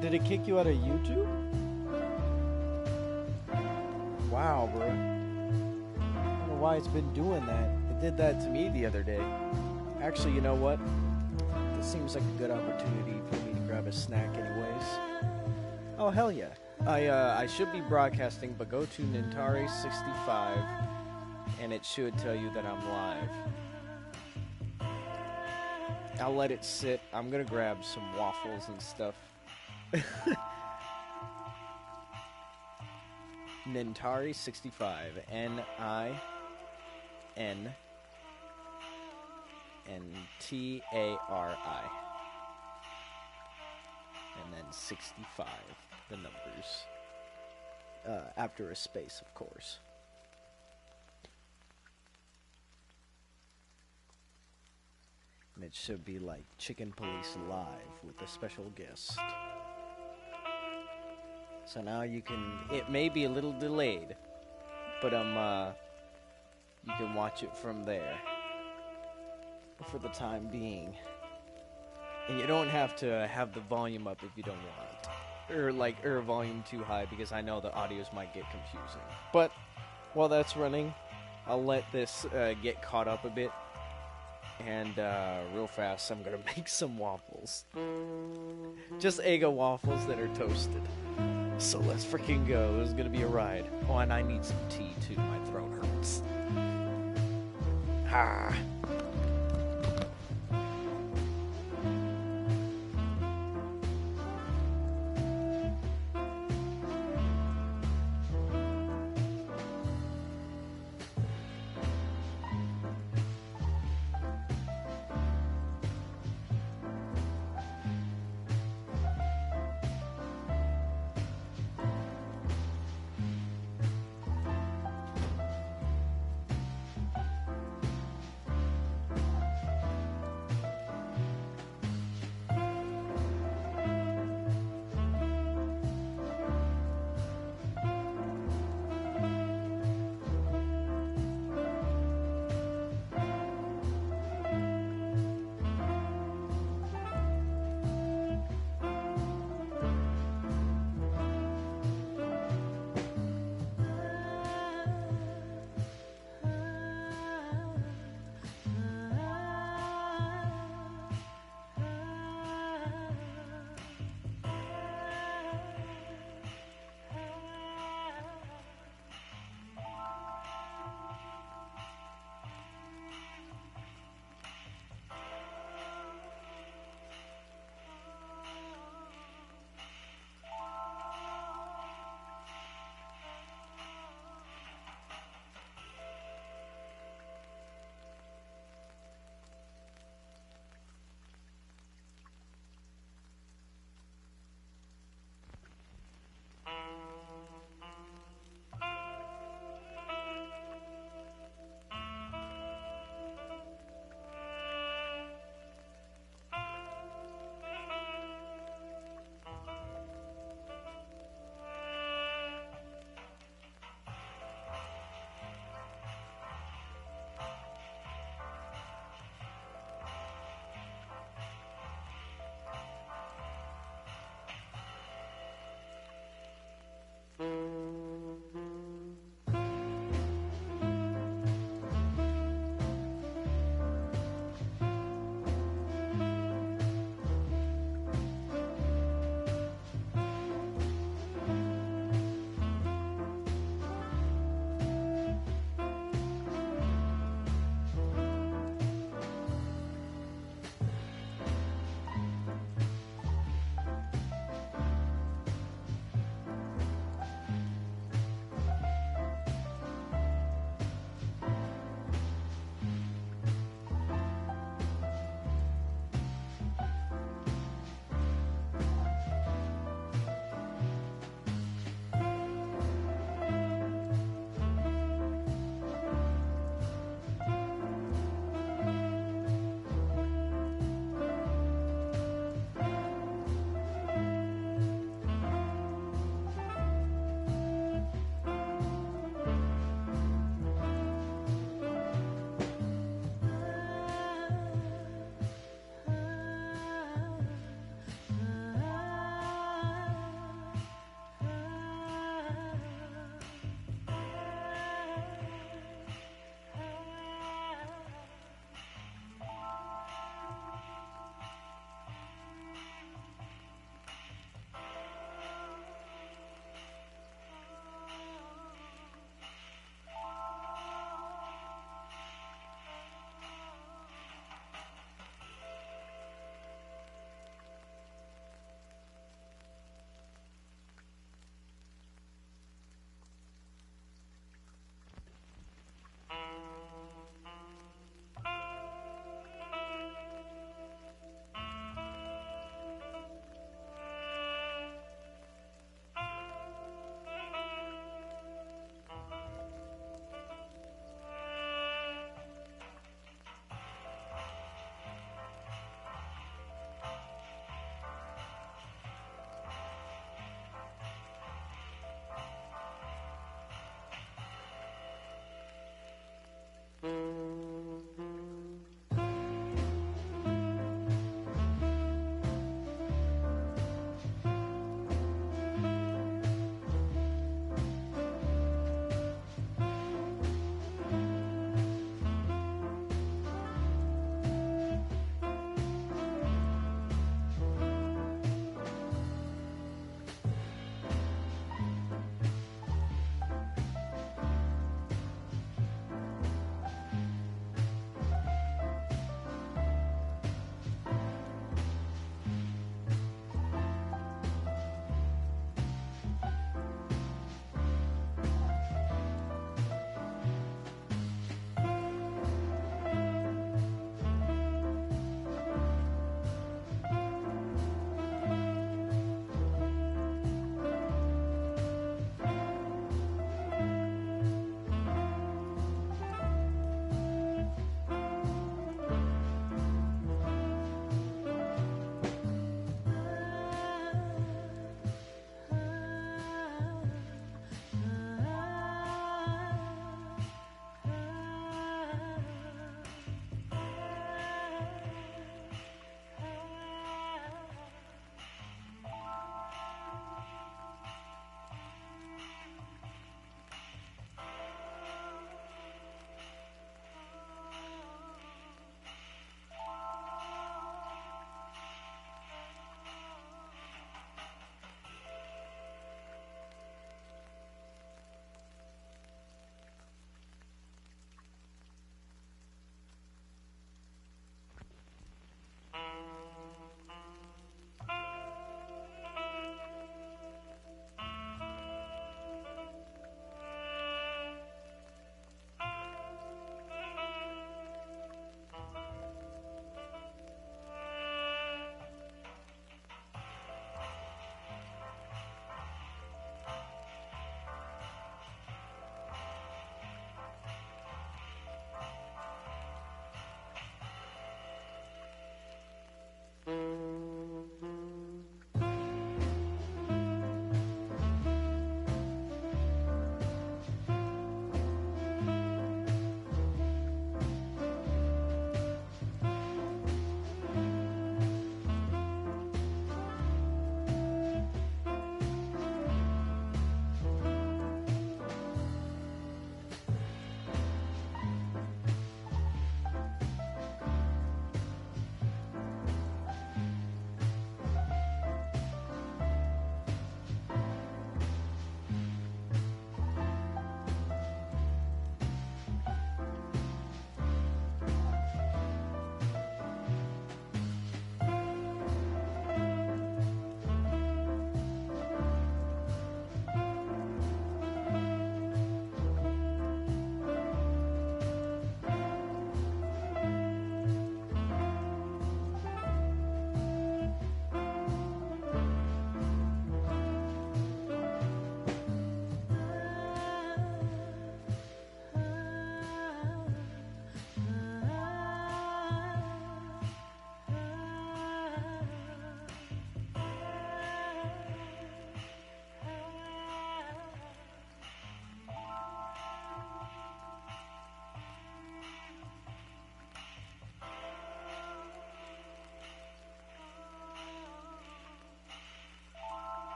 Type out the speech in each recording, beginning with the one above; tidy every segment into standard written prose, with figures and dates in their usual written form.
Did it kick you out of YouTube? Wow, bro. I don't know why it's been doing that. It did that to me the other day. Actually, you know what? This seems like a good opportunity for me to grab a snack anyways. Oh, hell yeah. I should be broadcasting, but go to Nintari65, and it should tell you that I'm live. I'll let it sit. I'm gonna grab some waffles and stuff. Nintari65, Nintari, and then 65, the numbers, after a space, of course. And it should be like Chicken Police Live with a special guest. So now you can, it may be a little delayed, but you can watch it from there for the time being. And you don't have to have the volume up if you don't want. Or volume too high, because I know the audios might get confusing. But while that's running, I'll let this get caught up a bit. And real fast, I'm gonna make some waffles. Just Eggo waffles that are toasted. So let's freaking go. This is gonna be a ride. Oh, and I need some tea too. My throat hurts. Ah.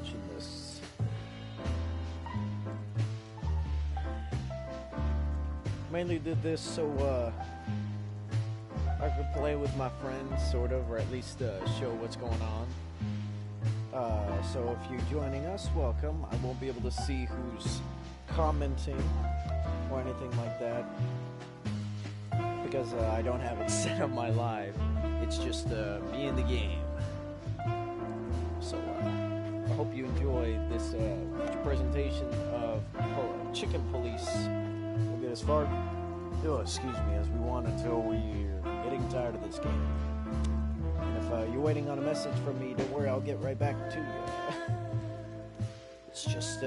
watching this. Mainly did this so I could play with my friends, sort of, or at least show what's going on. So if you're joining us, welcome. I won't be able to see who's commenting or anything like that because I don't have it set on my live. It's just me in the game. So I hope you enjoy this presentation of Chicken Police. We'll get as far, excuse me, as we want until we're getting tired of this game. And if you're waiting on a message from me, don't worry, I'll get right back to you. It's just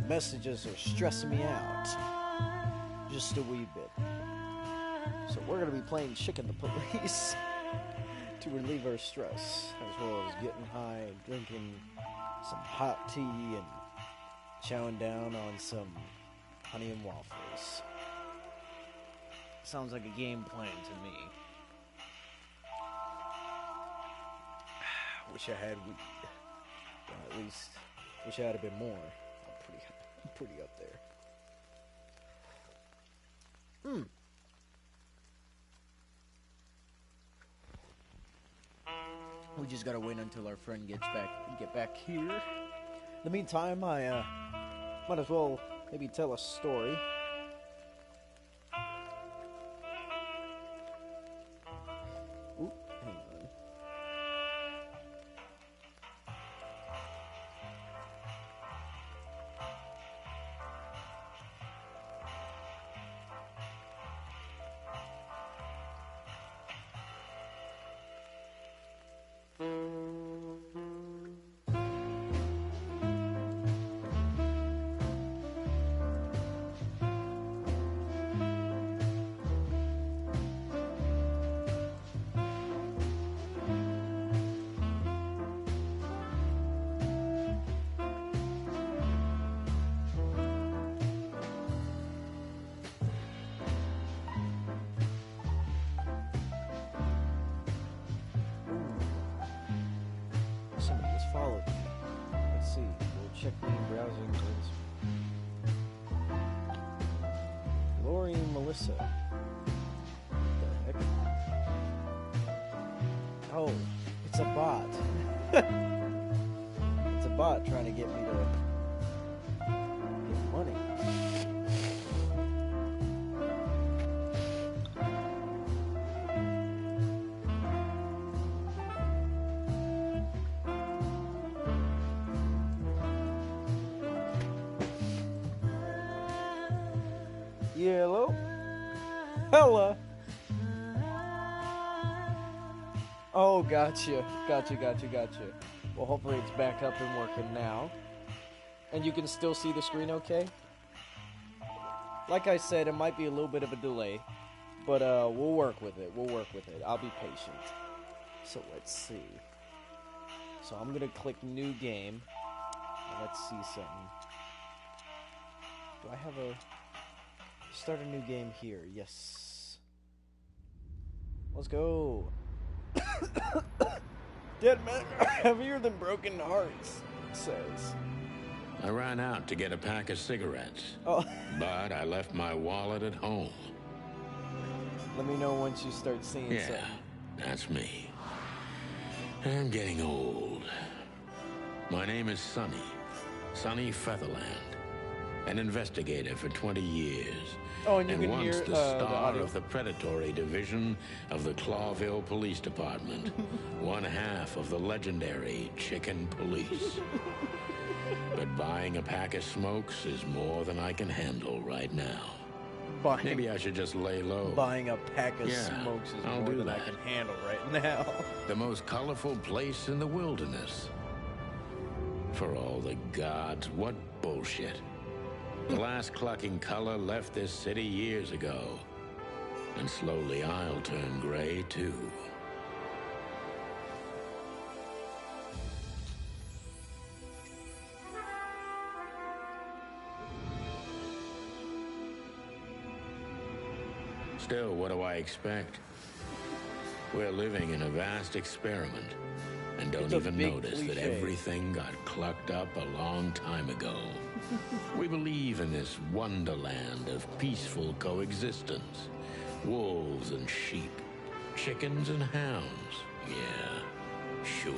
messages are stressing me out just a wee bit. So we're going to be playing Chicken the Police to relieve our stress, as well as getting high, drinking some hot tea, and chowing down on some honey and waffles. Sounds like a game plan to me. Wish I had weed. Well, at least, wish I had a bit more. I'm pretty up there. We just gotta wait until our friend get back here. In the meantime, I might as well maybe tell a story. Oop, hang on. Followed me. Let's see. We'll check the browsing. Lori and Melissa. What the heck? Oh, it's a bot. It's a bot trying to get me to get money. Hello? Hella. Oh, gotcha. Well, hopefully it's back up and working now. And you can still see the screen okay? Like I said, it might be a little bit of a delay. But we'll work with it. I'll be patient. So let's see. So I'm going to click new game. Let's see something. Do I have a... Start a new game here. Yes. Let's go. Dead men are heavier than broken hearts, it says. I ran out to get a pack of cigarettes. Oh. But I left my wallet at home. Let me know once you start seeing something. Yeah, that's me. I'm getting old. My name is Sonny Featherland. An investigator for 20 years. Oh, and you can once hear the star of the predatory division of the Clawville Police Department. One half of the legendary Chicken Police. But buying a pack of smokes is more than I can handle right now. Maybe I should just lay low. Buying a pack of smokes is more than I can handle right now. The most colorful place in the wilderness. For all the gods, what bullshit. The last clucking color left this city years ago. And slowly I'll turn gray, too. Still, what do I expect? We're living in a vast experiment. And and don't It's a even big notice that cliche. everything got clucked up a long time ago. We believe in this wonderland of peaceful coexistence. Wolves and sheep, chickens and hounds. Yeah, sure,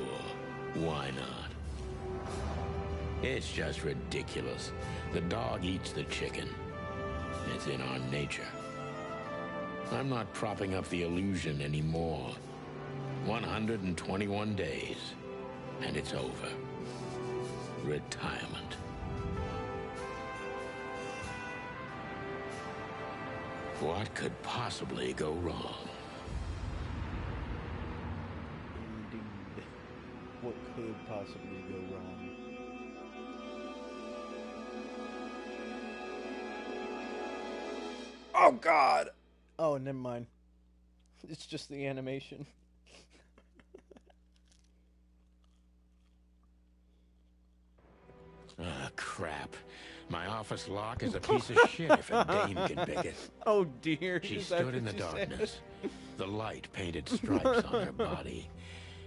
why not? It's just ridiculous. The dog eats the chicken. It's in our nature. I'm not propping up the illusion anymore. 121 days, and it's over. Retirement. What could possibly go wrong? Indeed. What could possibly go wrong? Oh, God! Oh, never mind. It's just the animation. Ah, crap. My office lock is a piece of shit if a dame can pick it. Oh, dear. She Is that stood in the what you said? darkness. The light painted stripes on her body.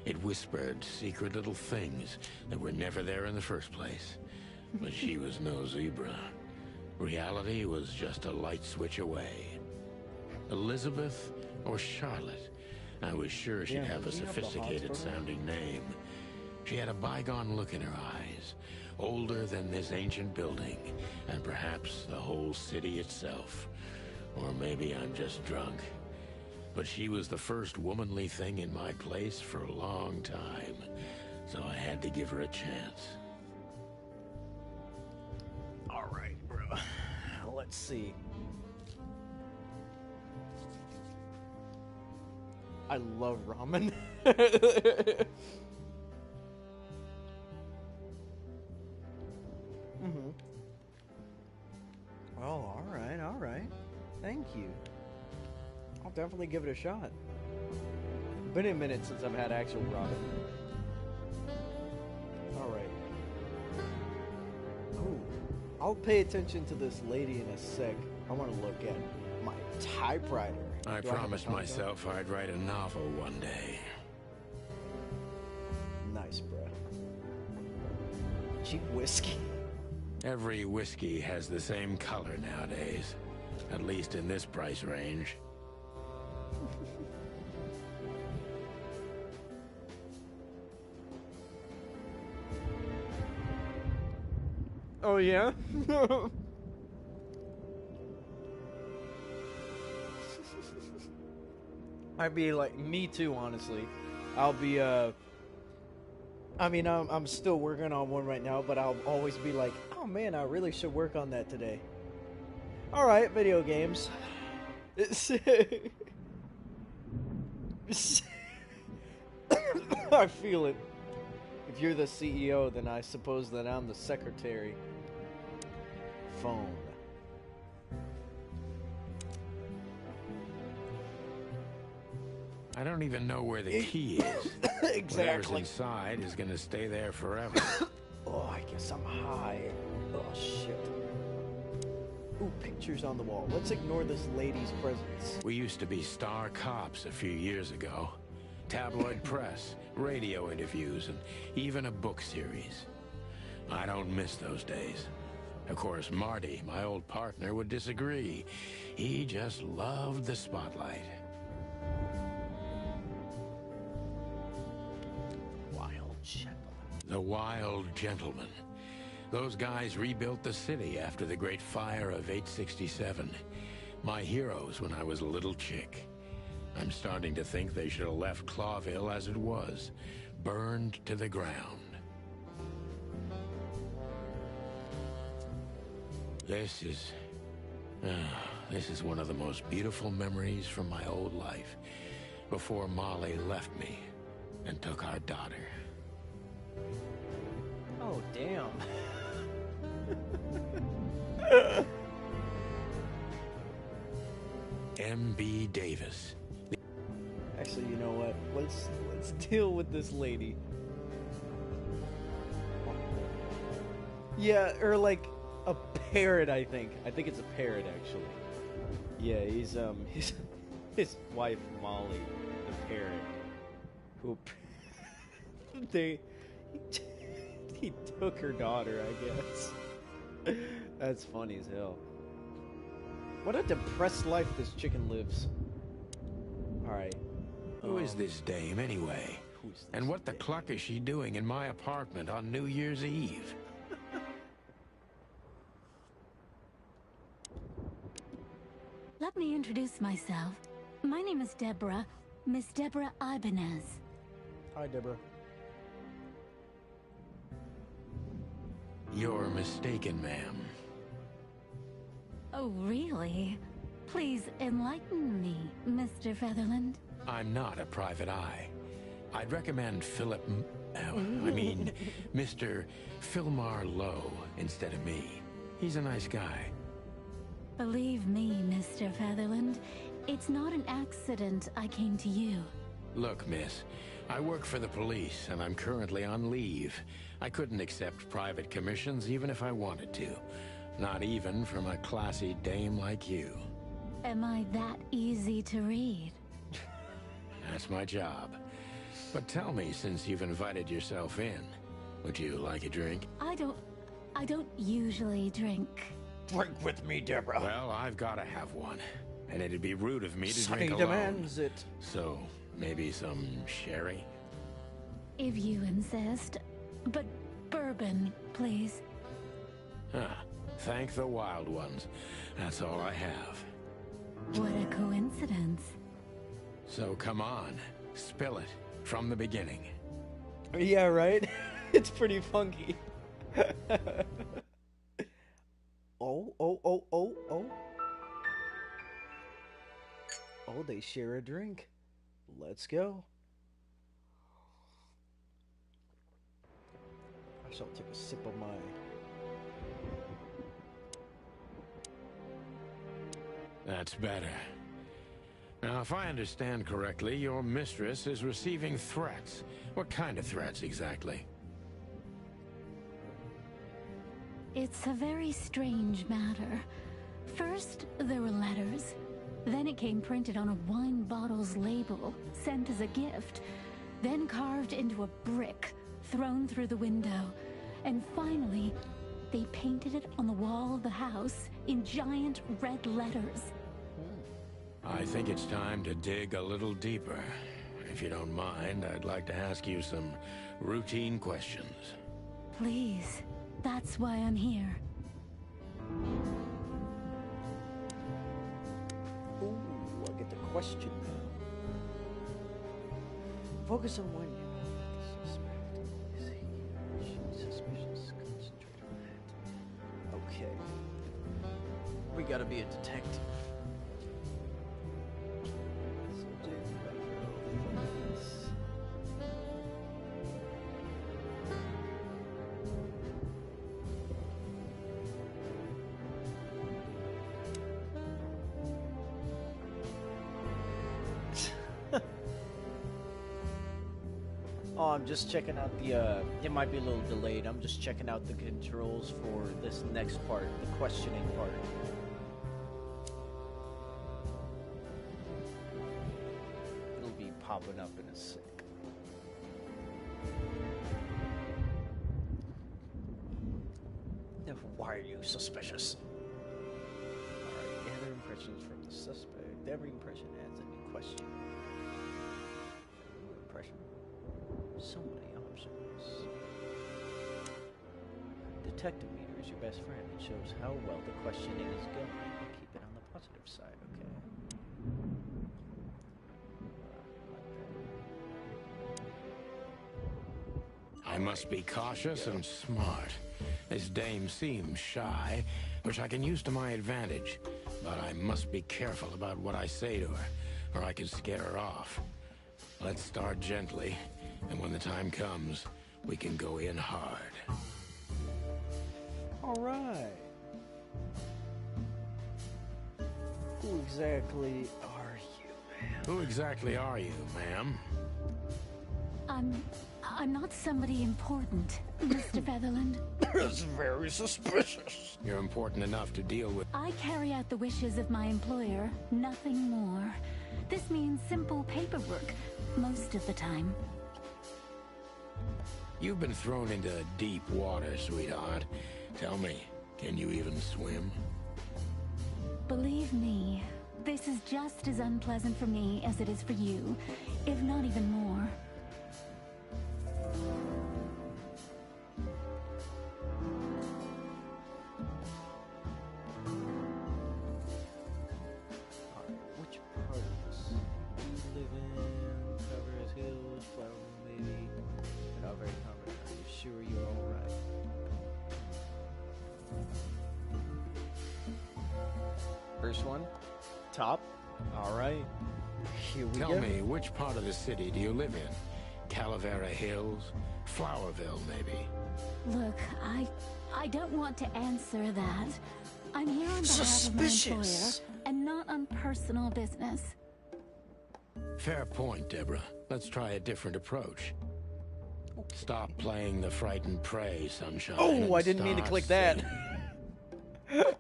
It whispered secret little things that were never there in the first place. But she was no zebra. Reality was just a light switch away. Elizabeth or Charlotte? I was sure she'd Yeah, have a do you have the hots sophisticated for her? sounding name. She had a bygone look in her eyes, older than this ancient building, and perhaps the whole city itself. Or maybe I'm just drunk. But she was the first womanly thing in my place for a long time, so I had to give her a chance. All right, bro. Let's see. I love ramen. Mm-hmm. Oh, all right. Thank you. I'll definitely give it a shot. Been a minute since I've had actual ramen. All right. Ooh, I'll pay attention to this lady in a sec. I want to look at my typewriter. I Do have a promised typewriter? myself I'd write a novel one day. Nice, bruh. Cheap whiskey. Every whiskey has the same color nowadays, at least in this price range. Oh, yeah? I'd be like, me too, honestly. I'll be, I mean, I'm still working on one right now, but I'll always be like, oh man, I really should work on that today. Alright, video games. I feel it. If you're the CEO, then I suppose that I'm the secretary. Phone. I don't even know where the key is. Whatever's Exactly. inside is gonna stay there forever. Oh, I guess I'm high. Oh, shit. Ooh, pictures on the wall. Let's ignore this lady's presence. We used to be star cops a few years ago. Tabloid press, radio interviews, and even a book series. I don't miss those days. Of course, Marty, my old partner, would disagree. He just loved the spotlight. Wild gentleman. The Wild Gentlemen. Those guys rebuilt the city after the Great Fire of 867. My heroes when I was a little chick. I'm starting to think they should have left Clawville as it was, burned to the ground. This is one of the most beautiful memories from my old life, before Molly left me and took our daughter. Oh, damn. M.B. Davis. Actually, you know what? Let's deal with this lady. Yeah, or like a parrot, I think. I think it's a parrot, actually. Yeah, he's his wife Molly, the parrot, who they he took her daughter, I guess. That's funny as hell. What a depressed life this chicken lives. Alright. Who is this dame, anyway? And what the cluck is she doing in my apartment on New Year's Eve? Let me introduce myself. My name is Deborah, Miss Deborah Ibanez. Hi, Deborah. You're mistaken, ma'am. Oh, really? Please enlighten me, Mr. Featherland. I'm not a private eye. I'd recommend Mr. Philmar Lowe instead of me. He's a nice guy. Believe me, Mr. Featherland, it's not an accident I came to you. Look, miss, I work for the police, and I'm currently on leave. I couldn't accept private commissions even if I wanted to. Not even from a classy dame like you. Am I that easy to read? That's my job. But tell me, since you've invited yourself in, would you like a drink? I don't usually drink. Drink with me, Deborah. Well, I've got to have one. And it'd be rude of me to Sonny drink alone. demands it. So, maybe some sherry? If you insist. But bourbon, please. Ah, thank the wild ones. That's all I have. What a coincidence. So come on, spill it from the beginning. Yeah, right? It's pretty funky. Oh. Oh, they share a drink. Let's go. I shall take a sip of mine. That's better. Now, if I understand correctly, your mistress is receiving threats. What kind of threats, exactly? It's a very strange matter. First, there were letters. Then it came printed on a wine bottle's label, sent as a gift. Then carved into a brick, thrown through the window. And finally, they painted it on the wall of the house in giant red letters. I think it's time to dig a little deeper. If you don't mind, I'd like to ask you some routine questions. Please, that's why I'm here. Ooh, I get the question now. Focus on one you suspect. Suspicious. Concentrate on that. Okay. We gotta be a detective. Oh, I'm just checking out the, it might be a little delayed. I'm just checking out the controls for this next part, the questioning part. It'll be popping up in a sec. Now, why are you suspicious? Alright, gather impressions from the suspect. Every impression adds a new question. New impression. So many options. Detective meter is your best friend. It shows how well the questioning is going. Keep it on the positive side, okay? I must be cautious and smart. This dame seems shy, which I can use to my advantage. But I must be careful about what I say to her, or I can scare her off. Let's start gently, and when the time comes, we can go in hard. Alright. Who exactly are you, ma'am? Who exactly are you, ma'am? I'm not somebody important, Mr. Featherland. That's very suspicious. You're important enough to deal with. I carry out the wishes of my employer, nothing more. This means simple paperwork, most of the time. You've been thrown into deep water, sweetheart. Tell me, can you even swim? Believe me, this is just as unpleasant for me as it is for you, if not even more. Which part of this? You live in covers hills, flower maybe. Not very common. Are you sure you're all right? First one, top. All right. Here we go. Tell me, which part of the city do you live in? Calavera Hills? Flowerville, maybe? Look, I don't want to answer that. I'm here on behalf of my employer, and not on personal business. Fair point, Deborah. Let's try a different approach. Stop playing the frightened prey, Sunshine. Oh, I didn't mean to click that.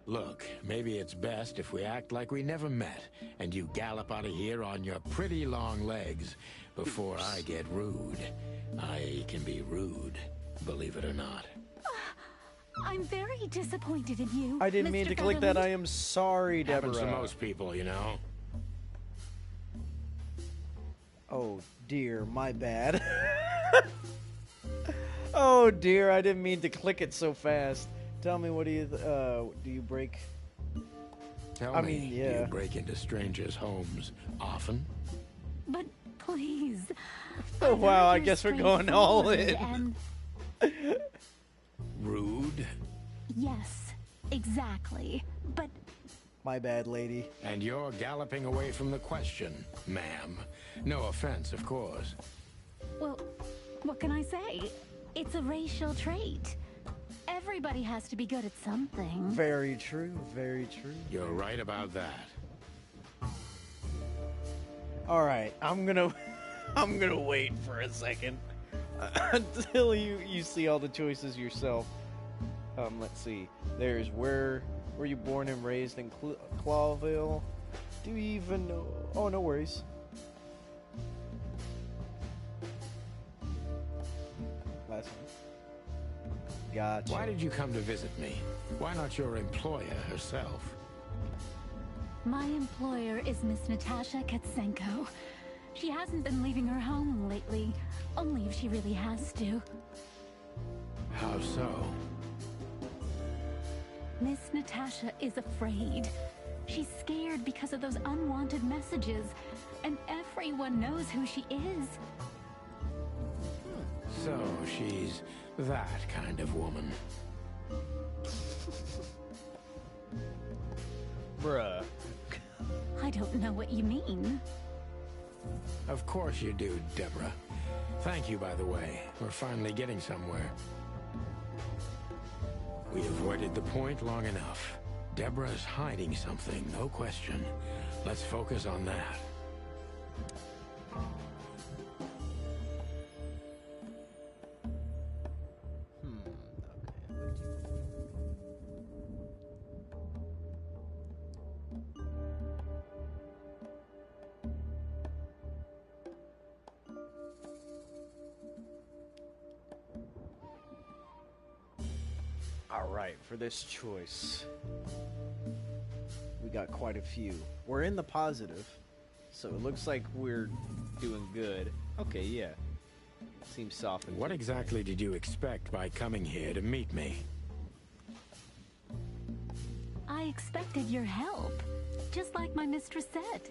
Look, maybe it's best if we act like we never met, and you gallop out of here on your pretty long legs before I get rude. I can be rude, believe it or not. I'm very disappointed in you. I didn't mean Mr. to click that. Featherland. I am sorry, Deborah. Happens to most people, you know. Oh dear, my bad. Oh dear, I didn't mean to click it so fast. Tell me, what do you break? Tell me, do you break into strangers' homes often? But please. Oh I've wow, heard I you're guess we're going all straightforward in. And Rude? yes, exactly. But My bad, lady. And you're galloping away from the question, ma'am. No offense, of course. well, what can I say? It's a racial trait. Everybody has to be good at something. Very true, very true. You're right about that. All right, I'm gonna wait for a second until you see all the choices yourself. Let's see. There's where were you born and raised in Clawville? Do you even know? Oh, no worries. Last one. Gotcha. Why did you come to visit me? Why not your employer herself? My employer is Miss Natasha Katsenko. She hasn't been leaving her home lately, only if she really has to. How so? Miss Natasha is afraid. She's scared because of those unwanted messages, and everyone knows who she is. So she's that kind of woman. Bruh. I don't know what you mean. Of course you do, Deborah. Thank you, by the way. We're finally getting somewhere. We avoided the point long enough. Deborah's hiding something, no question. Let's focus on that. Alright, for this choice, we got quite a few. We're in the positive, so it looks like we're doing good. Okay, yeah. Seems soft. What exactly did you expect by coming here to meet me? I expected your help, just like my mistress said.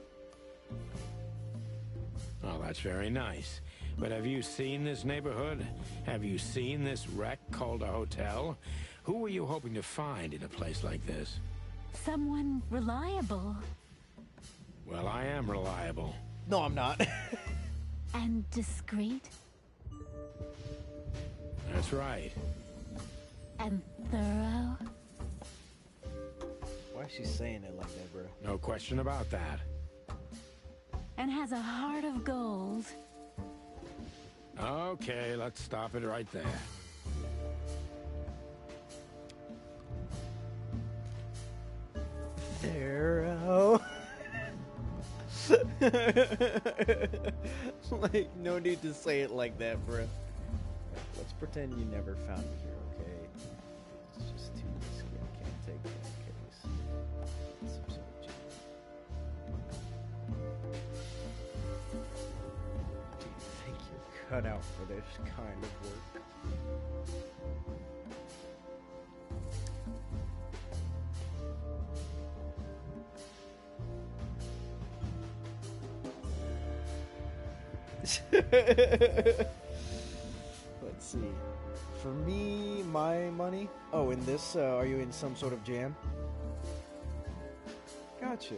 Oh, that's very nice. But have you seen this neighborhood? Have you seen this wreck called a hotel? Who were you hoping to find in a place like this? Someone reliable. Well, I am reliable. No, I'm not. And discreet. That's right. And thorough. Why is she saying it like that, bro? No question about that. And has a heart of gold. Okay, let's stop it right there. Darrow. Like, no need to say it like that, bro. Let's pretend you never found me here, okay? It's just too risky. I can't take that case. Some sort of jam. Do you think you're cut out for this kind of work? Let's see. For me, my money. Oh, in this, are you in some sort of jam? Gotcha.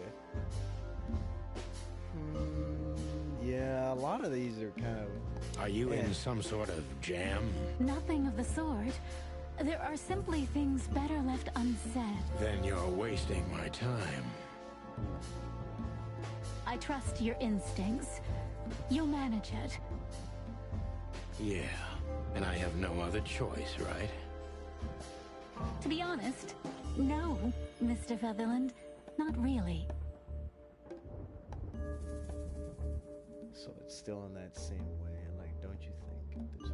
Yeah, a lot of these are kind of. Are you in some sort of jam? Nothing of the sort. There are simply things better left unsaid. Then you're wasting my time. I trust your instincts. You'll manage it. Yeah, and I have no other choice, right? To be honest, no, Mr. Featherland. Not really. So it's still in that same way. Like, don't you think this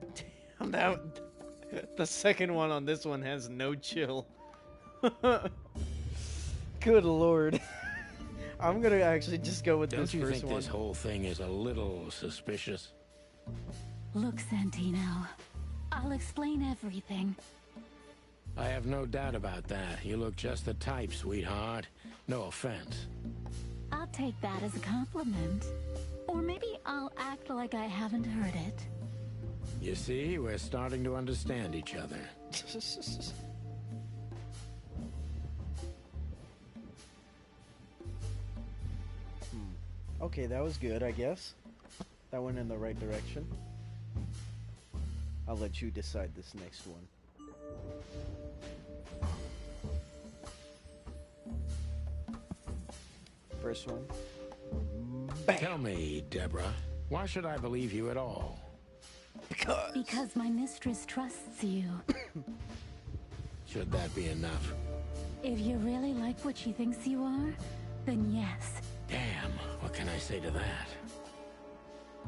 one? Damn, that. The second one on this one has no chill. Good lord. I'm gonna actually just go with this first one. Don't you think this whole thing is a little suspicious? Look, Santino. I'll explain everything. I have no doubt about that. You look just the type, sweetheart. No offense. I'll take that as a compliment. Or maybe I'll act like I haven't heard it. You see, we're starting to understand each other. Okay, that was good, I guess. That went in the right direction. I'll let you decide this next one. First one. Bam. Tell me, Deborah, why should I believe you at all? Because my mistress trusts you. Should that be enough? If you really like what she thinks you are, then yes. Damn, what can I say to that?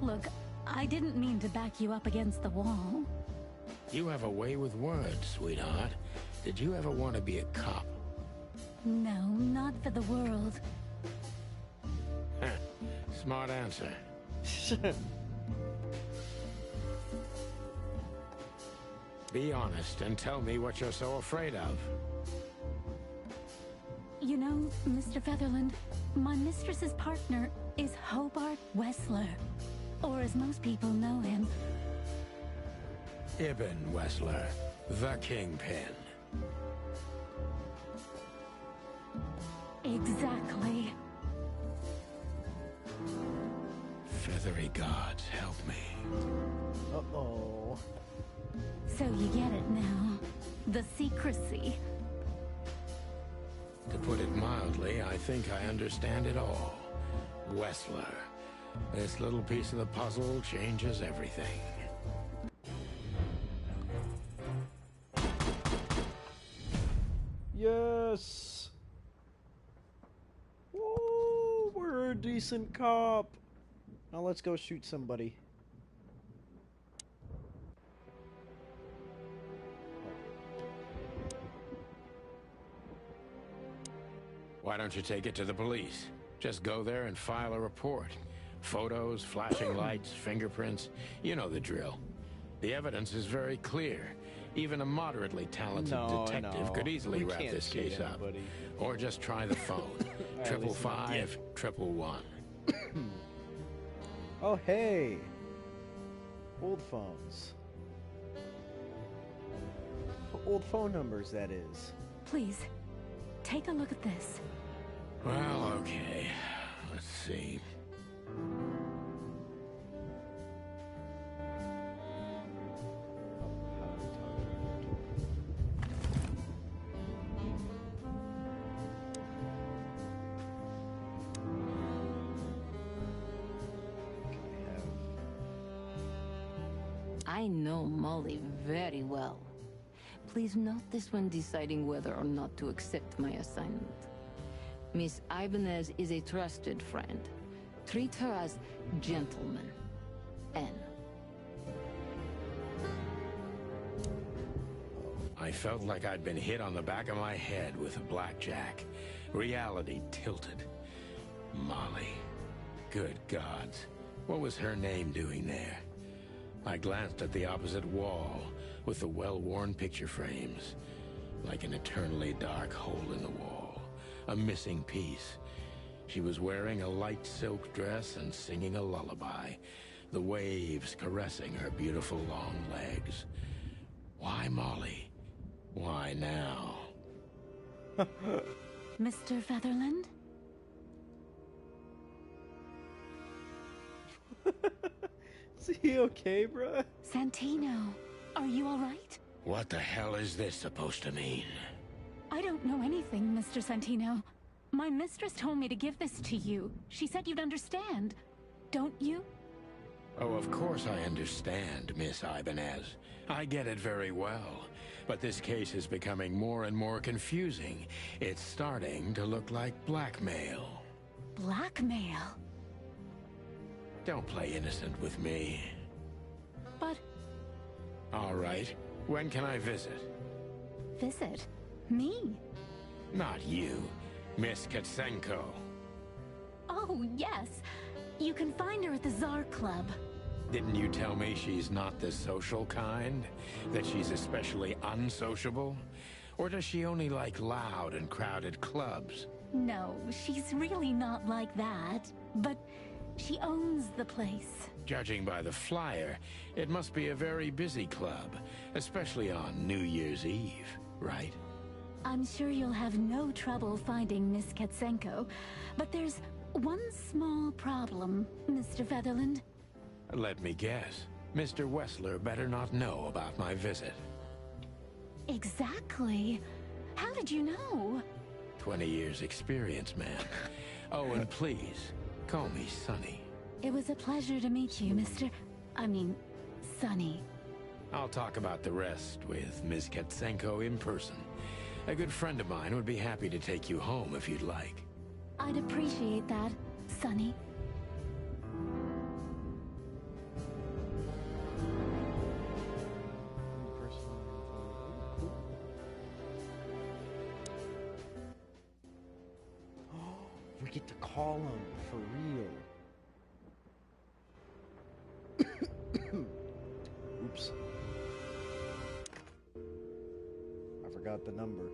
Look, I didn't mean to back you up against the wall. You have a way with words, sweetheart. Did you ever want to be a cop? No, not for the world. Smart answer. Be honest and tell me what you're so afraid of. You know, Mr. Featherland, my mistress's partner is Hobart Wessler. Or as most people know him, Ibn Wessler, the Kingpin. exactly. Feathery gods, help me. Uh-oh. So you get it now. The secrecy. To put it mildly, I think I understand it all. Wessler. This little piece of the puzzle changes everything. Yes! Woo! We're a decent cop! Now let's go shoot somebody. Why don't you take it to the police? Just go there and file a report. Photos, flashing lights, fingerprints. You know the drill. The evidence is very clear. Even a moderately talented detective could easily wrap this case up. Or just try the phone. 555-111. Oh, hey! Old phones. Old phone numbers, that is. Please, take a look at this. Well, okay. Let's see. I know Molly very well. Please note this when deciding whether or not to accept my assignment. Miss Ibanez is a trusted friend. treat her as gentleman. N. I felt like I'd been hit on the back of my head with a blackjack. Reality tilted. Molly. Good gods. What was her name doing there? I glanced at the opposite wall with the well-worn picture frames. Like an eternally dark hole in the wall. A missing piece. She was wearing a light silk dress and singing a lullaby. The waves caressing her beautiful long legs. Why Molly? Why now? Mr. Featherland? Is he okay, bruh? Santino, are you all right? What the hell is this supposed to mean? I don't know anything, Mr. Santino. My mistress told me to give this to you. She said you'd understand. Don't you? Oh, of course I understand, Miss Ibanez. I get it very well. But this case is becoming more and more confusing. It's starting to look like blackmail. Blackmail? Don't play innocent with me. But... All right. When can I visit? Visit? Me? Not you. Miss Katsenko. Oh, yes. You can find her at the Tsar Club. Didn't you tell me she's not the social kind? That she's especially unsociable? Or does she only like loud and crowded clubs? No, she's really not like that. But she owns the place. Judging by the flyer, it must be a very busy club, especially on New Year's Eve, right? I'm sure you'll have no trouble finding Miss Katsenko, but there's one small problem, Mr. Featherland. Let me guess. Mr. Wessler better not know about my visit. Exactly. How did you know? 20 years experience, man. Oh, and please, call me Sonny. It was a pleasure to meet you, Sonny. I'll talk about the rest with Ms. Katsenko in person. A good friend of mine would be happy to take you home if you'd like. I'd appreciate that, Sonny. We get to call him for real. Oops. I forgot the number.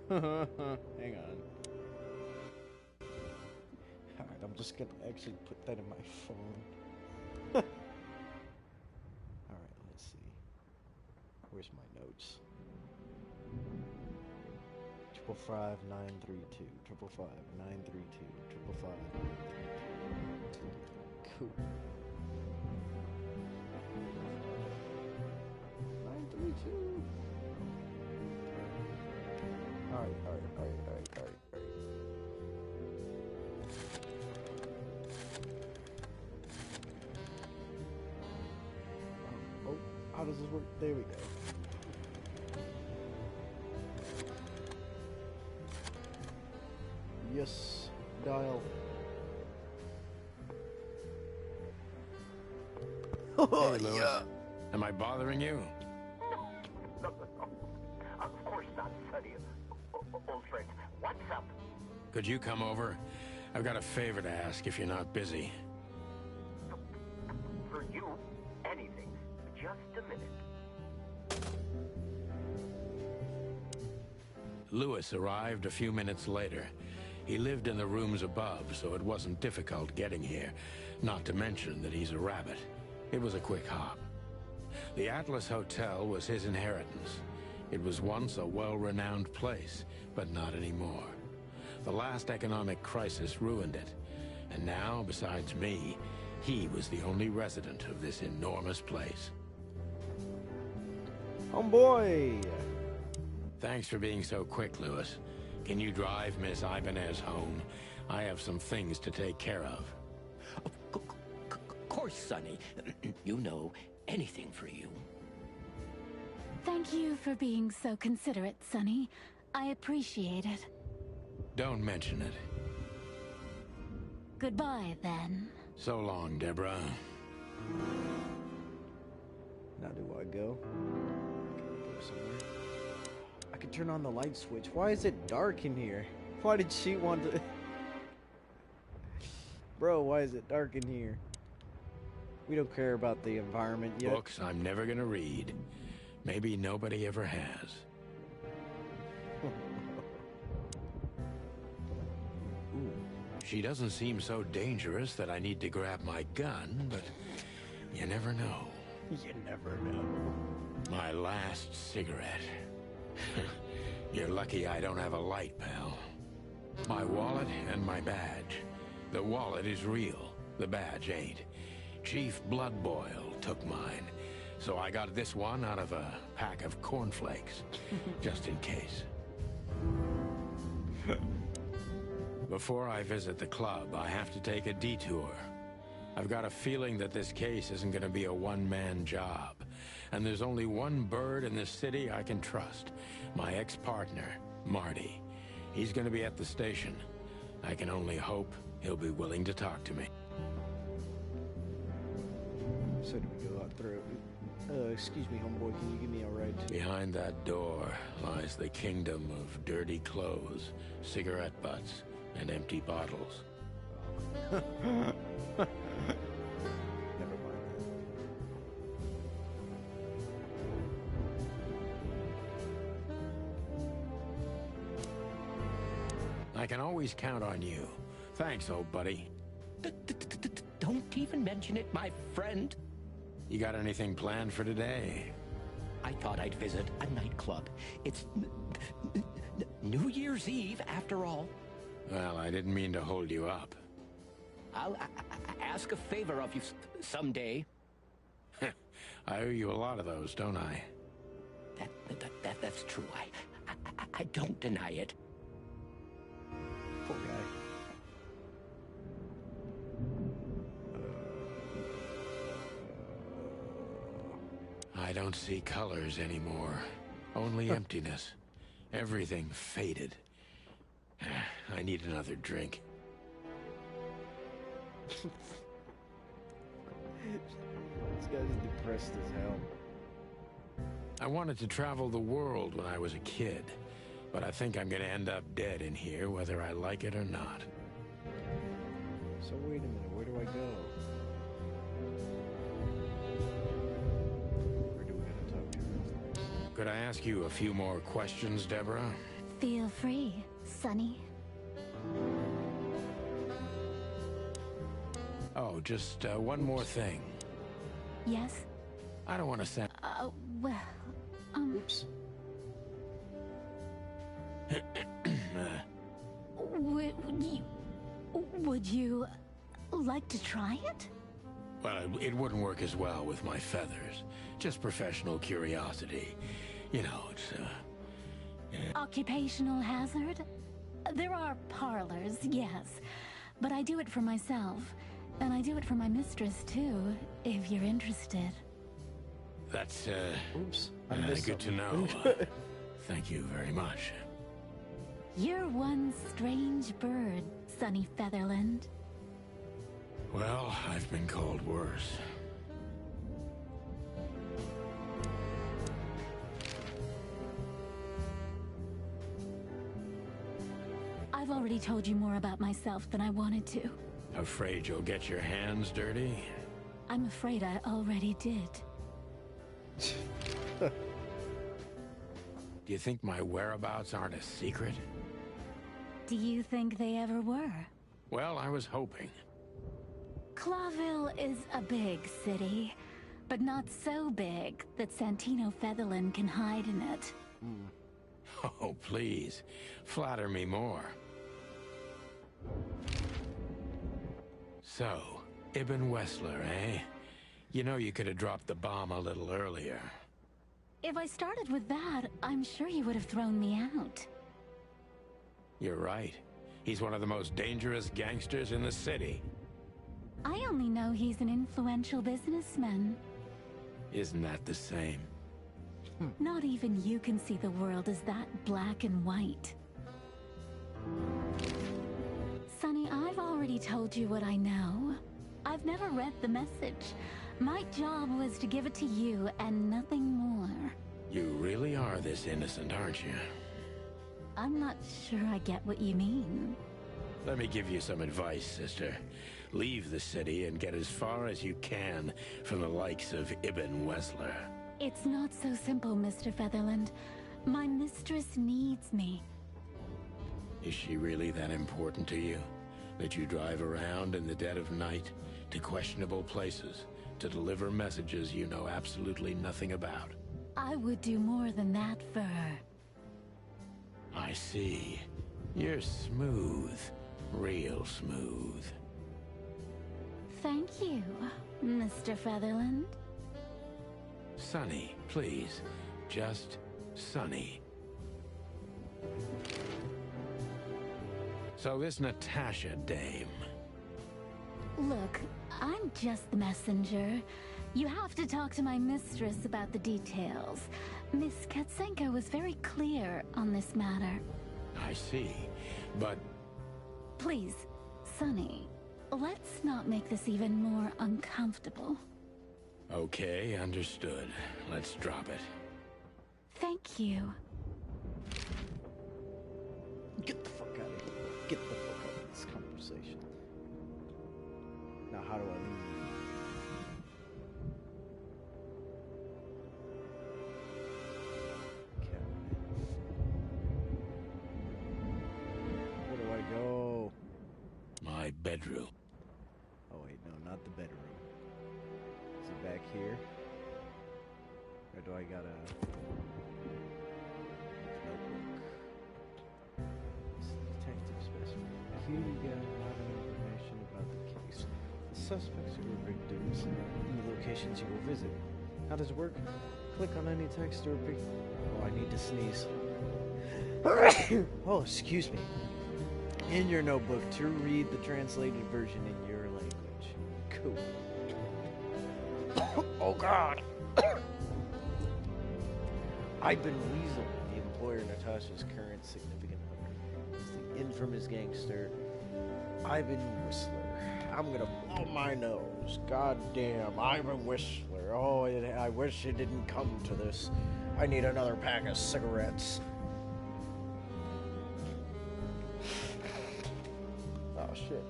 Hang on. Alright, I'm just gonna actually put that in my phone. Alright, let's see. Where's my notes? 55932 55932 55932. Cool. 932. Alright. Oh, how does this work? There we go. Yes, dial. Hey, Louis. Yeah. Am I bothering you? No. Of course not, Sonny. Old friend, what's up? Could you come over? I've got a favor to ask if you're not busy. For you, anything. Just a minute. Louis arrived a few minutes later. He lived in the rooms above, so it wasn't difficult getting here. Not to mention that he's a rabbit. It was a quick hop. The Atlas Hotel was his inheritance. It was once a well-renowned place, but not anymore. The last economic crisis ruined it. And now, besides me, he was the only resident of this enormous place. Homeboy! Thanks for being so quick, Louis. Can you drive Miss Ibanez home? I have some things to take care of. Of course, Sonny. You know, anything for you. Thank you for being so considerate, Sonny. I appreciate it. Don't mention it. Goodbye, then. So long, Deborah. Now do I go? Can I go somewhere? I could turn on the light switch. Why is it dark in here? Why did she want to... Bro, why is it dark in here? We don't care about the environment yet. Books I'm never gonna read. Maybe nobody ever has. She doesn't seem so dangerous that I need to grab my gun, but you never know. You never know. My last cigarette. You're lucky I don't have a light, pal. My wallet and my badge. The wallet is real. The badge ain't. Chief Bloodboil took mine. So I got this one out of a pack of cornflakes. Just in case. Before I visit the club, I have to take a detour. I've got a feeling that this case isn't going to be a one-man job. And there's only one bird in this city I can trust. My ex-partner, Marty. He's going to be at the station. I can only hope he'll be willing to talk to me. So do we go out through? Excuse me, homeboy, can you give me a ride too? Behind that door lies the kingdom of dirty clothes, cigarette butts, and empty bottles. Never mind that. I can always count on you. Thanks, old buddy. Don't even mention it, my friend. You got anything planned for today? I thought I'd visit a nightclub. It's New Year's Eve, after all. Well, I didn't mean to hold you up. I'll ask a favor of you someday. I owe you a lot of those, don't I? That's true. I don't deny it. Poor guy. I don't see colors anymore. Only emptiness. Everything faded. I need another drink. This guy's depressed as hell. I wanted to travel the world when I was a kid, but I think I'm gonna end up dead in here, whether I like it or not. So wait a minute, where do I go? Where do we gotta talk to? Could I ask you a few more questions, Deborah? Feel free, Sonny. Oh, just one more thing. Yes? I don't want to sound... Well, Oops. would you like to try it? Well, it wouldn't work as well with my feathers. Just professional curiosity. You know, it's, Occupational hazard? There are parlors, yes. But I do it for myself. And I do it for my mistress, too, if you're interested. That's, Oops. I missed good to something. know. Thank you very much. You're one strange bird, Sonny Featherland. Well, I've been called worse. I've already told you more about myself than I wanted to. Afraid you'll get your hands dirty? I'm afraid I already did. Do you think my whereabouts aren't a secret? Do you think they ever were? Well, I was hoping. Clawville is a big city, but not so big that Santino Featherland can hide in it. Oh, please. Flatter me more. So, Ibn Wessler, eh? You know you could have dropped the bomb a little earlier. If I started with that, I'm sure you would have thrown me out. You're right. He's one of the most dangerous gangsters in the city. I only know he's an influential businessman. Isn't that the same? Not even you can see the world as that black and white. Sonny, I've already told you what I know. I've never read the message. My job was to give it to you and nothing more. You really are this innocent, aren't you? I'm not sure I get what you mean. Let me give you some advice, sister. Leave the city and get as far as you can from the likes of Ibn Wessler. It's not so simple, Mr. Featherland. My mistress needs me. Is she really that important to you? That you drive around in the dead of night to questionable places to deliver messages you know absolutely nothing about? I would do more than that for her. I see. You're smooth. Real smooth. Thank you, Mr. Featherland. Sonny, please. Just Sonny. So this Natasha dame. Look, I'm just the messenger. You have to talk to my mistress about the details. Miss Katsenko was very clear on this matter. I see, but... Please, Sonny, let's not make this even more uncomfortable. Okay, understood. Let's drop it. Thank you. Get the fuck out of here. Get the fuck out of this conversation. Now, how do I leave? Where do I go? My bedroom. Oh wait, no, not the bedroom. Is it back here? Or do I gotta... Notebook. Detective specimen. Here you get a lot of information about the case. The suspects or victims and the locations you will visit. How does it work? Click on any text or pic... Oh, I need to sneeze. Oh, excuse me. In your notebook to read the translated version in your language. Cool. Oh God. I've been Weasel, the employer Natasha's current significant other. Is the infamous gangster Ivan Whistler. I'm gonna blow my nose. God damn, Ivan Whistler. Oh, I wish it didn't come to this. I need another pack of cigarettes. Oh shit.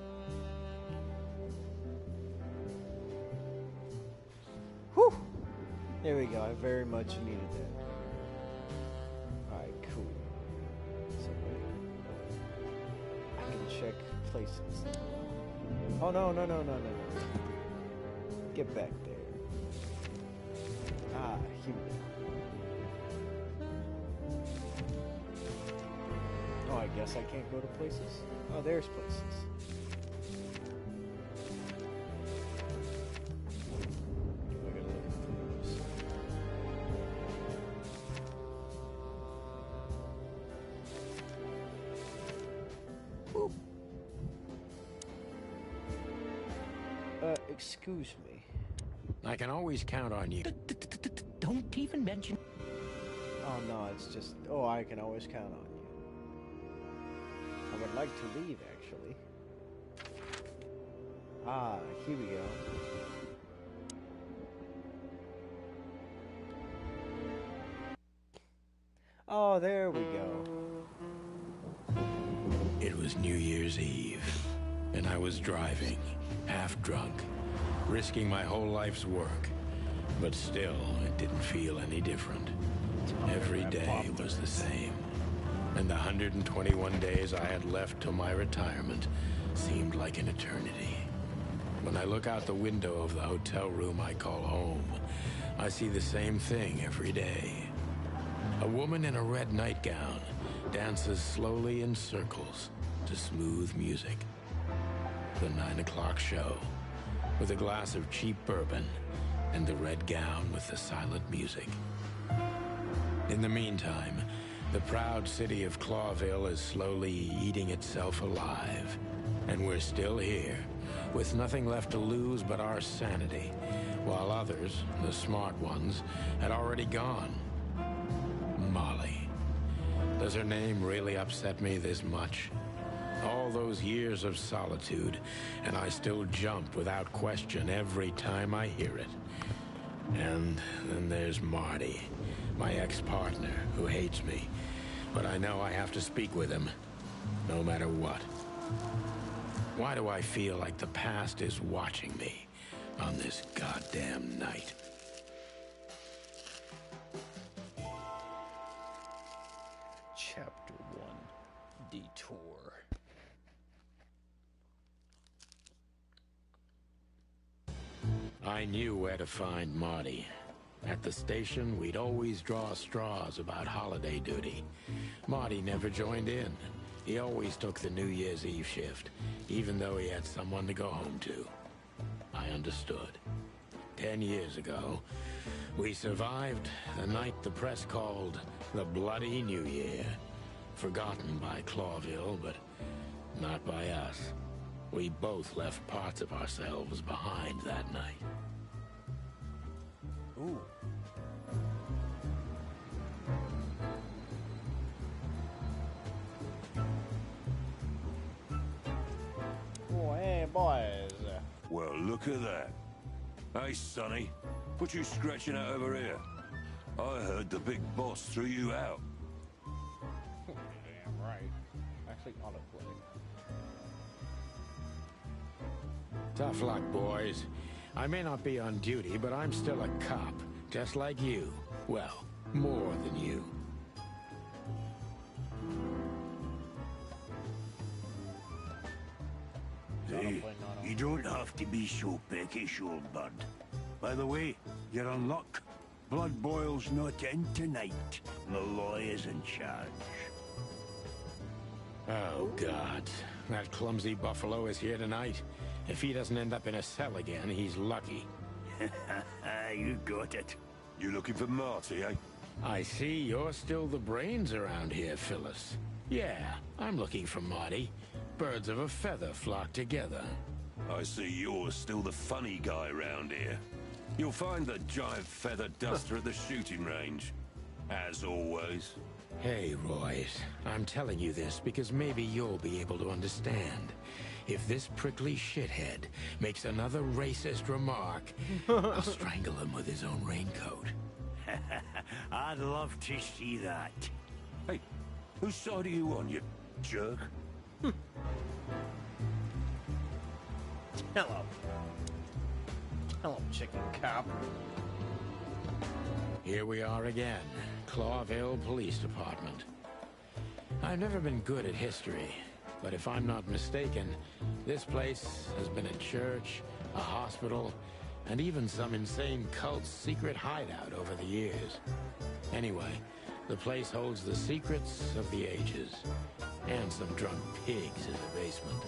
Whew. There we go. I very much needed that. Alright, cool. So I can check places. Oh no. Get back there. Ah, here we go. Oh, I guess I can't go to places? Oh, there's places. I gotta look at those. Boop. Excuse me. I can always count on you. Don't even mention... Oh no, it's just... Oh, I can always count on you. I would like to leave, actually. Ah, here we go. Oh, there we go. It was New Year's Eve, and I was driving, half drunk, risking my whole life's work. But still, it didn't feel any different. Every day was the same. And the 121 days I had left till my retirement seemed like an eternity. When I look out the window of the hotel room I call home, I see the same thing every day. A woman in a red nightgown dances slowly in circles to smooth music. The 9 o'clock show, with a glass of cheap bourbon and the red gown with the silent music. In the meantime, the proud city of Clawville is slowly eating itself alive. And we're still here, with nothing left to lose but our sanity, while others, the smart ones, had already gone. Molly. Does her name really upset me this much? All those years of solitude, and I still jump without question every time I hear it. And then there's Marty, my ex-partner, who hates me. But I know I have to speak with him, no matter what. Why do I feel like the past is watching me on this goddamn night? Chapter 1, Detour. I knew where to find Marty. At the station, we'd always draw straws about holiday duty. Marty never joined in. He always took the New Year's Eve shift, even though he had someone to go home to. I understood. 10 years ago, we survived the night the press called the Bloody New Year. Forgotten by Clawville, but not by us. We both left parts of ourselves behind that night. Ooh. Oh, hey, boys. Well, look at that. Hey, Sonny, what you scratching out over here? I heard the big boss threw you out. Damn right. Actually, autoplay. Tough luck, boys. I may not be on duty, but I'm still a cop, just like you. Well, more than you. Hey, you don't have to be so peckish, old bud. By the way, you're on luck. Blood Boil's not in tonight. Malloy is in charge. Oh, God. That clumsy buffalo is here tonight. If he doesn't end up in a cell again, he's lucky. You got it. You looking for Marty, eh? I see you're still the brains around here, Phyllis. Yeah, I'm looking for Marty. Birds of a feather flock together. I see you're still the funny guy around here. You'll find the giant feather duster at the shooting range. As always. Hey, Royce. I'm telling you this because maybe you'll be able to understand. If this prickly shithead makes another racist remark, I'll strangle him with his own raincoat. I'd love to see that. Hey, whose side are you on, you jerk? Hello. Hello, chicken cop. Here we are again, Clawville Police Department. I've never been good at history, but if I'm not mistaken, this place has been a church, a hospital, and even some insane cult's secret hideout over the years. Anyway, the place holds the secrets of the ages, and some drunk pigs in the basement.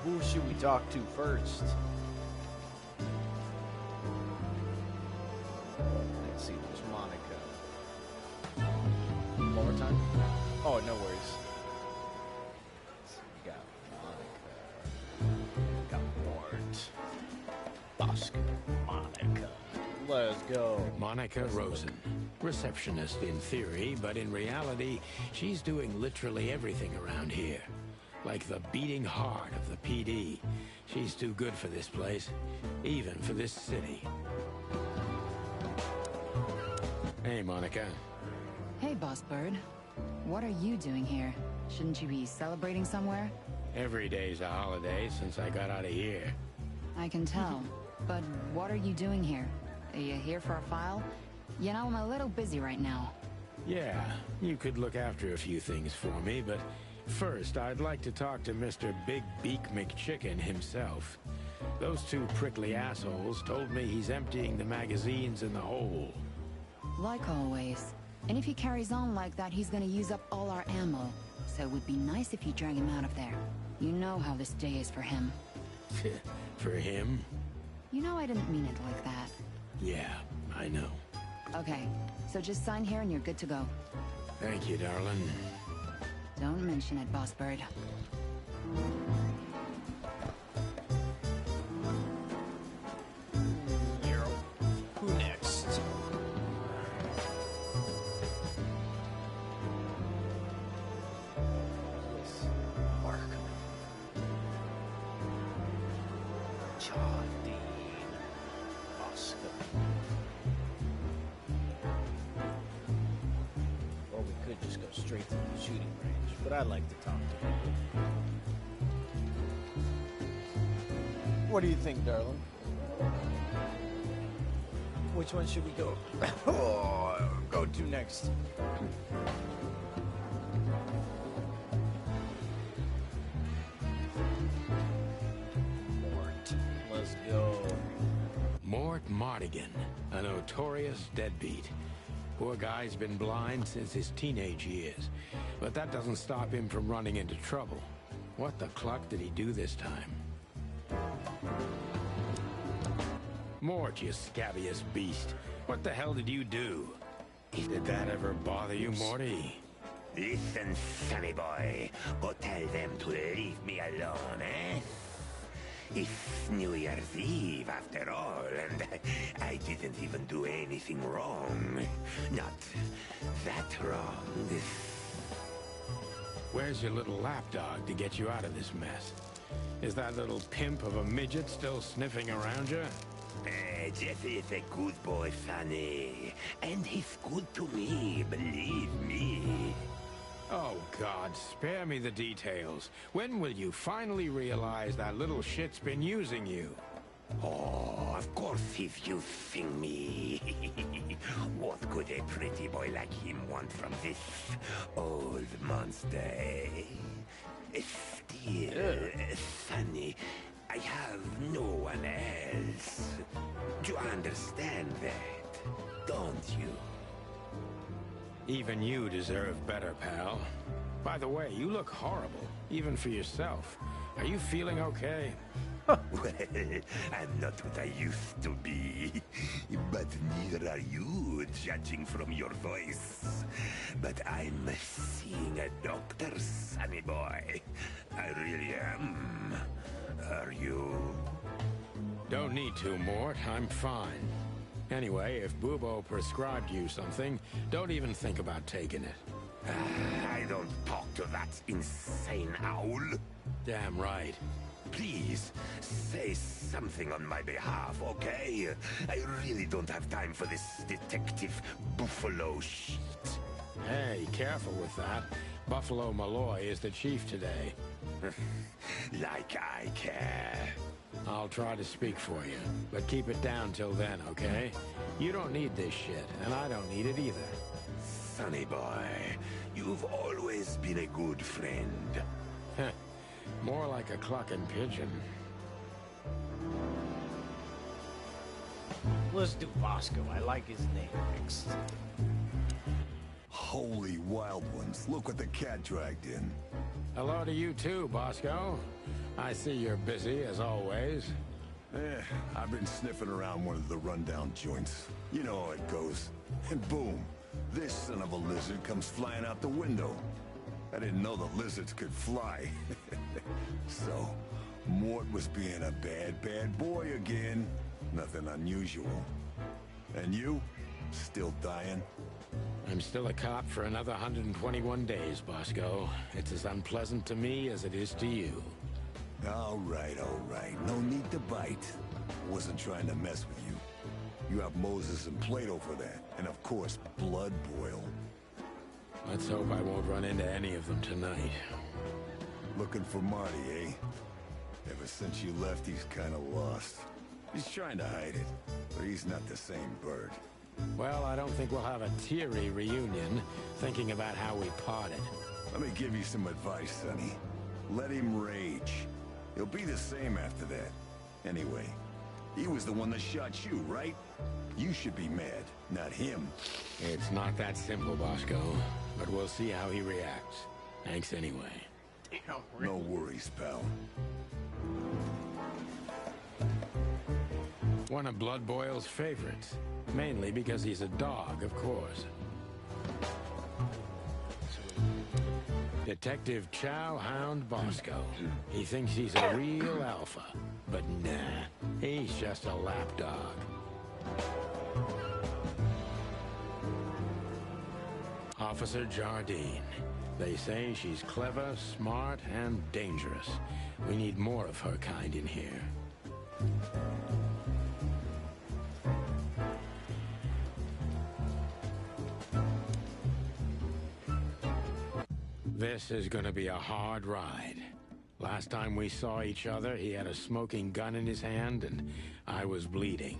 Who should we talk to first? Let's see, there's Monica. One more time? Oh, no worries. So we got Monica. Got Mort. Oscar. Monica. Let's go. Monica Rosen. Receptionist in theory, but in reality, she's doing literally everything around here. Like the beating heart of the PD. She's too good for this place, even for this city. Hey, Monica. Hey, Boss Bird. What are you doing here? Shouldn't you be celebrating somewhere? Every day's a holiday since I got out of here. I can tell. But what are you doing here? Are you here for a file? You know, I'm a little busy right now. Yeah, you could look after a few things for me, but first, I'd like to talk to Mr. Big Beak McChicken himself. Those two prickly assholes told me he's emptying the magazines in the hole. Like always. And if he carries on like that, he's gonna use up all our ammo. So it would be nice if you drag him out of there. You know how this day is for him. For him? You know I didn't mean it like that. Yeah, I know. Okay, so just sign here and you're good to go. Thank you, darling. Don't mention it, Boss Bird. Who next? Jardine. Oscar. Or we could just go straight to the shooting range, but I'd like to talk to him. What do you think, darling? Which one should we go? Go to next. Mort. Let's go. Mort Mardigan, a notorious deadbeat. Poor guy's been blind since his teenage years, but that doesn't stop him from running into trouble. What the cluck did he do this time? Mort, you scabbiest beast. What the hell did you do? Did that ever bother you, Morty? Listen, sonny boy. Go tell them to leave me alone, eh? It's New Year's Eve, after all, and I didn't even do anything wrong. Not that wrong. Where's your little lapdog to get you out of this mess? Is that little pimp of a midget still sniffing around you? Jesse is a good boy, Sonny. And he's good to me, believe me. Oh, God, spare me the details. When will you finally realize that little shit's been using you? Oh, of course he's using me. What could a pretty boy like him want from this old monster, eh? Still, Sonny, I have no one else. You understand that, don't you? Even you deserve better, pal. By the way, you look horrible, even for yourself. Are you feeling okay? Well, I'm not what I used to be. But neither are you, judging from your voice. But I'm seeing a doctor, sonny boy. I really am. Are you? Don't need to, Mort. I'm fine. Anyway, if Bubo prescribed you something, don't even think about taking it. I don't talk to that insane owl. Damn right. Please, say something on my behalf, okay? I really don't have time for this Detective Buffalo shit. Hey, careful with that. Buffalo Malloy is the chief today. Like I care. I'll try to speak for you, but keep it down till then, okay? You don't need this shit, and I don't need it either. Sonny boy, you've always been a good friend. More like a clucking pigeon. Let's do Bosco. I like his name next. Holy wild ones, look what the cat dragged in. Hello to you too, Bosco. I see you're busy, as always. I've been sniffing around one of the rundown joints. You know how it goes. And boom, this son of a lizard comes flying out the window. I didn't know the lizards could fly. So, Mort was being a bad boy again. Nothing unusual. And you? Still dying? I'm still a cop for another 121 days, Bosco. It's as unpleasant to me as it is to you. All right. No need to bite. Wasn't trying to mess with you. You have Moses and Plato for that. And of course, Blood Boil. Let's hope I won't run into any of them tonight. Looking for Marty, eh? Ever since you left, he's kind of lost. He's trying to hide it, but he's not the same bird. Well, I don't think we'll have a teary reunion, thinking about how we parted. Let me give you some advice, Sonny. Let him rage. He'll be the same after that. Anyway, he was the one that shot you, right? You should be mad, not him. It's not that simple, Bosco, but we'll see how he reacts. Thanks anyway. Damn, No worries, pal. One of Blood Boil's favorites. Mainly because he's a dog, of course. Detective Chow Hound Bosco. He thinks he's a real alpha. But nah, he's just a lapdog. Officer Jardine. They say she's clever, smart, and dangerous. We need more of her kind in here. This is gonna be a hard ride. Last time we saw each other, he had a smoking gun in his hand, and I was bleeding.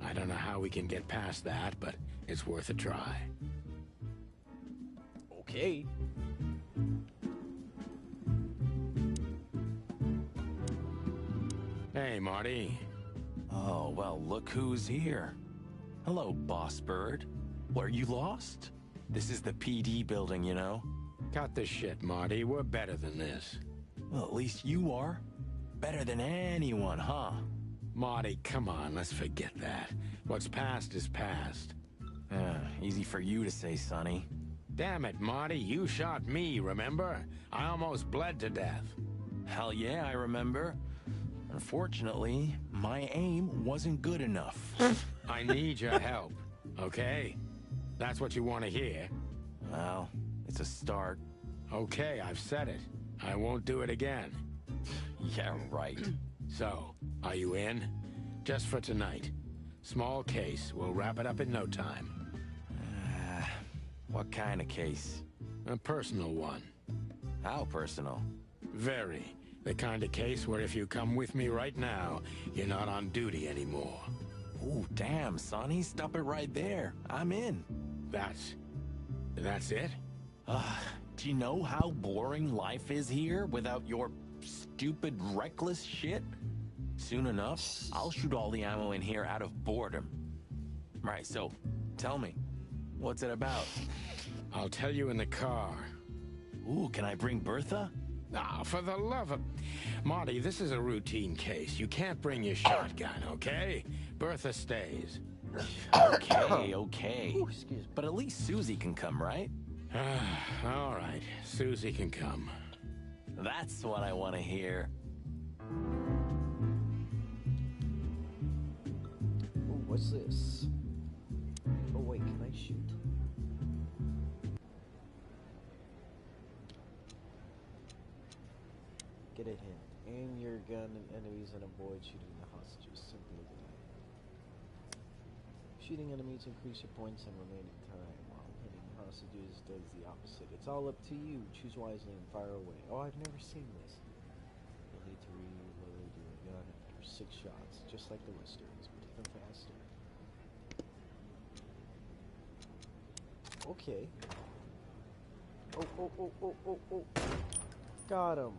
I don't know how we can get past that, but it's worth a try. Okay. Hey, Marty. Oh, well, look who's here. Hello, Boss Bird. What, are you lost? This is the PD building, you know? Cut the shit, Marty. We're better than this. Well, at least you are. Better than anyone, huh? Marty, come on, let's forget that. What's past is past. Easy for you to say, Sonny. Damn it, Marty, you shot me, remember? I almost bled to death. Hell yeah, I remember. Unfortunately, my aim wasn't good enough. I need your help, okay? That's what you want to hear. Well, it's a start. Okay, I've said it. I won't do it again. Yeah, right. So, are you in? Just for tonight. Small case. We'll wrap it up in no time. What kind of case? A personal one. How personal? Very. The kind of case where if you come with me right now, you're not on duty anymore. Ooh, damn, Sonny. Stop it right there. I'm in. That's it? Do you know how boring life is here without your stupid, reckless shit? Soon enough, I'll shoot all the ammo in here out of boredom. Right, so, tell me, what's it about? I'll tell you in the car. Ooh, can I bring Bertha? Ah, for the love of... Marty, this is a routine case. You can't bring your shotgun, okay? Bertha stays. Okay. Ooh, excuse me. But at least Susie can come, right? All right, Susie can come. That's what I want to hear. Ooh, what's this? Oh wait, can I shoot? Get a hint. Aim your gun at enemies and avoid shooting the hostages. Simple as that. Shooting enemies increase your points and remaining time, while hitting hostages does the opposite. It's all up to you. Choose wisely and fire away. Oh, I've never seen this. You'll need to reload your gun after 6 shots, just like the westerns, but even faster. Okay. Oh. Got him.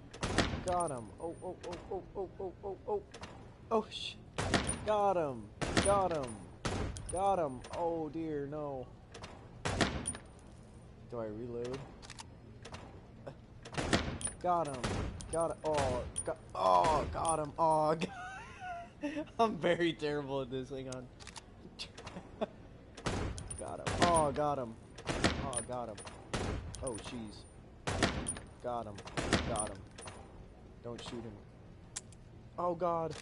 Got him. Oh. Oh, shit. Got him. Got him. Oh, dear, no. Do I reload? Got him. Got it. Oh, got him. Oh, God. I'm very terrible at this. Hang on. Got him. Oh, got him. Oh, got him. Oh, jeez. Got him. Don't shoot him. Oh, God.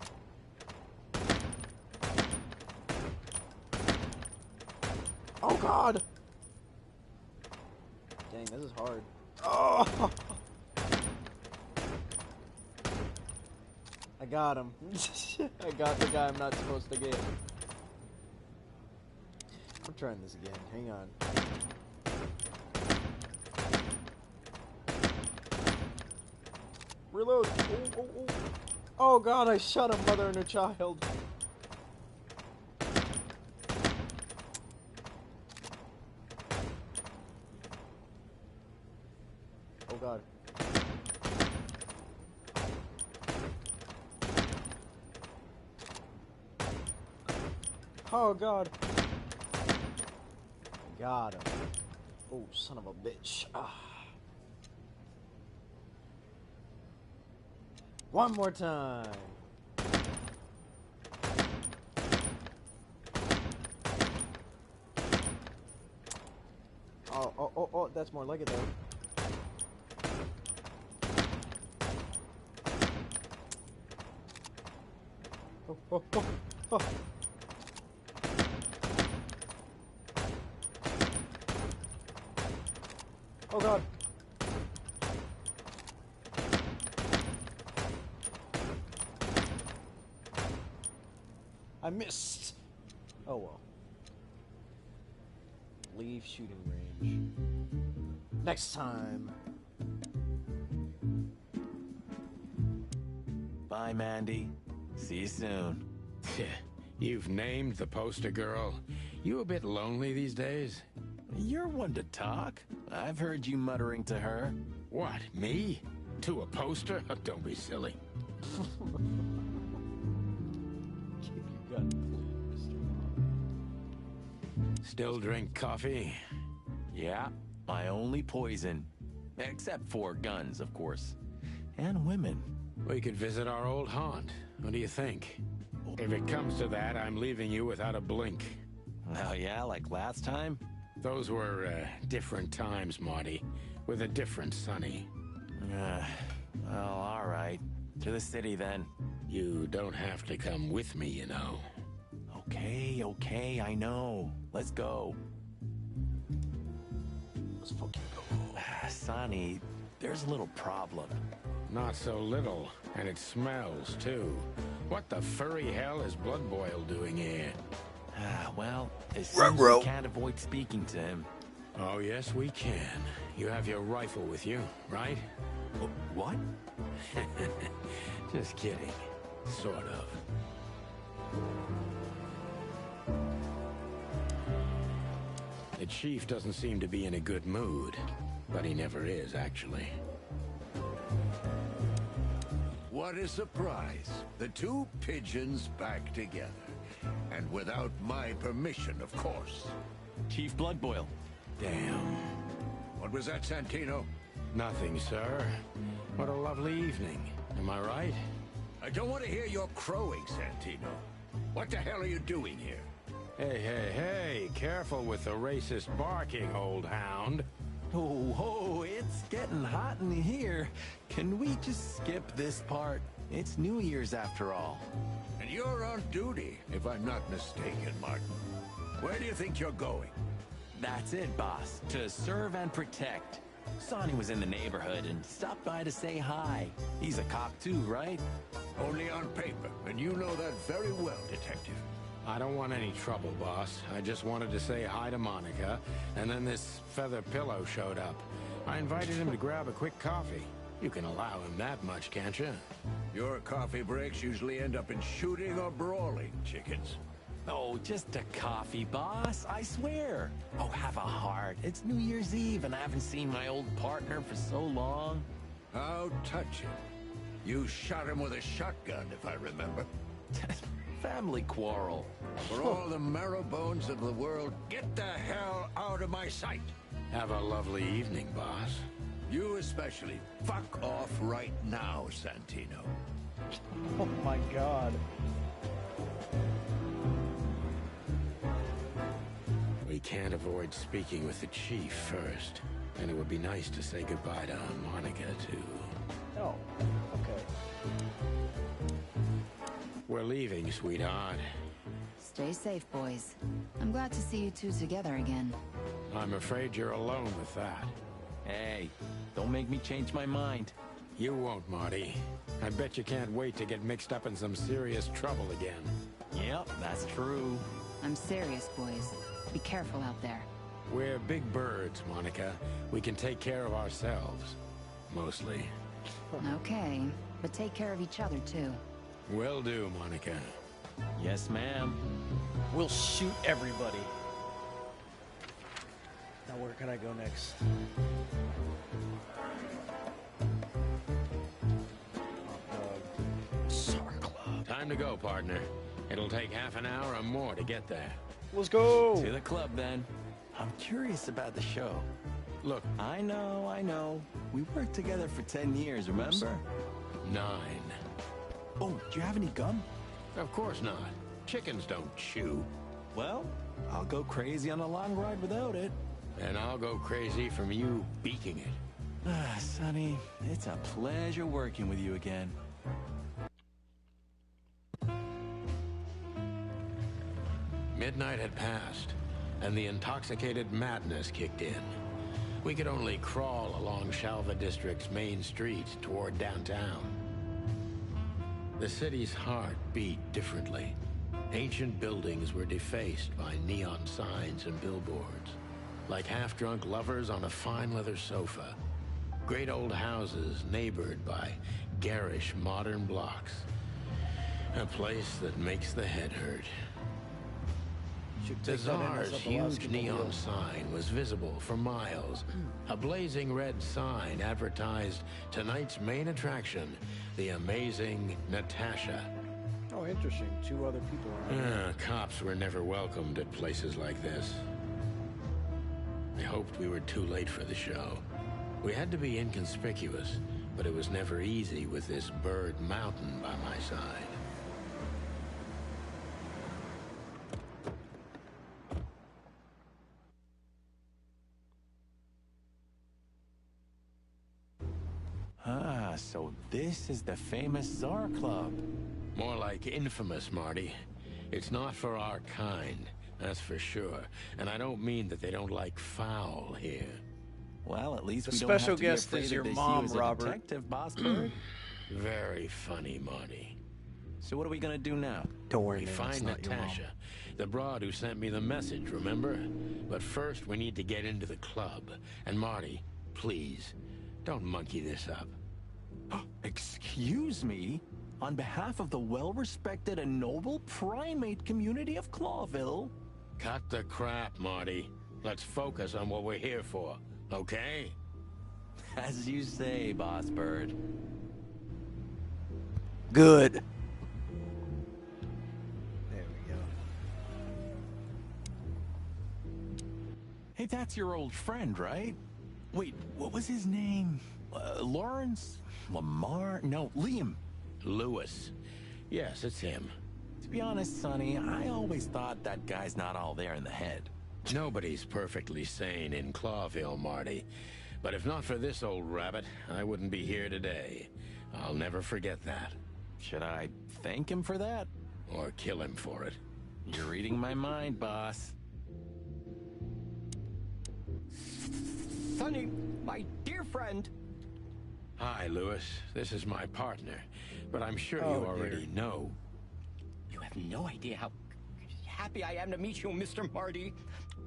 Oh, God! Dang, this is hard. Oh! I got him. I got the guy I'm not supposed to get. I'm trying this again. Hang on. Reload! Oh. Oh, God, I shot a mother and a child. Oh, God. Oh, God. I got him. Oh, son of a bitch. One more time. Oh, that's more like it though. Oh. Oh, God. I missed. Oh well. Leave shooting range. Next time. Bye, Mandy. See you soon. You've named the poster girl. You a bit lonely these days? You're one to talk. I've heard you muttering to her. What, me? To a poster? Don't be silly. Keep your gun clean, Mr. Still drink coffee? Yeah, my only poison. Except for guns, of course. And women. We could visit our old haunt. What do you think? If it comes to that, I'm leaving you without a blink. Oh yeah, like last time? Those were different times, Marty. With a different Sonny. Well, all right. To the city, then. You don't have to come with me, you know. Okay, I know. Let's go. Let's fucking go. Sonny, there's a little problem. Not so little, and it smells, too. What the furry hell is Blood Boil doing here? Well, as soon as we can't avoid speaking to him. Oh, yes, we can. You have your rifle with you, right? What? Just kidding. Sort of. The chief doesn't seem to be in a good mood, but he never is, actually. What a surprise. The two pigeons back together. And without my permission, of course. Chief Bloodboil. Damn. What was that, Santino? Nothing, sir. What a lovely evening. Am I right? I don't want to hear your crowing, Santino. What the hell are you doing here? Hey, careful with the racist barking, old hound. Oh, it's getting hot in here. Can we just skip this part? It's New Year's after all. And you're on duty, if I'm not mistaken, Martin. Where do you think you're going? That's it, boss. To serve and protect. Sonny was in the neighborhood and stopped by to say hi. He's a cop too, right? Only on paper, and you know that very well, Detective. I don't want any trouble, boss. I just wanted to say hi to Monica, and then this feather pillow showed up. I invited him to grab a quick coffee. You can allow him that much, can't you? Your coffee breaks usually end up in shooting or brawling, chickens. Oh, just a coffee, boss. I swear. Oh, have a heart. It's New Year's Eve, and I haven't seen my old partner for so long. How touching. You shot him with a shotgun, if I remember. Family quarrel. For all the marrow bones of the world, get the hell out of my sight. Have a lovely evening, boss. You especially. Fuck off right now, Santino. Oh my god. We can't avoid speaking with the chief first. And it would be nice to say goodbye to Monica, too. Oh, okay. We're leaving, sweetheart. Stay safe, boys. I'm glad to see you two together again. I'm afraid you're alone with that. Hey, don't make me change my mind. You won't, Marty. I bet you can't wait to get mixed up in some serious trouble again. Yep, that's true. I'm serious, boys. Be careful out there. We're big birds, Monica. We can take care of ourselves. Mostly. Okay, but take care of each other, too. Will do, Monica. Yes, ma'am. We'll shoot everybody. Now where can I go next? SAR Club. Time to go, partner. It'll take half an hour or more to get there. Let's go! To the club, then. I'm curious about the show. Look, I know. We worked together for 10 years, remember? 9. Oh, do you have any gum? Of course not. Chickens don't chew. Well, I'll go crazy on a long ride without it. And I'll go crazy from you beaking it. Sonny, it's a pleasure working with you again. Midnight had passed, and the intoxicated madness kicked in. We could only crawl along Shalva District's main street toward downtown. The city's heart beat differently. Ancient buildings were defaced by neon signs and billboards, like half-drunk lovers on a fine leather sofa. Great old houses neighbored by garish modern blocks. A place that makes the head hurt. The Tsar's huge neon sign was visible for miles. A blazing red sign advertised tonight's main attraction, the amazing Natasha. Oh, interesting. 2 other people around. Cops were never welcomed at places like this. I hoped we were too late for the show. We had to be inconspicuous, but it was never easy with this bird mountain by my side. Ah, so this is the famous Tsar Club. More like infamous, Marty. It's not for our kind, that's for sure. And I don't mean that they don't like foul here. Well, at least The we don't have special to be guest afraid is if your they see mom, you as a Robert. detective, Boss Bird. Very funny, Marty. So what are we gonna do now? Don't worry, We man. It's find not your mom. Natasha, the broad who sent me the message, remember? But first, we need to get into the club. And Marty, please, don't monkey this up. Excuse me? On behalf of the well-respected and noble primate community of Clawville? Cut the crap, Marty. Let's focus on what we're here for, okay? As you say, Boss Bird. Good. There we go. Hey, that's your old friend, right? Wait, what was his name? Lawrence? Lamar? No, Liam. Lewis. Yes, it's him. To be honest, Sonny, I always thought that guy's not all there in the head. Nobody's perfectly sane in Clawville, Marty. But if not for this old rabbit, I wouldn't be here today. I'll never forget that. Should I thank him for that? Or kill him for it. You're reading my mind, boss. Sonny, my dear friend. Hi, Lewis. This is my partner. But I'm sure Oh, you dear. already know. You have no idea how happy I am to meet you, Mr. Marty.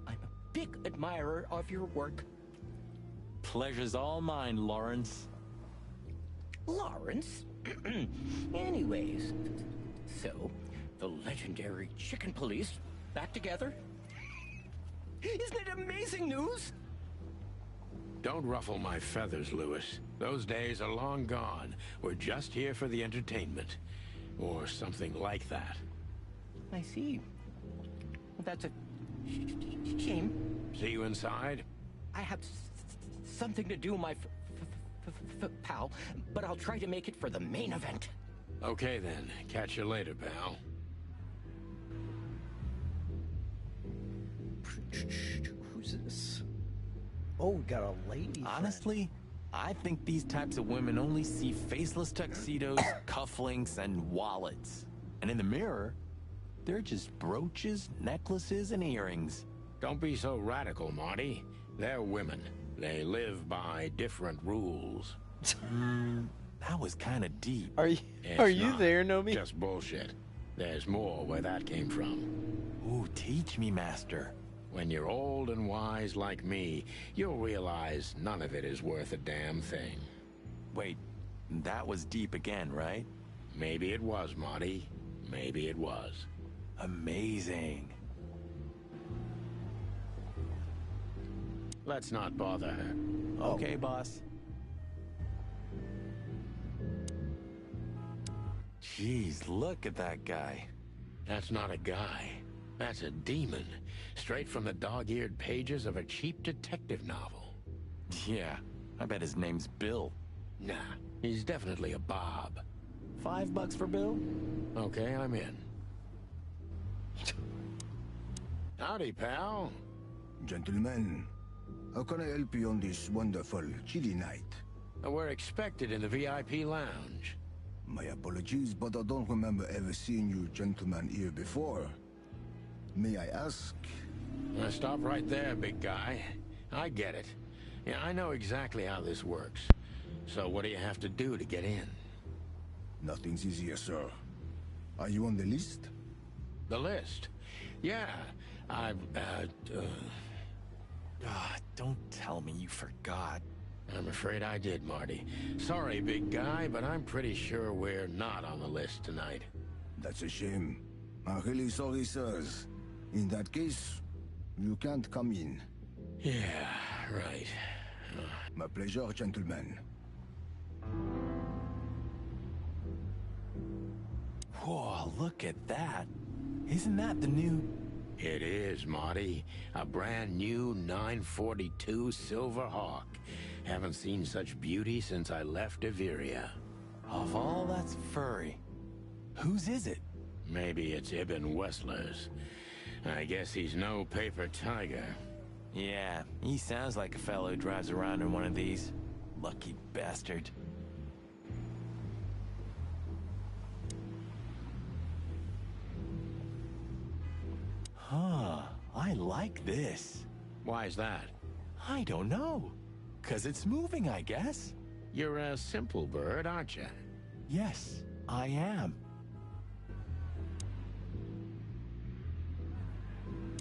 I'm a big admirer of your work. Pleasure's all mine, Lawrence. Lawrence? Anyways, so, the legendary chicken police back together? Isn't it amazing news? Don't ruffle my feathers, Lewis. Those days are long gone. We're just here for the entertainment. Or something like that. I see. That's a shame. See you inside? I have something to do, my pal, but I'll try to make it for the main event. Okay then. Catch you later, pal. Who's this? Oh, we got a lady. Honestly, I think these types of women only see faceless tuxedos, cufflinks, and wallets. And in the mirror, they're just brooches, necklaces, and earrings. Don't be so radical, Marty. They're women. They live by different rules. That was kind of deep. Are you? It's Are you not there, Nomi? Just bullshit. There's more where that came from. Ooh, teach me, master. When you're old and wise like me, you'll realize none of it is worth a damn thing. Wait, that was deep again, right? Maybe it was, Marty. Maybe it was. Amazing. Let's not bother her. Okay, boss. Jeez, look at that guy. That's not a guy. That's a demon. Straight from the dog-eared pages of a cheap detective novel. Yeah, I bet his name's Bill. Nah, he's definitely a Bob. $5 for Bill? Okay, I'm in. Howdy, pal. Gentlemen, how can I help you on this wonderful, chilly night? We're expected in the VIP lounge. My apologies, but I don't remember ever seeing you gentlemen here before. May I ask? Stop right there, big guy. I get it. Yeah, I know exactly how this works. So what do you have to do to get in? Nothing's easier, sir. Are you on the list? The list. Yeah, Don't tell me you forgot. I'm afraid I did, Marty. Sorry, big guy, but I'm pretty sure we're not on the list tonight. That's a shame. I'm really sorry, sirs. In that case, you can't come in. Yeah, right. My pleasure, gentlemen. Whoa, look at that. Isn't that the new... It is, Marty. A brand new 942 Silver Hawk. Haven't seen such beauty since I left Averia. Of all that's furry, whose is it? Maybe it's Ibn Wessler's. I guess he's no paper tiger. Yeah, he sounds like a fellow who drives around in one of these. Lucky bastard. Huh, I like this. Why's that? I don't know. 'Cause it's moving, I guess. You're a simple bird, aren't you? Yes, I am.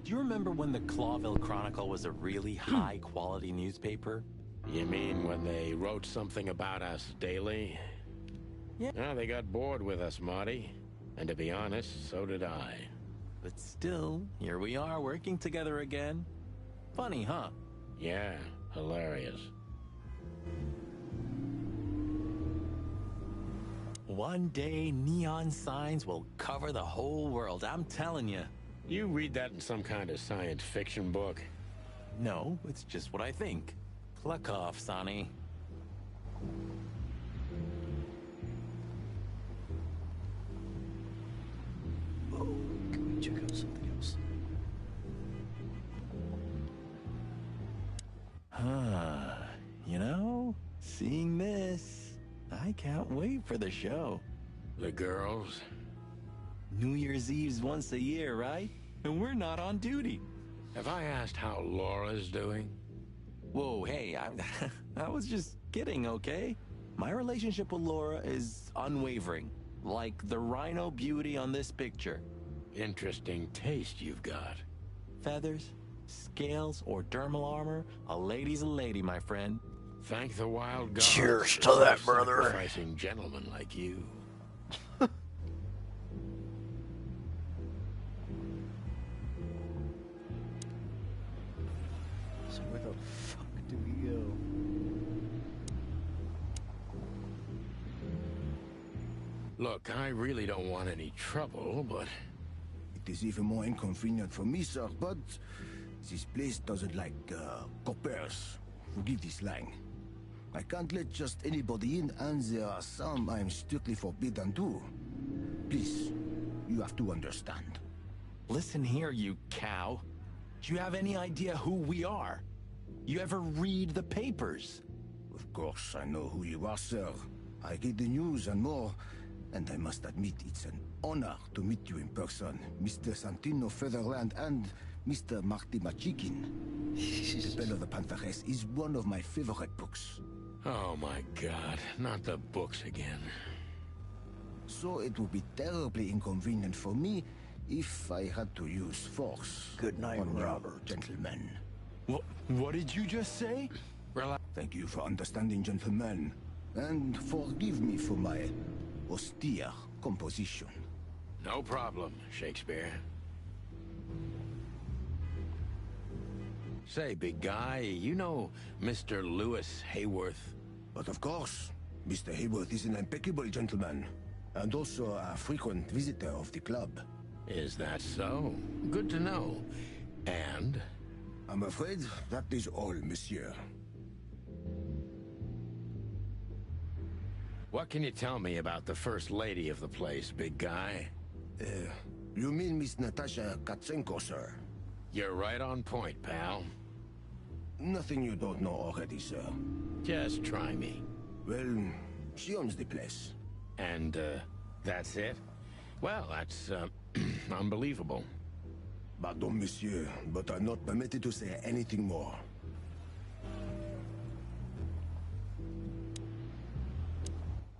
Do you remember when the Clawville Chronicle was a really high-quality newspaper? You mean when they wrote something about us daily? Yeah. Well, they got bored with us, Marty. And to be honest, so did I. But still, here we are working together again. Funny, huh? Yeah, hilarious. One day, neon signs will cover the whole world, I'm telling you. You read that in some kind of science fiction book? No, it's just what I think. Cluck off, Sonny. Oh, can we check out something else? You know, seeing this, I can't wait for the show. The girls? New Year's Eve's once a year, right? And we're not on duty. Have I asked how Laura's doing? Whoa, hey, I was just kidding, okay? My relationship with Laura is unwavering, like the rhino beauty on this picture. Interesting taste you've got. Feathers, scales, or dermal armor, a lady's a lady, my friend. Thank the wild gods. Cheers for to that, a brother. sacrificing gentleman like you. So where the fuck do we go? Look, I really don't want any trouble, but It is even more inconvenient for me, sir, but this place doesn't like coppers. Forgive this slang. I can't let just anybody in, and there are some I'm strictly forbidden to. Please, you have to understand. Listen here, you cow. Do you have any idea who we are? You ever read the papers? Of course, I know who you are, sir. I read the news and more, and I must admit it's an honor to meet you in person, Mr. Santino Featherland and Mr. Marty Machikin. The Bell of the Pantheress is one of my favorite books. oh my god, not the books again. So it would be terribly inconvenient for me if I had to use force. Good night, on you Robert. gentlemen. What did you just say? Thank you for understanding, gentlemen, and forgive me for my austere composition. No problem, Shakespeare. Say, big guy, you know Mr. Lewis Hayworth? But of course, Mr. Hayworth is an impeccable gentleman, and also a frequent visitor of the club. Is that so? Good to know. And? I'm afraid that is all, monsieur. What can you tell me about the first lady of the place, big guy? You mean Miss Natasha Katsenko, sir? You're right on point, pal. Nothing you don't know already, sir. Just try me. Well, she owns the place. And, that's it? Well, that's, unbelievable. Pardon, monsieur, but I'm not permitted to say anything more.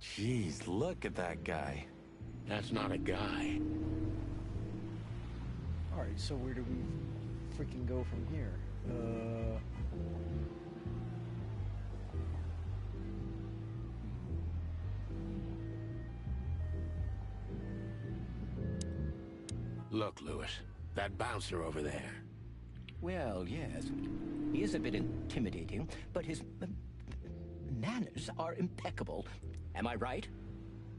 Jeez, look at that guy. That's not a guy. Alright, so where do we freaking go from here? Look, Lewis, that bouncer over there. Well, yes. He is a bit intimidating, but his manners are impeccable. Am I right?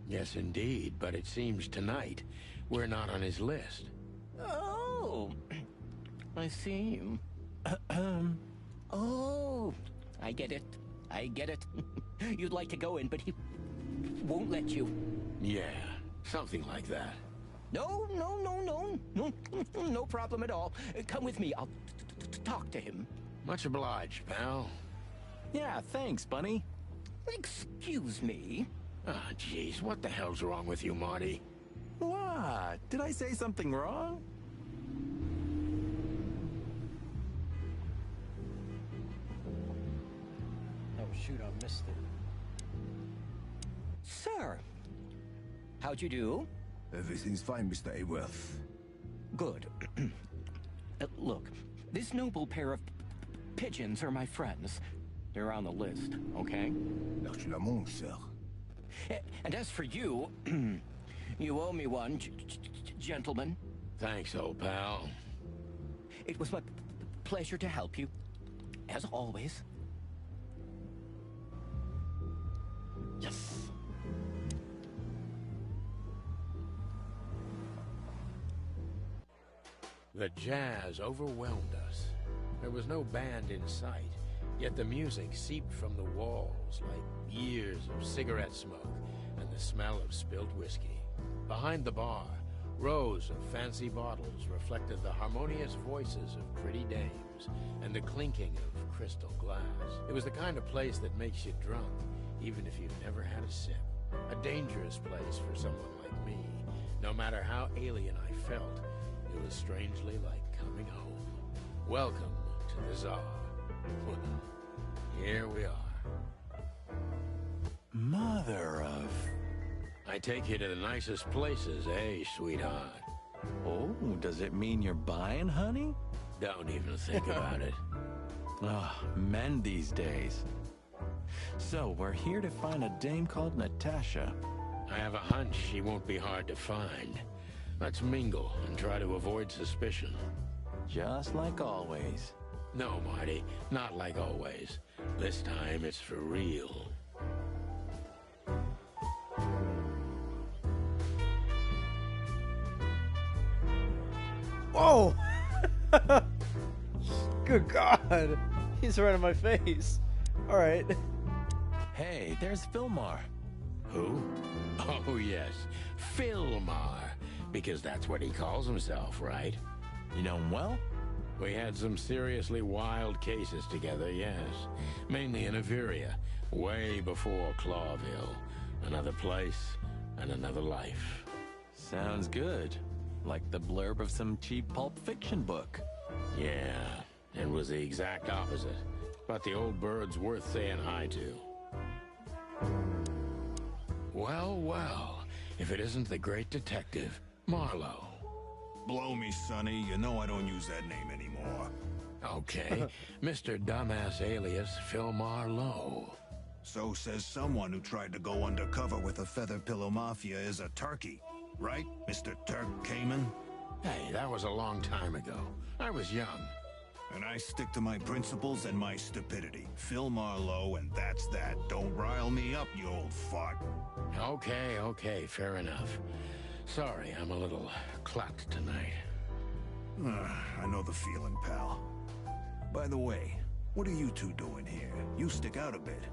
Yes, indeed, but it seems tonight we're not on his list. Oh, I see. Oh, I get it. I get it. You'd like to go in, but he won't let you. Yeah, something like that. No, no problem at all. Come with me. I'll talk to him. Much obliged, pal. Yeah, thanks, Bunny. Excuse me. Ah, jeez, what the hell's wrong with you, Marty? What? Did I say something wrong? Oh shoot, I missed it. Sir, how'd you do? Everything's fine, Mr. Aworth. Good. Look, this noble pair of pigeons are my friends. They're on the list, okay? Largement, sir. And as for you, you owe me one, gentlemen. Thanks, old pal. It was my pleasure to help you, as always. Yes. The jazz overwhelmed us. There was no band in sight, yet the music seeped from the walls like years of cigarette smoke and the smell of spilled whiskey. Behind the bar, rows of fancy bottles reflected the harmonious voices of pretty dames and the clinking of crystal glass. It was the kind of place that makes you drunk, even if you've never had a sip. A dangerous place for someone like me. No matter how alien I felt, it was strangely like coming home. Welcome to the Tsar. Well, here we are. Mother of... I take you to the nicest places, eh, sweetheart? Oh, does it mean you're buying, honey? Don't even think about it. Ah, men these days. So, we're here to find a dame called Natasha. I have a hunch she won't be hard to find. Let's mingle and try to avoid suspicion. Just like always. No, Marty, not like always. This time it's for real. Whoa! Good God! He's right in my face. Alright. Hey, there's Filmar. Who? Oh, yes. Filmar. Because that's what he calls himself, right? You know him well? We had some seriously wild cases together, yes. Mainly in Averia, way before Clawville. Another place and another life. Sounds good. Like the blurb of some cheap Pulp Fiction book. Yeah, it was the exact opposite. But the old bird's worth saying hi to. Well, well, if it isn't the great detective, Marlowe. Blow me, Sonny. You know I don't use that name anymore. Okay, Mr. Dumbass alias Phil Marlowe. So says someone who tried to go undercover with the Feather Pillow Mafia is a turkey. Right, Mr. Turk Cayman? Hey, that was a long time ago. I was young. And I stick to my principles and my stupidity. Phil Marlowe, and that's that. Don't rile me up, you old fart. Okay, fair enough. Sorry, I'm a little clucked tonight. I know the feeling, pal. By the way, what are you two doing here? You stick out a bit.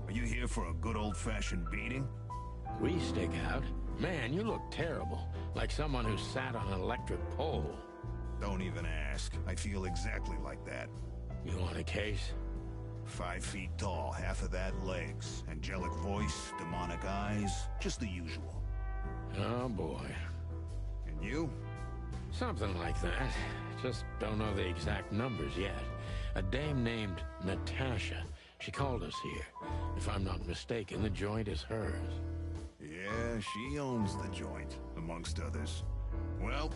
Are you here for a good old-fashioned beating? We stick out? Man, you look terrible. Like someone who sat on an electric pole. Don't even ask. I feel exactly like that. You want a case? 5 feet tall, half of that legs. Angelic voice, demonic eyes, just the usual. Oh, boy. And you? Something like that. Just don't know the exact numbers yet. A dame named Natasha. She called us here. If I'm not mistaken, the joint is hers. Yeah? Yeah, she owns the joint, amongst others. Well,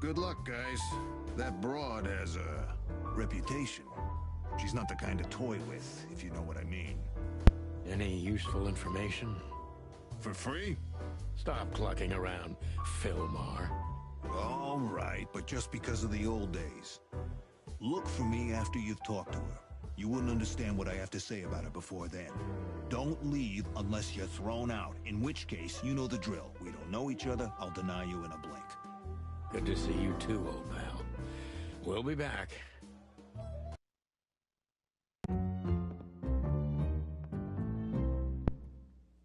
good luck, guys. That broad has a reputation. She's not the kind to toy with, if you know what I mean. Any useful information? For free? Stop clucking around, Philmar. All right, but just because of the old days. Look for me after you've talked to her. You wouldn't understand what I have to say about her before then. Don't leave unless you're thrown out, in which case, you know the drill. We don't know each other, I'll deny you in a blink. Good to see you too, old pal. We'll be back.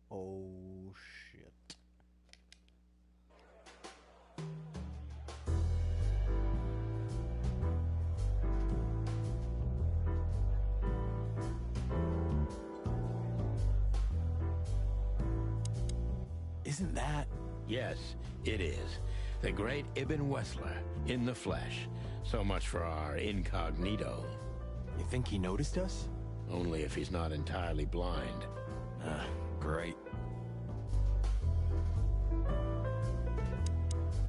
Oh, shit. Isn't that? Yes, it is. The great Ibn Wessler, in the flesh. So much for our incognito. You think he noticed us? Only if he's not entirely blind. Great.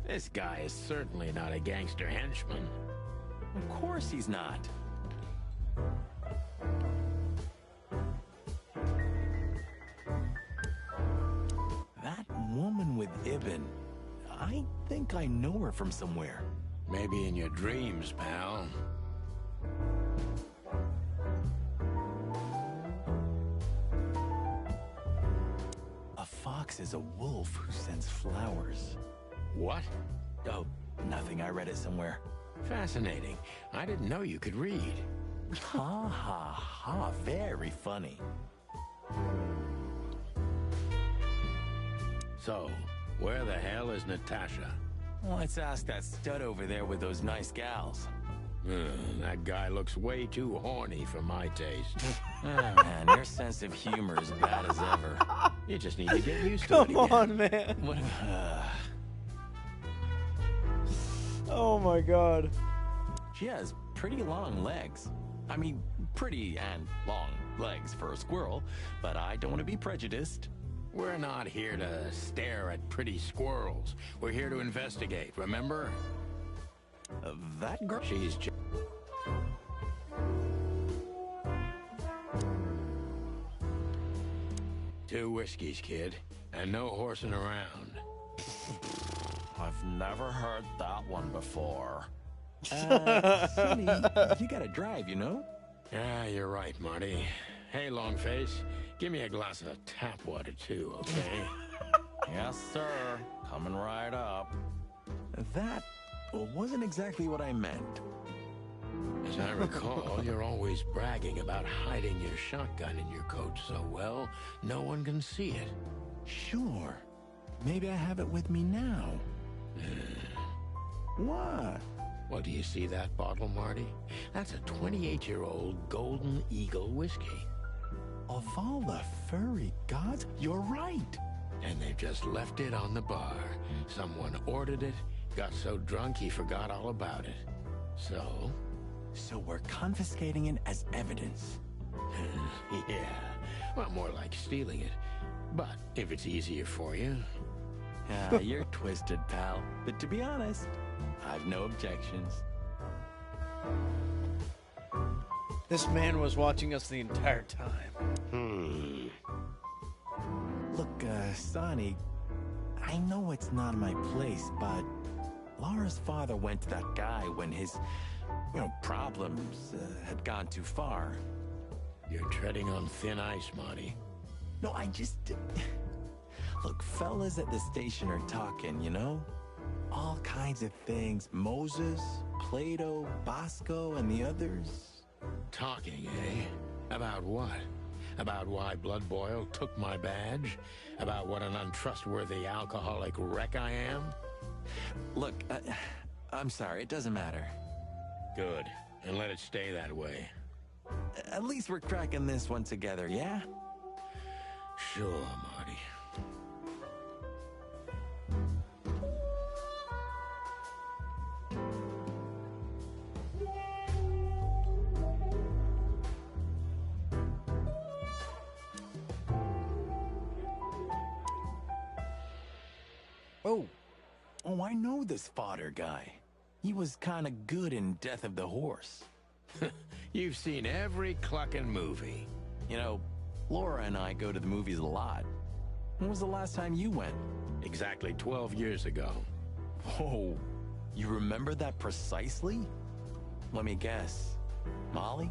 This guy is certainly not a gangster henchman. Of course he's not. That woman with Ibn, I think I know her from somewhere. Maybe in your dreams, pal. A fox is a wolf who sends flowers. What? Oh, nothing. I read it somewhere. Fascinating. I didn't know you could read. Ha ha ha. Very funny. So, where the hell is Natasha? Well, let's ask that stud over there with those nice gals. That guy looks way too horny for my taste. Oh, man, your sense of humor is bad as ever. You just need to get used to it Come again. on, man. What? Oh my god. She has pretty long legs. I mean, pretty and long legs for a squirrel, but I don't want to be prejudiced. We're not here to stare at pretty squirrels. We're here to investigate, remember? That girl? She's just... Two whiskeys, kid, and no horsing around. I've never heard that one before. Sonny, you gotta drive, you know? Yeah, you're right, Marty. Hey, Longface, give me a glass of tap water, too, okay? Yes, sir. Coming right up. That wasn't exactly what I meant. As I recall, you're always bragging about hiding your shotgun in your coat so well, no one can see it. Sure. Maybe I have it with me now. What? Well, do you see that bottle, Marty? That's a 28-year-old Golden Eagle whiskey. Of all the furry gods, you're right. And they've just left it on the bar. Someone ordered it, got so drunk he forgot all about it. So? So we're confiscating it as evidence. Yeah. Well, more like stealing it. But if it's easier for you. You're twisted, pal. But to be honest, I've no objections. This man was watching us the entire time. Look, Sonny, I know it's not my place, but Laura's father went to that guy when his, problems had gone too far. You're treading on thin ice, Marty. No, I just... Look, fellas at the station are talking, you know? All kinds of things. Moses, Plato, Bosco, and the others. Talking, eh? About what? About why Blood Boil took my badge? About what an untrustworthy alcoholic wreck I am? Look, I'm sorry, it doesn't matter. Good. And let it stay that way. At least we're cracking this one together, yeah? Sure, Marty. Oh, Oh, I know this fodder guy. He was kind of good in Death of the Horse. You've seen every clucking movie. You know, Laura and I go to the movies a lot. When was the last time you went? Exactly 12 years ago. Whoa, you remember that precisely? Let me guess. Molly?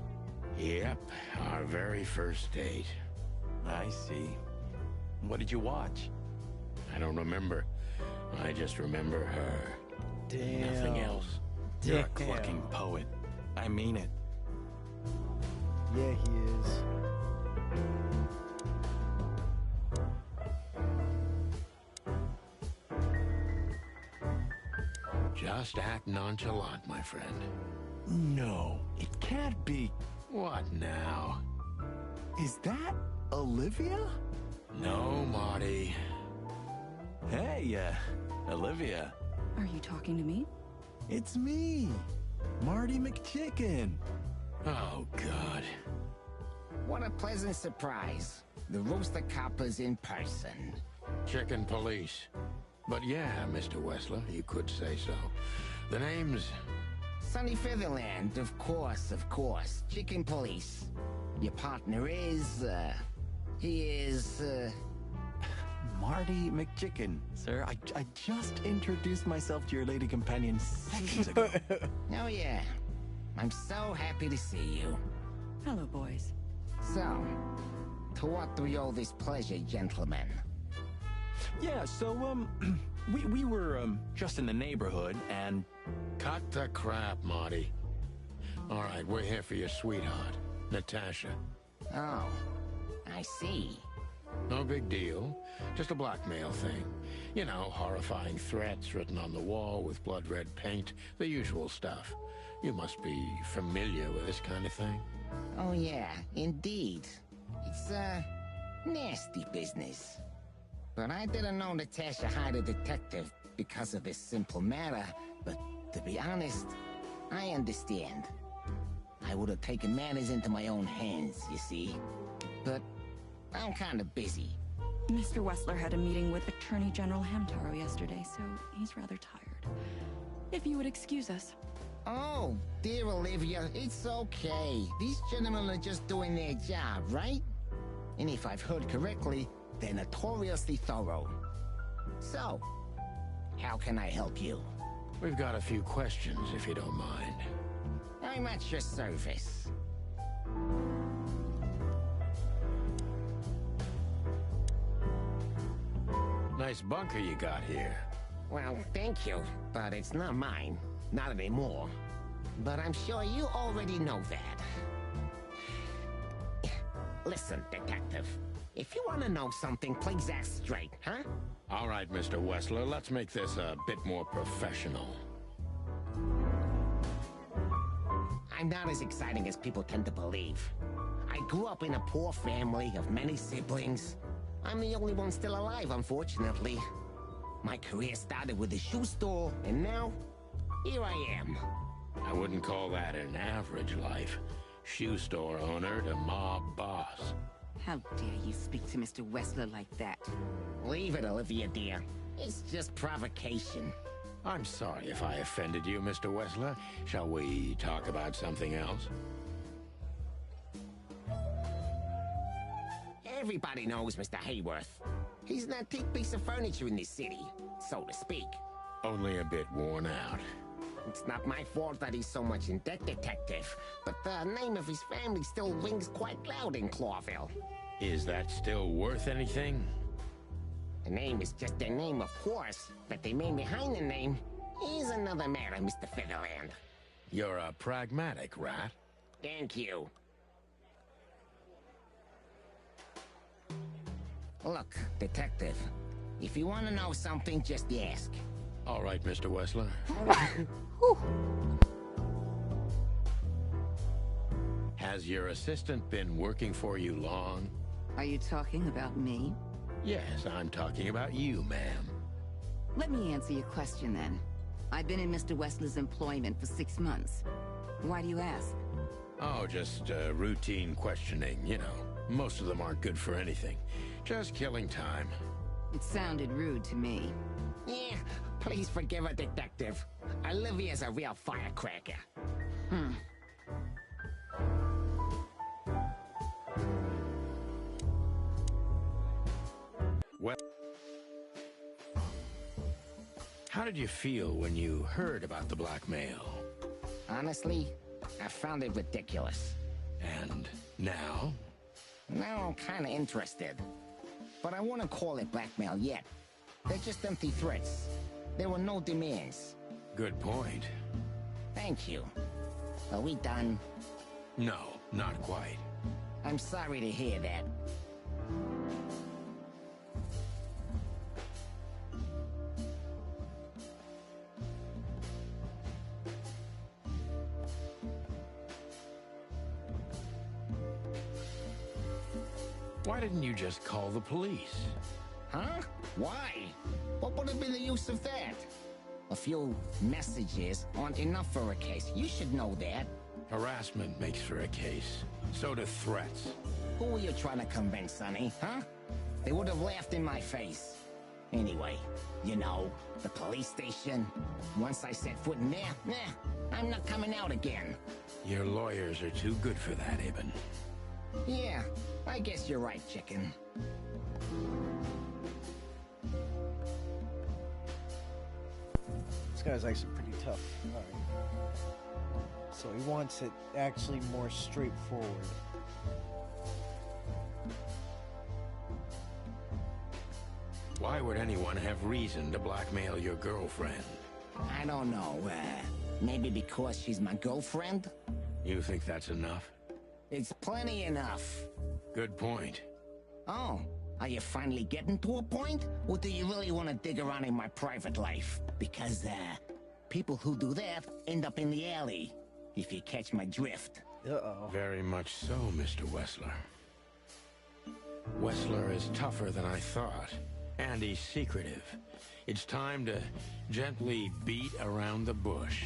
Yep, our very first date. I see. What did you watch? I don't remember. I just remember her. damn. Nothing else. You're a Damn. clucking poet. I mean it. Yeah, he is. Just act nonchalant, my friend. No, it can't be. What now? Is that Olivia? No, Marty. Hey, Olivia. Are you talking to me? It's me, Marty McChicken. Oh, God. What a pleasant surprise. The Rooster Copper's in person. Chicken police. But yeah, Mr. Wessler, you could say so. The name's... Sunny Featherland, of course, of course. Chicken police. Your partner is, he is, Marty McChicken, sir. I just introduced myself to your lady companion seconds ago. Oh yeah. I'm so happy to see you. Hello, boys. So, to what do we owe this pleasure, gentlemen? Yeah, so, we were, just in the neighborhood, and... Cut the crap, Marty. All right, we're here for your sweetheart, Natasha. Oh, I see. No big deal. Just a blackmail thing. You know, horrifying threats written on the wall with blood-red paint. The usual stuff. You must be familiar with this kind of thing. Oh yeah, indeed. It's, nasty business. But I didn't know Natasha hired a detective because of this simple matter. But to be honest, I understand. I would have taken matters into my own hands, you see. But I'm kind of busy. Mr. Wessler had a meeting with Attorney General Hamtaro yesterday, so he's rather tired. If you would excuse us. Oh, dear Olivia, it's okay. These gentlemen are just doing their job, right? And if I've heard correctly, they're notoriously thorough. So, how can I help you? We've got a few questions, if you don't mind. I'm at your service. Nice bunker you got here. Well, thank you, but it's not mine. Not anymore. But I'm sure you already know that. Listen, detective. If you want to know something, please ask straight, huh? All right, Mr. Wessler, let's make this a bit more professional. I'm not as exciting as people tend to believe. I grew up in a poor family of many siblings. I'm the only one still alive, unfortunately. My career started with a shoe store, and now, here I am. I wouldn't call that an average life. Shoe store owner to mob boss. How dare you speak to Mr. Wessler like that? Leave it, Olivia, dear. It's just provocation. I'm sorry if I offended you, Mr. Wessler. Shall we talk about something else? Everybody knows Mr. Hayworth. He's an antique piece of furniture in this city, so to speak. Only a bit worn out. It's not my fault that he's so much in debt, detective, but the name of his family still rings quite loud in Clawville. Is that still worth anything? The name is just their name, of course, but the man behind the name is another matter, Mr. Featherland. You're a pragmatic rat. Thank you. Look, detective, if you want to know something, just ask. All right, Mr. Wessler. Has your assistant been working for you long? Are you talking about me? Yes, I'm talking about you, ma'am. Let me answer your question then. I've been in Mr. Wessler's employment for 6 months. Why do you ask? Oh, just routine questioning, you know. Most of them aren't good for anything. Just killing time. It sounded rude to me. Yeah, Please forgive her, Detective. Olivia's a real firecracker. Well, how did you feel when you heard about the blackmail? Honestly, I found it ridiculous. And now? Now I'm kinda interested. But I wouldn't call it blackmail yet. They're just empty threats. There were no demands. Good point. Thank you. Are we done? No, not quite. I'm sorry to hear that. Why didn't you just call the police? Huh? Why? What would have been the use of that? A few messages aren't enough for a case. You should know that. Harassment makes for a case. So do threats. Who were you trying to convince, Sonny? Huh? They would have laughed in my face. Anyway, you know, the police station. Once I set foot in there, I'm not coming out again. Your lawyers are too good for that, Eben. Yeah, I guess you're right, chicken. This guy's actually pretty tough. Alright. So he wants it actually more straightforward. Why would anyone have reason to blackmail your girlfriend? I don't know, maybe because she's my girlfriend? You think that's enough? It's plenty enough. Good point. Oh, are you finally getting to a point? Or do you really want to dig around in my private life? Because, people who do that end up in the alley. If you catch my drift. Uh-oh. Very much so, Mr. Wessler. Wessler is tougher than I thought. And he's secretive. It's time to gently beat around the bush.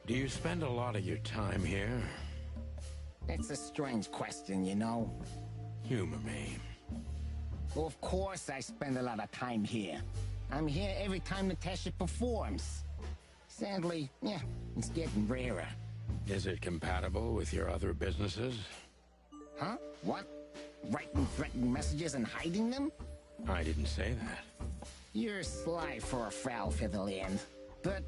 Do you spend a lot of your time here? It's a strange question, you know. Humor me. Well, of course I spend a lot of time here. I'm here every time Natasha performs. Sadly, yeah, it's getting rarer. Is it compatible with your other businesses? Huh? What? Writing threatening messages and hiding them? I didn't say that. You're sly for a foul featherland. But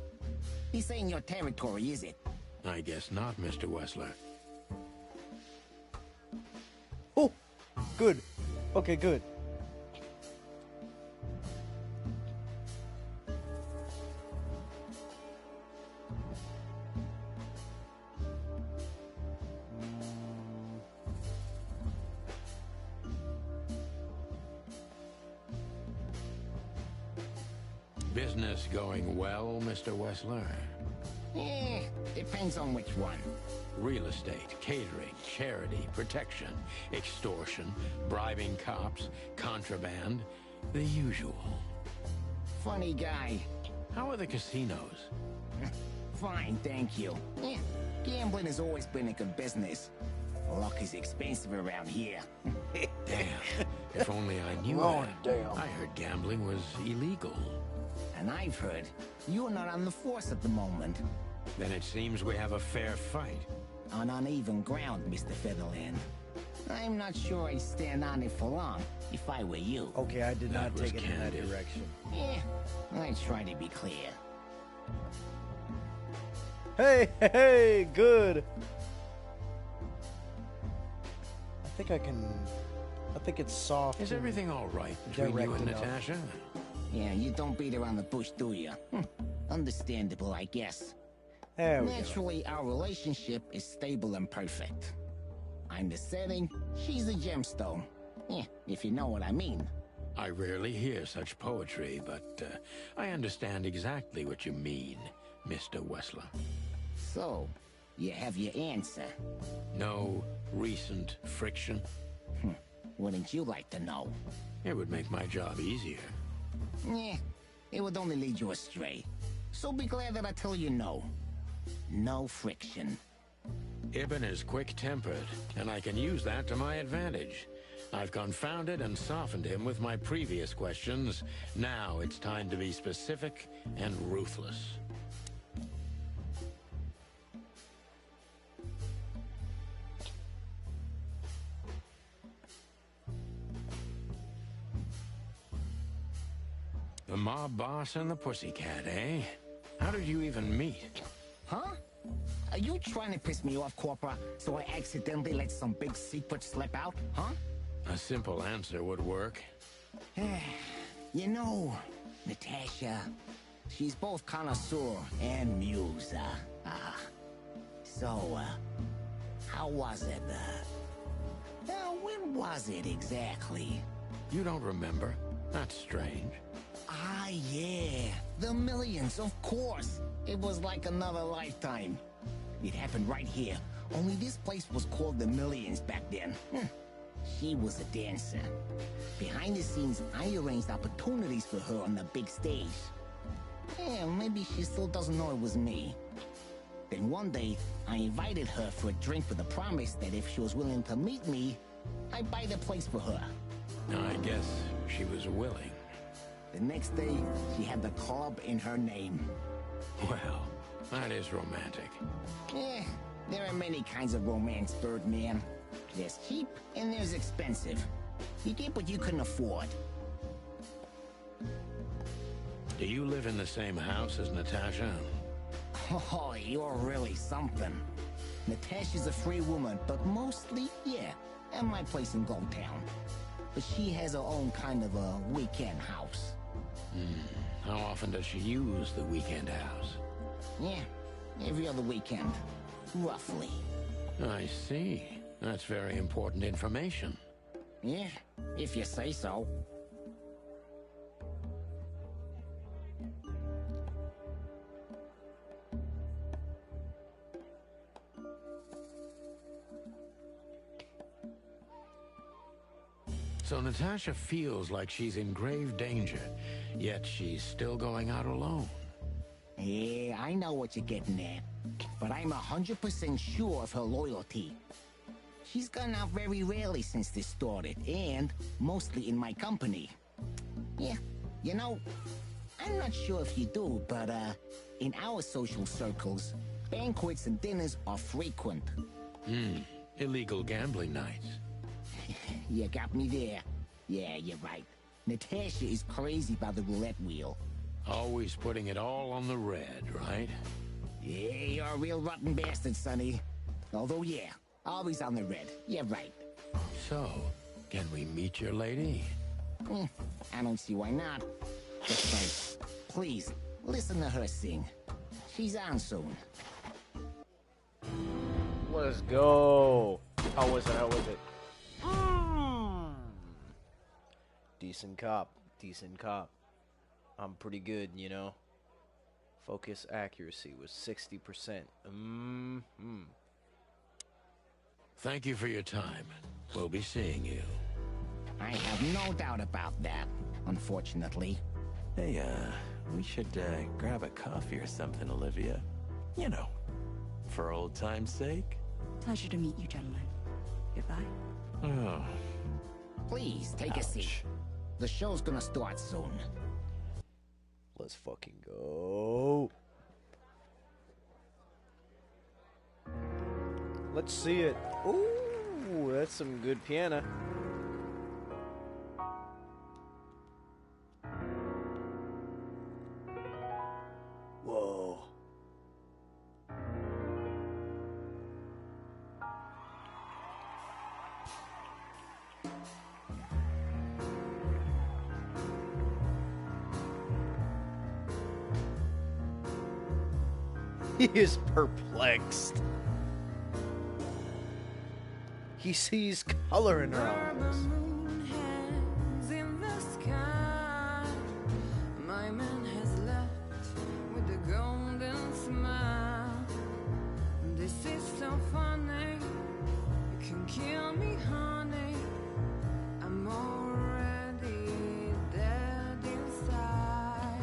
this ain't your territory, is it? I guess not, Mr. Wessler. Oh! Good. Okay, good. Business going well, Mr. Wessler? Depends on which one. Real estate, catering, charity, protection, extortion, bribing cops, contraband, the usual. Funny guy. How are the casinos? Fine, thank you. Gambling has always been a good business. Luck is expensive around here. Damn. If only I knew that. Damn. I heard gambling was illegal. And I've heard you're not on the force at the moment. Then it seems we have a fair fight. On uneven ground, Mr. Featherland. I'm not sure I'd stand on it for long, if I were you. Okay, I did not That was take it in that candid. direction. I try to be clear. Hey, hey, good. I think it's soft. Is and everything all right between you and direct enough. Natasha? Yeah, you don't beat around the bush, do you? Understandable, I guess. There we go. Naturally, our relationship is stable and perfect. I'm the setting, she's the gemstone. Yeah, if you know what I mean. I rarely hear such poetry, but I understand exactly what you mean, Mr. Wessler. So, you have your answer. No recent friction? Wouldn't you like to know? It would make my job easier. It would only lead you astray. So be glad that I tell you no. No friction. Ibn is quick-tempered, and I can use that to my advantage. I've confounded and softened him with my previous questions. Now it's time to be specific and ruthless. The mob boss and the pussycat, eh? How did you even meet? Huh? Are you trying to piss me off, Corpora, so I accidentally let some big secret slip out, huh? A simple answer would work. You know, Natasha, she's both connoisseur and muse. So, how was it? When was it exactly? You don't remember? That's strange. Ah, yeah. The Millions, of course. It was like another lifetime. It happened right here. Only this place was called the Millions back then. She was a dancer. Behind the scenes, I arranged opportunities for her on the big stage. Yeah, maybe she still doesn't know it was me. Then one day, I invited her for a drink with a promise that if she was willing to meet me, I'd buy the place for her. I guess she was willing. The next day, she had the club in her name. Well, that is romantic. Yeah, there are many kinds of romance, Birdman. There's cheap and there's expensive. You get what you can afford. Do you live in the same house as Natasha? Oh, you're really something. Natasha's a free woman, but mostly, yeah, at my place in Gold Town. But she has her own kind of a weekend house. How often does she use the weekend house? Yeah, every other weekend, roughly. I see. That's very important information. Yeah, if you say so. So Natasha feels like she's in grave danger, yet she's still going out alone. Yeah, I know what you're getting at. But I'm 100% sure of her loyalty. She's gone out very rarely since this started, and mostly in my company. Yeah, you know, I'm not sure if you do, but in our social circles, banquets and dinners are frequent. Illegal gambling nights. You got me there. Yeah, you're right. Natasha is crazy about the roulette wheel. Always putting it all on the red, right? Yeah, you're a real rotten bastard, Sonny. Although, yeah, always on the red. Yeah, right. So, can we meet your lady? I don't see why not. But first, please, listen to her sing. She's on soon. Let's go. How was it? How was it? Decent cop. Decent cop. I'm pretty good, you know. Focus accuracy was 60%. Thank you for your time. We'll be seeing you. I have no doubt about that, unfortunately. Hey, we should grab a coffee or something, Olivia. You know, for old time's sake. Pleasure to meet you, gentlemen. Goodbye. Oh. Please, take a seat. The show's gonna start soon. Let's fucking go. Let's see it. Ooh, that's some good piano. Whoa. He is perplexed. He sees color in her eyes. In the sky, my man has left with a golden smile. This is so funny. You can kill me, honey. I'm already dead inside.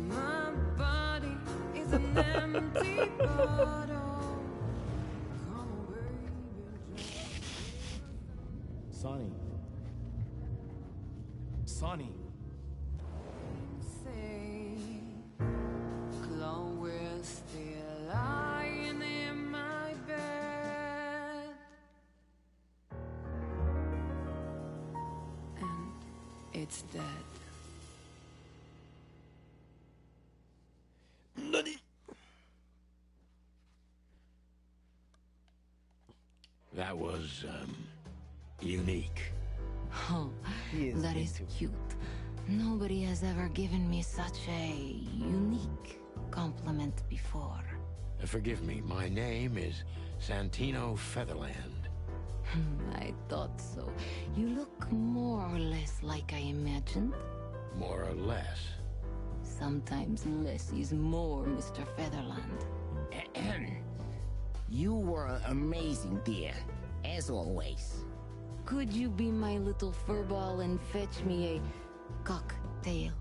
My body is an empty Sonny. Sonny. Say, Chloe's still lying in my bed, and it's dead. That was, unique. Oh, that is cute. Nobody has ever given me such a unique compliment before. Forgive me, my name is Santino Featherland. I thought so. You look more or less like I imagined. More or less. Sometimes less is more, Mr. Featherland. You were amazing, dear. As always. Could you be my little furball and fetch me a cocktail?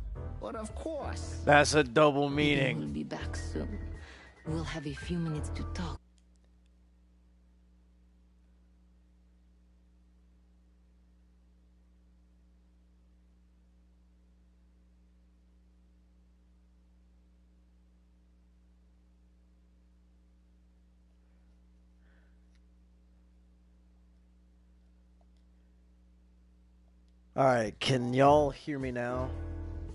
But of course. That's a double meaning. We'll be back soon. We'll have a few minutes to talk. Alright, can y'all hear me now?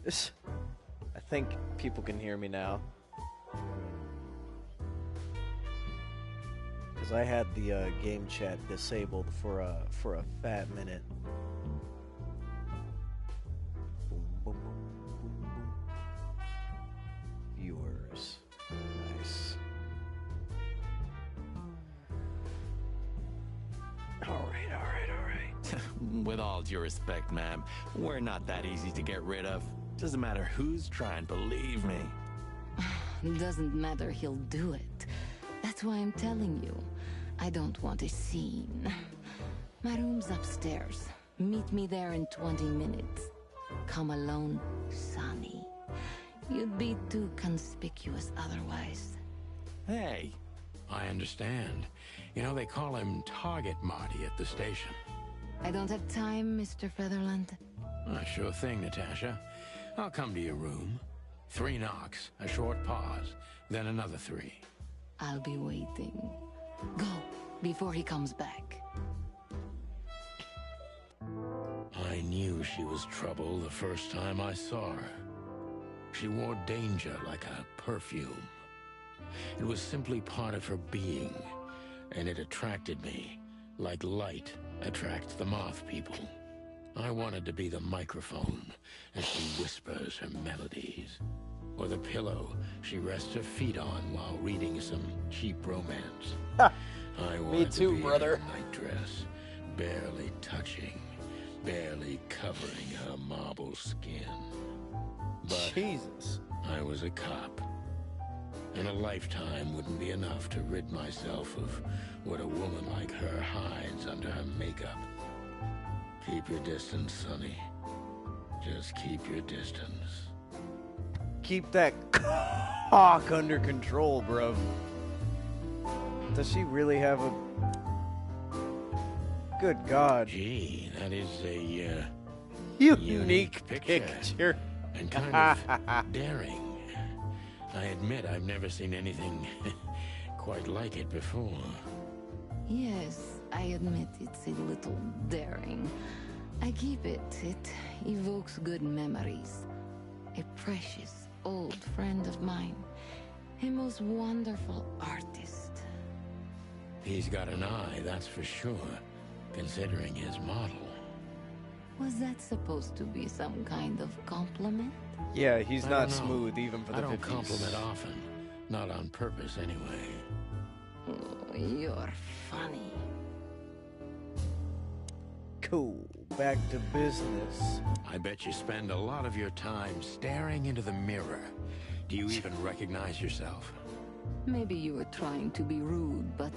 I think people can hear me now. Because I had the game chat disabled for a fat minute. Boom, boom, boom, boom, boom. Viewers. Nice. Alright. With all due respect, ma'am, we're not that easy to get rid of. Doesn't matter who's trying, believe me. Doesn't matter, he'll do it. That's why I'm telling you. I don't want a scene. My room's upstairs. Meet me there in 20 minutes. Come alone, Sonny. You'd be too conspicuous otherwise. Hey. I understand. You know, they call him Target Marty at the station. I don't have time, Mr. Featherland. Sure thing, Natasha. I'll come to your room. 3 knocks, a short pause, then another 3. I'll be waiting. Go, before he comes back. I knew she was trouble the first time I saw her. She wore danger like a perfume. It was simply part of her being, and it attracted me, like light attracts the moth people. I wanted to be the microphone as she whispers her melodies, or the pillow she rests her feet on while reading some cheap romance. I wanted too, to be brother. in a nightdress, barely touching, barely covering her marble skin. But Jesus. I was a cop. And a lifetime wouldn't be enough to rid myself of what a woman like her hides under her makeup. Keep your distance, Sonny. Just keep your distance. Keep that cock under control, bro. Does she really have a... Good God. Gee, that is a, unique picture. And kind of daring. I admit I've never seen anything quite like it before. Yes, I admit it's a little daring. I keep it. It evokes good memories. A precious old friend of mine. A most wonderful artist. He's got an eye, that's for sure, considering his model. Was that supposed to be some kind of compliment? Yeah, he's I not don't know. smooth even for the I don't 50s. compliment often. Not on purpose, anyway. Oh, you're funny. Cool. Back to business. I bet you spend a lot of your time staring into the mirror. Do you even recognize yourself? Maybe you were trying to be rude, but,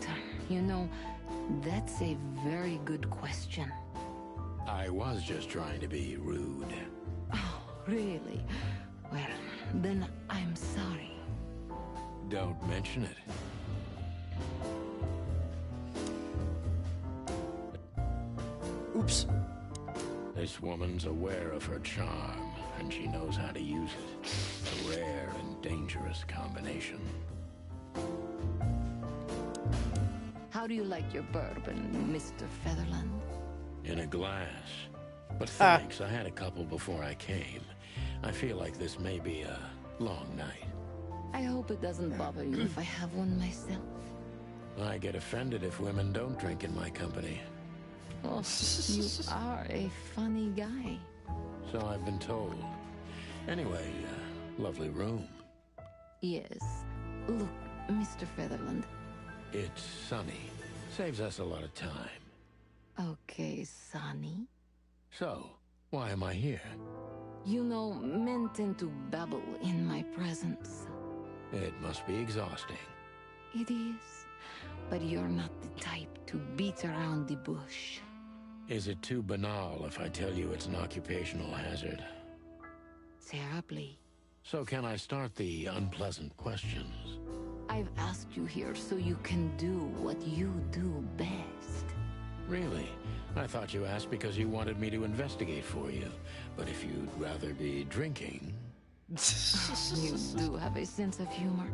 you know, that's a very good question. I was just trying to be rude. Oh, really? Well, then I'm sorry. Don't mention it. corpse. This woman's aware of her charm, and she knows how to use it. A rare and dangerous combination. How do you like your bourbon, Mr. Featherland? In a glass. But thanks, I had a couple before I came. I feel like this may be a long night. I hope it doesn't bother you if I have one myself. I get offended if women don't drink in my company. Oh, you are a funny guy. So I've been told. Anyway, lovely room. Yes. Look, Mr. Featherland. It's sunny. Saves us a lot of time. Okay, Sonny. So, why am I here? You know, men tend to babble in my presence. It must be exhausting. It is. But you're not the type to beat around the bush. Is it too banal if I tell you it's an occupational hazard? Terribly. So can I start the unpleasant questions? I've asked you here so you can do what you do best. Really? I thought you asked because you wanted me to investigate for you. But if you'd rather be drinking... You do have a sense of humor.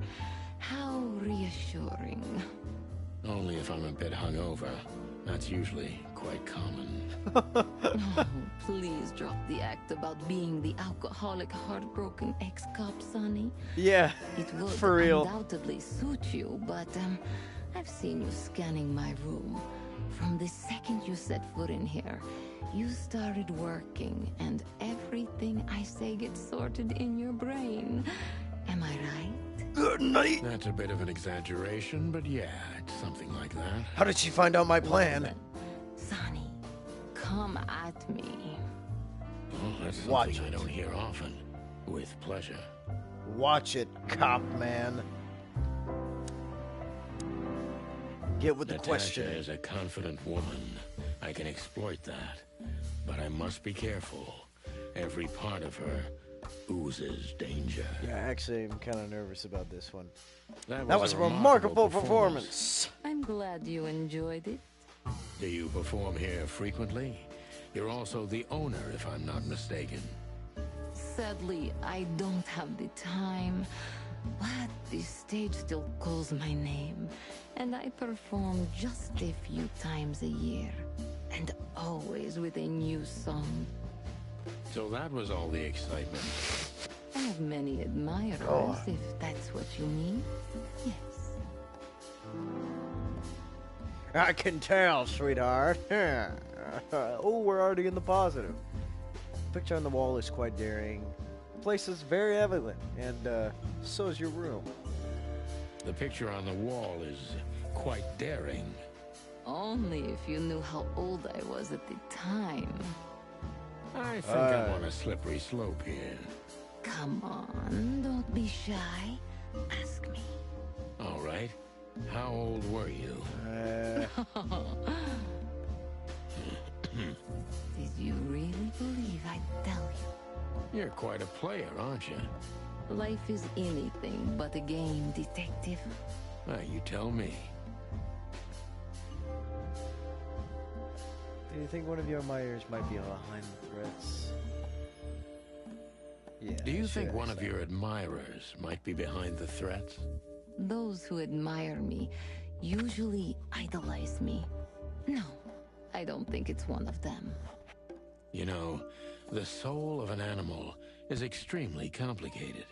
How reassuring. Only if I'm a bit hungover. That's usually quite common. Oh, please drop the act about being the alcoholic, heartbroken ex-cop, Sonny. Yeah, it would for real. Undoubtedly suit you, but I've seen you scanning my room. From the second you set foot in here, you started working, and everything I say gets sorted in your brain. Am I right? Good night. That's a bit of an exaggeration, but yeah, it's something like that. How did she find out my plan? Sonny, come at me. Oh, that's something Watch I it. don't hear often. With pleasure. Watch it, cop man. Get with the Natasha question. is a confident woman. I can exploit that. But I must be careful. Every part of her oozes danger. Yeah, actually, I'm kind of nervous about this one. That was a remarkable performance. I'm glad you enjoyed it. Do you perform here frequently? You're also the owner, if I'm not mistaken. Sadly, I don't have the time. But the stage still calls my name. And I perform just a few times a year. And always with a new song. So that was all the excitement. I have many admirers, if that's what you mean. Yes. I can tell, sweetheart. Oh, we're already in the positive. The picture on the wall is quite daring. The place is very elegant, and so is your room. The picture on the wall is quite daring. Only if you knew how old I was at the time. I think I'm on a slippery slope here. Come on, don't be shy. Ask me. All right. How old were you? Did you really believe I'd tell you? You're quite a player, aren't you? Life is anything but a game, detective. You tell me. Do you think one of your admirers might be behind the threats? Yeah. Do you think one of your admirers might be behind the threats? Those who admire me usually idolize me. No, I don't think it's one of them. You know, the soul of an animal is extremely complicated.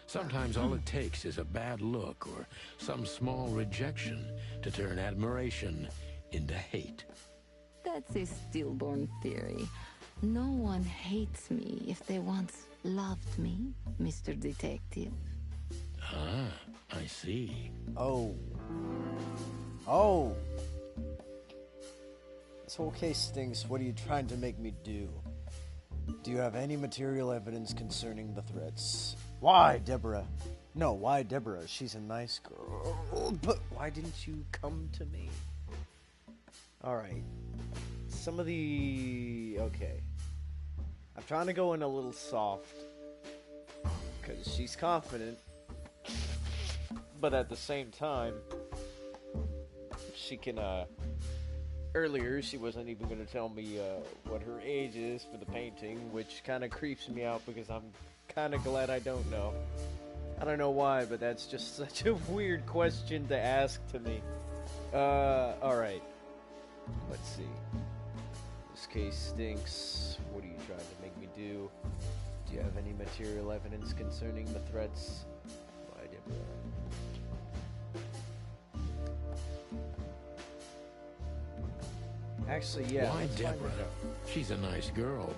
Sometimes all it takes is a bad look or some small rejection to turn admiration into hate. That's a stillborn theory. No one hates me if they once loved me, Mr. Detective. Ah, I see. Oh. Oh. This whole case stinks. What are you trying to make me do? Do you have any material evidence concerning the threats? Why, Deborah? No, why, Deborah? She's a nice girl. But why didn't you come to me? Alright. Some of the... Okay. I'm trying to go in a little soft. Because she's confident. But at the same time, she can, earlier, she wasn't even going to tell me what her age is for the painting, which kind of creeps me out because I'm kind of glad I don't know. I don't know why, but that's just such a weird question to ask to me. Alright. Let's see. This case stinks. What are you trying to make me do? Do you have any material evidence concerning the threats? Why, Deborah? Actually, yeah. Why Deborah? She's a nice girl,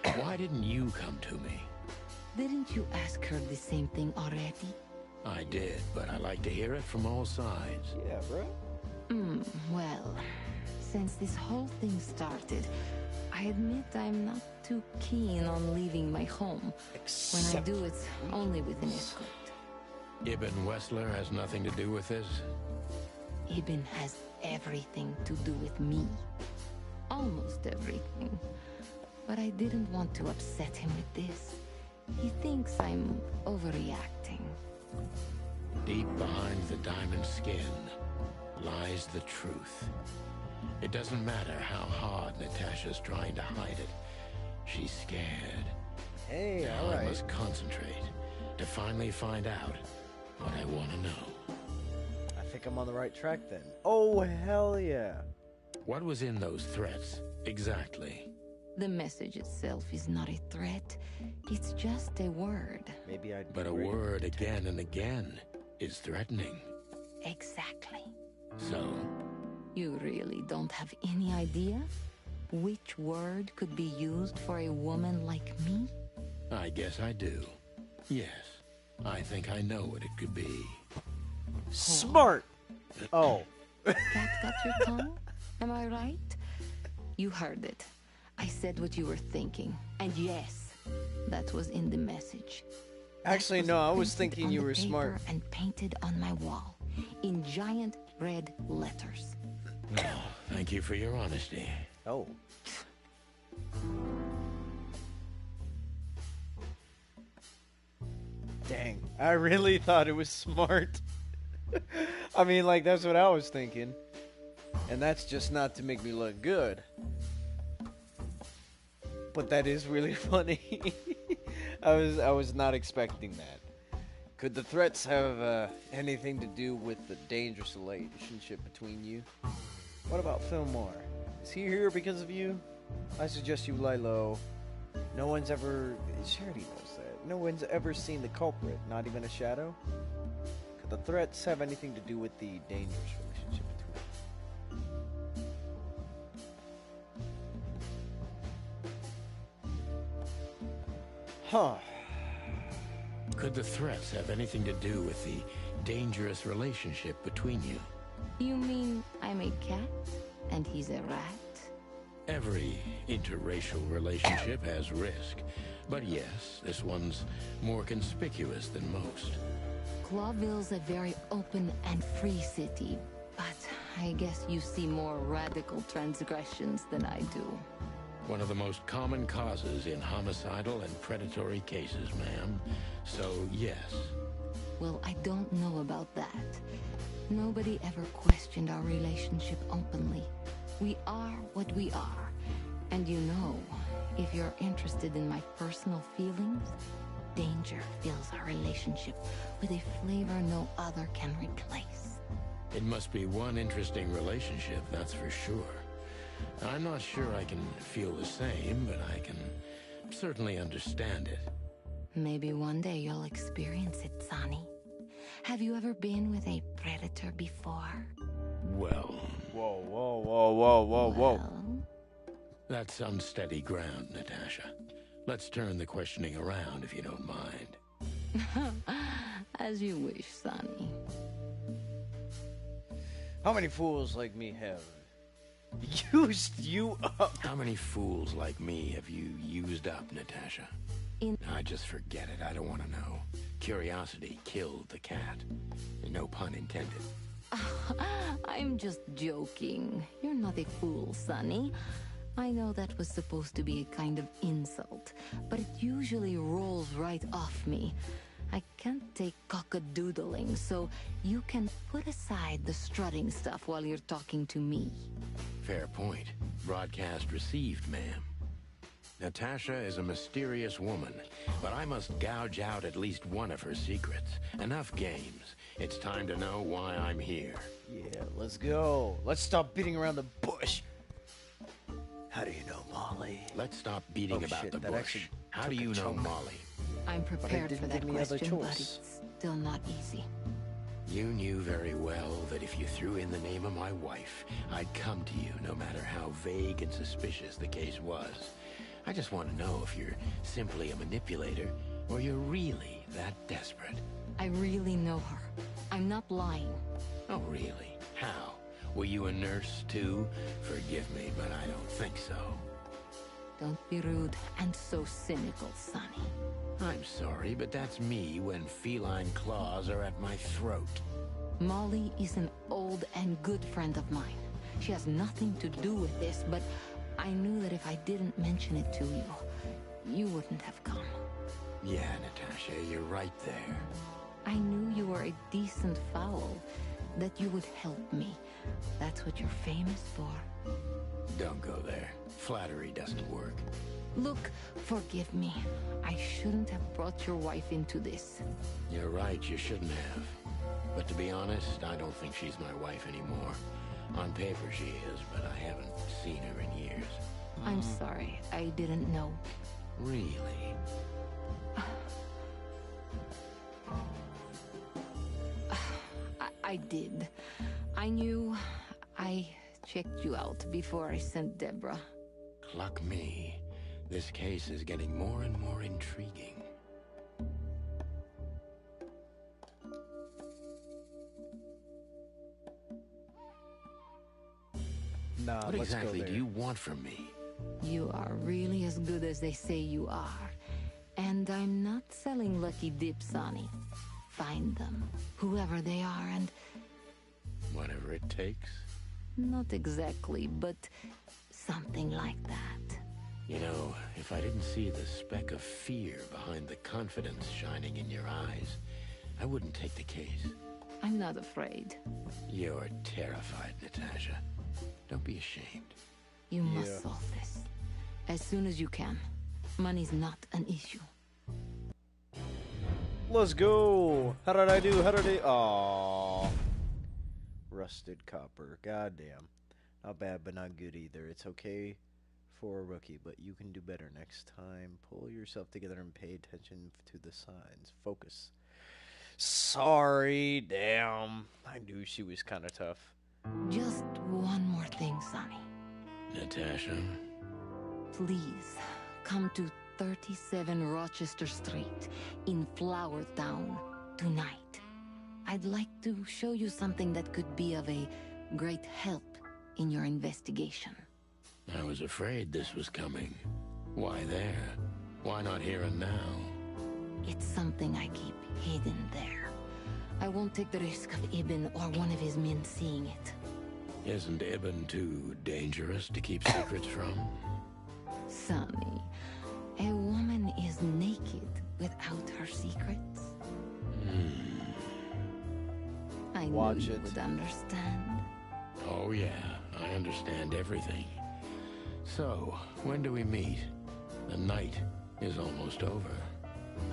but why didn't you come to me? Didn't you ask her the same thing already? I did, but I like to hear it from all sides. Yeah, bro. Well, since this whole thing started, I admit I'm not too keen on leaving my home. When I do, it's only with an escort. Ibn Wessler has nothing to do with this? Ibn has everything to do with me. Almost everything. But I didn't want to upset him with this. He thinks I'm overreacting. Deep behind the diamond skin lies the truth. It doesn't matter how hard Natasha's trying to hide it. She's scared. Hey, now all right. I must concentrate to finally find out what I want to know. I think I'm on the right track then. Oh, hell yeah. What was in those threats, exactly? The message itself is not a threat. It's just a word. Maybe I'd. But a word again and again is threatening. Exactly. So? You really don't have any idea which word could be used for a woman like me? I guess I do. Yes. I think I know what it could be. Smart! Oh. Cat got your tongue? Am I right? You heard it. I said what you were thinking. And yes, that was in the message. Actually, no, I was thinking you were smart. And painted on my wall in giant red letters. Oh, thank you for your honesty. Oh. Dang, I really thought it was smart. I mean, like, that's what I was thinking. And that's just not to make me look good. But that is really funny. I was not expecting that. Could the threats have anything to do with the dangerous relationship between you? What about Fillmore? Is he here because of you? I suggest you lie low. No one's ever... Charity knows that. No one's ever seen the culprit, not even a shadow. Could the threats have anything to do with the dangerous relationship between you? Huh. Could the threats have anything to do with the dangerous relationship between you? You mean I'm a cat and he's a rat? Every interracial relationship has risk. But yes, this one's more conspicuous than most. Clawville's a very open and free city, but I guess you see more radical transgressions than I do. One of the most common causes in homicidal and predatory cases, ma'am. So, yes. Well, I don't know about that. Nobody ever questioned our relationship openly. We are what we are. And you know, if you're interested in my personal feelings, danger fills our relationship with a flavor no other can replace. It must be one interesting relationship, that's for sure. I'm not sure I can feel the same, but I can certainly understand it. Maybe one day you'll experience it, Sonny. Have you ever been with a predator before? Well... Whoa, whoa, whoa, whoa, whoa, whoa. Well, that's unsteady ground, Natasha. Let's turn the questioning around, if you don't mind. as you wish, Sonny. How many fools like me have used you up? How many fools like me have you used up, Natasha? I just forget it. I don't want to know. Curiosity killed the cat. No pun intended. I'm just joking. You're not a fool, Sonny. I know that was supposed to be a kind of insult, but it usually rolls right off me. I can't take cock-a-doodling, so you can put aside the strutting stuff while you're talking to me. Fair point. Broadcast received, ma'am. Natasha is a mysterious woman, but I must gouge out at least one of her secrets. Enough games. It's time to know why I'm here. Yeah, let's go. Let's stop beating around the bush. How do you know Molly? Let's stop beating about shit, the that bush. actually How do took a you know chunk. Molly? I'm prepared didn't for that give me other question, but choice. it's still not easy. You knew very well that if you threw in the name of my wife, I'd come to you no matter how vague and suspicious the case was. I just want to know if you're simply a manipulator or you're really that desperate. I really know her. I'm not lying. Oh, really? How? Were you a nurse, too? Forgive me, but I don't think so. Don't be rude and so cynical, Sonny. I'm sorry, but that's me when feline claws are at my throat. Molly is an old and good friend of mine. She has nothing to do with this, but I knew that if I didn't mention it to you, you wouldn't have come. Yeah, Natasha, you're right there. I knew you were a decent fowl, that you would help me. That's what you're famous for. Don't go there. Flattery doesn't work. Look, forgive me. I shouldn't have brought your wife into this. You're right, you shouldn't have. But to be honest, I don't think she's my wife anymore. On paper she is, but I haven't seen her in years. I'm sorry, I didn't know. Really? I did. I knew. I checked you out before I sent Deborah. Cluck me. This case is getting more and more intriguing. Nah, What let's exactly go do there. you want from me? You are really as good as they say you are. And I'm not selling lucky dips, Sonny. Find them, whoever they are, and... Whatever it takes? Not exactly, but something like that. You know, if I didn't see the speck of fear behind the confidence shining in your eyes, I wouldn't take the case. I'm not afraid. You're terrified, Natasha. Don't be ashamed. You must solve this. As soon as you can. Money's not an issue. Let's go. How did I do? How did I... Aww. Rusted copper. Goddamn. Not bad, but not good either. It's okay for a rookie, but you can do better next time. Pull yourself together and pay attention to the signs. Focus. Sorry. Damn. I knew she was kind of tough. Just one more thing, Sonny. Natasha? Please, come to 37 Rochester Street in Flower Town tonight. I'd like to show you something that could be of a great help in your investigation. I was afraid this was coming. Why there? Why not here and now? It's something I keep hidden there. I won't take the risk of Ibn or one of his men seeing it. Isn't Ibn too dangerous to keep secrets from? Sonny, a woman is naked without her secrets. I Watch knew you it. would understand. Oh yeah, I understand everything. So, when do we meet? The night is almost over.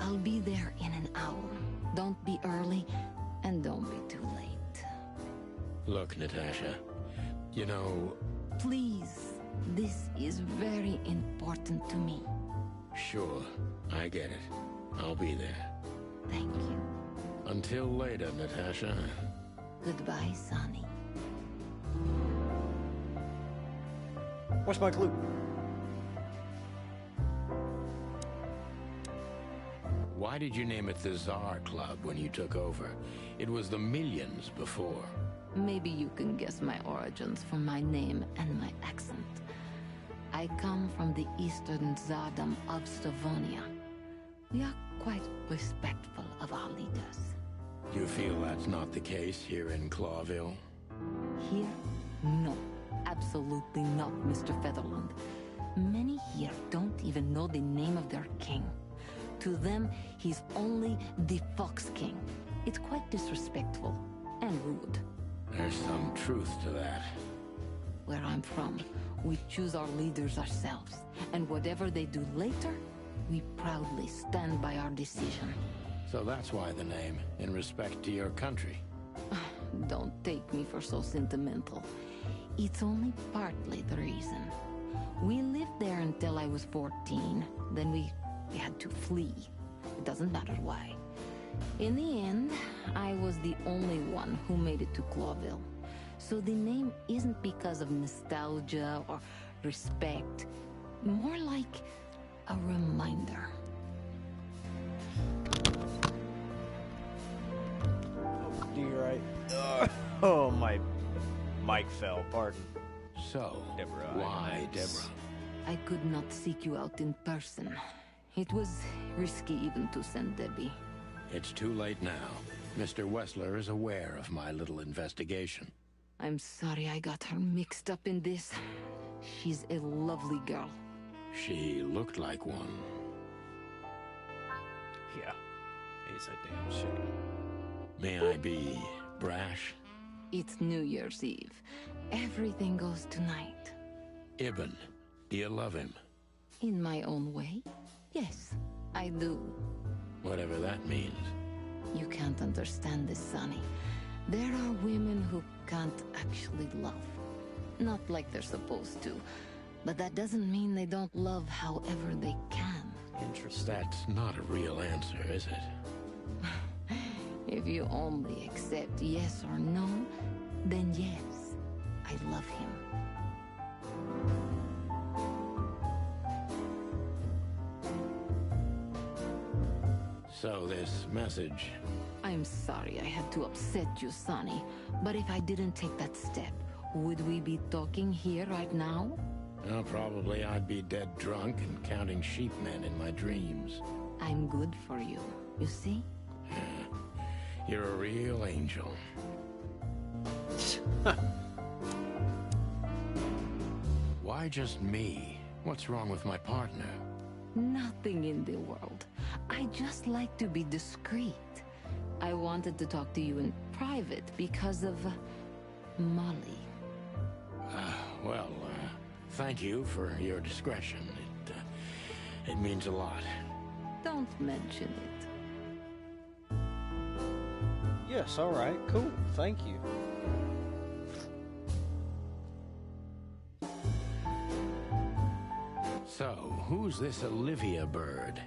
I'll be there in an hour. Don't be early, and don't be too late. Look, Natasha, you know... Please, this is very important to me. Sure, I get it. I'll be there. Thank you. Until later, Natasha. Goodbye, Sonny. What's my clue? Why did you name it the Czar Club when you took over? It was the Millions before. Maybe you can guess my origins from my name and my accent. I come from the eastern Tsardom of Slavonia. We are quite respectful of our leaders. You feel that's not the case here in Clawville? Here? No. Absolutely not, Mr. Featherland. Many here don't even know the name of their king. To them, he's only the Fox King. It's quite disrespectful and rude. There's some truth to that. Where I'm from, we choose our leaders ourselves. And whatever they do later, we proudly stand by our decision. So that's why the name, in respect to your country. Don't take me for so sentimental. It's only partly the reason. We lived there until I was 14. Then we had to flee. It doesn't matter why. In the end, I was the only one who made it to Clawville. So the name isn't because of nostalgia or respect. More like a reminder. Oh, dear, oh, my mic fell, pardon. So, Deborah, why Deborah? I could not seek you out in person. It was risky even to send Debbie. It's too late now. Mr. Wessler is aware of my little investigation. I'm sorry I got her mixed up in this. She's a lovely girl. She looked like one. Yeah, it's a damn shame. May I be brash? It's New Year's Eve. Everything goes tonight. Ibn, do you love him? In my own way, yes, I do. Whatever that means. You can't understand this, Sonny. There are women who can't actually love. Not like they're supposed to. But that doesn't mean they don't love however they can. Interesting. That's not a real answer, is it? If you only accept yes or no, then yes, I love him. So this message... I'm sorry I had to upset you, Sonny. But if I didn't take that step, would we be talking here right now? Well, probably I'd be dead drunk and counting sheepmen in my dreams. I'm good for you, you see? You're a real angel. Why just me? What's wrong with my partner? Nothing in the world. I just like to be discreet. I wanted to talk to you in private because of Molly. Well, thank you for your discretion. It means a lot. Don't mention it. Yes, all right, cool, thank you. So, who's this Olivia bird?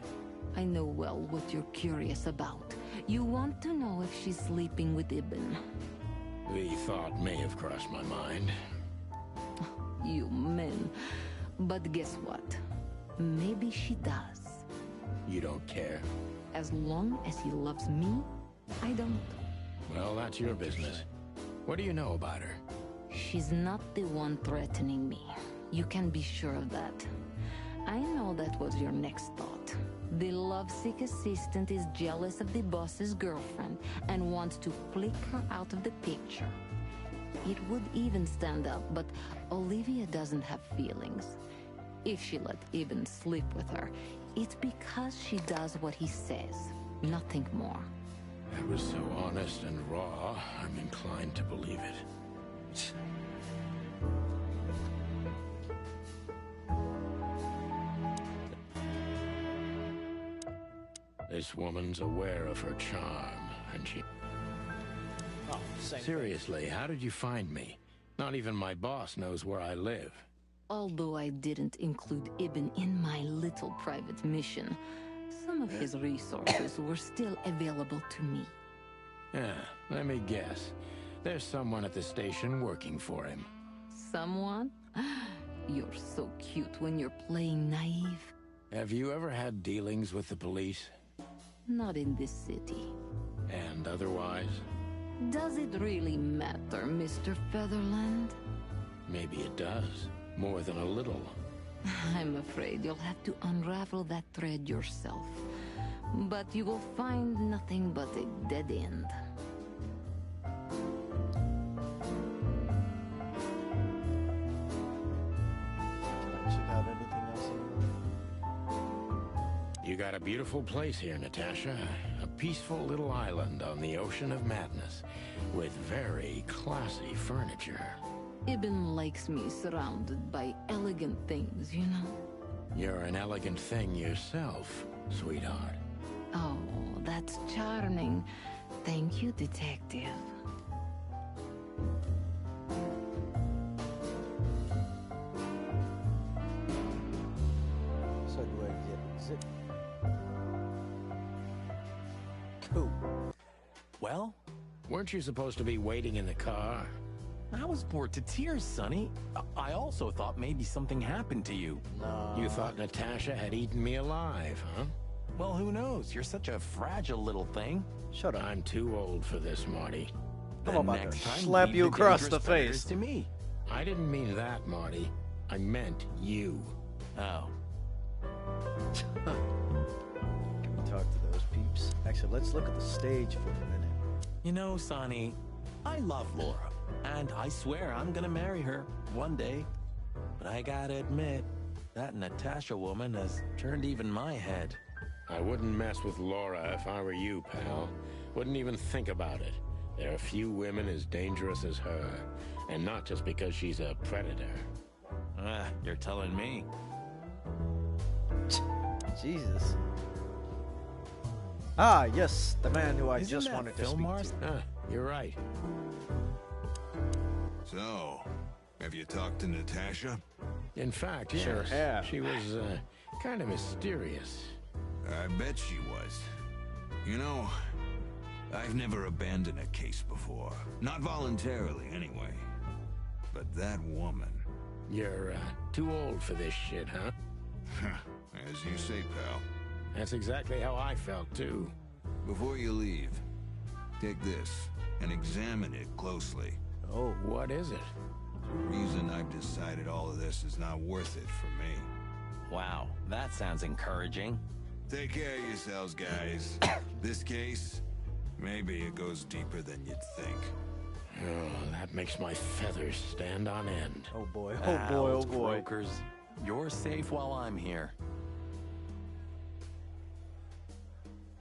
I know well what you're curious about. You want to know if she's sleeping with Ibn. The thought may have crossed my mind. You men. But guess what? Maybe she does. You don't care? As long as he loves me, I don't. Well, that's your business. What do you know about her? She's not the one threatening me. You can be sure of that. I know that was your next thought. The lovesick assistant is jealous of the boss's girlfriend and wants to flick her out of the picture. It would even stand up, but Olivia doesn't have feelings. If she let Ibn sleep with her, it's because she does what he says, nothing more. That was so honest and raw, I'm inclined to believe it. This woman's aware of her charm, and she... Oh, same Seriously, how did you find me? Not even my boss knows where I live. Although I didn't include Ibn in my little private mission, some of his resources were still available to me. Yeah, let me guess. There's someone at the station working for him. Someone? You're so cute when you're playing naive. Have you ever had dealings with the police? Not in this city. And otherwise? Does it really matter, Mr. Featherland? Maybe it does. More than a little. I'm afraid you'll have to unravel that thread yourself. But you will find nothing but a dead end. You got a beautiful place here, Natasha. A peaceful little island on the ocean of madness. with very classy furniture. Ibn likes me surrounded by elegant things, you know? You're an elegant thing yourself, sweetheart. Oh, that's charming. Thank you, detective. So do I get zip? Cool. Well, Weren't you supposed to be waiting in the car? I was bored to tears, Sonny. I also thought maybe something happened to you. No. You thought Natasha had eaten me alive, huh? Well, who knows? You're such a fragile little thing. Shut up. I'm too old for this, Marty. I'm Then about to next time, slap leave you the across dangerous the predators face. to me. I didn't mean that, Marty. I meant you. Oh. Can we talk to those peeps? Actually, let's look at the stage for a minute. You know, Sonny, I love Laura, and I swear I'm gonna marry her one day. But I gotta admit, that Natasha woman has turned even my head. I wouldn't mess with Laura if I were you, pal. Wouldn't even think about it. There are few women as dangerous as her. And not just because she's a predator. You're telling me. Jesus. Ah, yes, the man who I Isn't just that wanted to Phil speak Mars? to. You're right. So, have you talked to Natasha? In fact, yes. Sure have. She was, kind of mysterious. I bet she was. You know, I've never abandoned a case before. Not voluntarily, anyway. But that woman... You're, too old for this shit, huh? As you say, pal. That's exactly how I felt, too. Before you leave, take this and examine it closely. Oh. What is it? Reason I've decided all of this is not worth it for me. Wow, that sounds encouraging. Take care of yourselves, guys. This case, maybe it goes deeper than you'd think. Oh, that makes my feathers stand on end. Oh boy, oh boy, oh Out, boy. Brokers, you're safe while I'm here.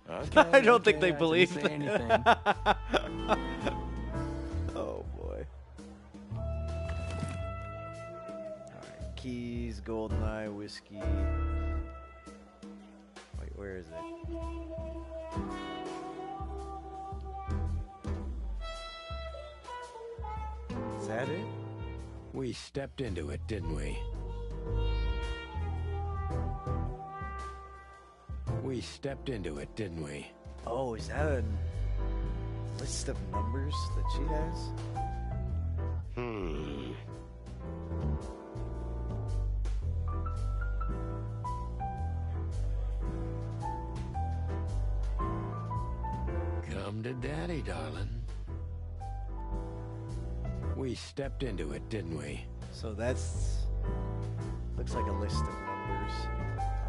Okay, I don't think okay, they I believe didn't say that. anything. Oh boy. Alright, keys, goldeneye, whiskey. Wait, where is it? Is that it? We stepped into it, didn't we? We stepped into it, didn't we? Oh, is that a list of numbers that she has? Come to daddy, darling. We stepped into it, didn't we? So that's... looks like a list of numbers.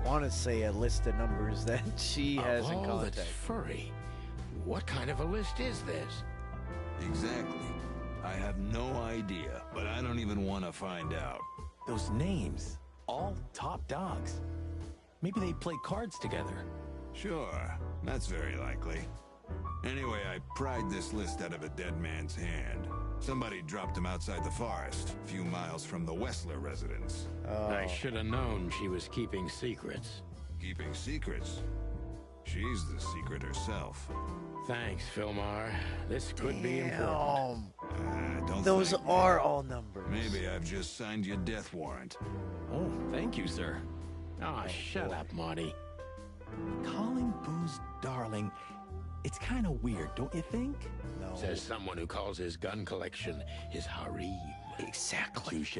I want to say a list of numbers that she has in all that's contact. furry. What kind of a list is this? Exactly. I have no idea, but I don't even want to find out. Those names, all top dogs. Maybe they play cards together. Sure, that's very likely. Anyway, I pried this list out of a dead man's hand. Somebody dropped him outside the forest, a few miles from the Wessler residence. I should have known she was keeping secrets. Keeping secrets? She's the secret herself. Thanks, Philmar. This could be important. Don't Those thank me. are all numbers. Maybe I've just signed your death warrant. Oh, thank you, sir. Ah, shut up, Marty. Calling booze darling, it's kind of weird, don't you think? No. Says someone who calls his gun collection his harem. Exactly. Touche.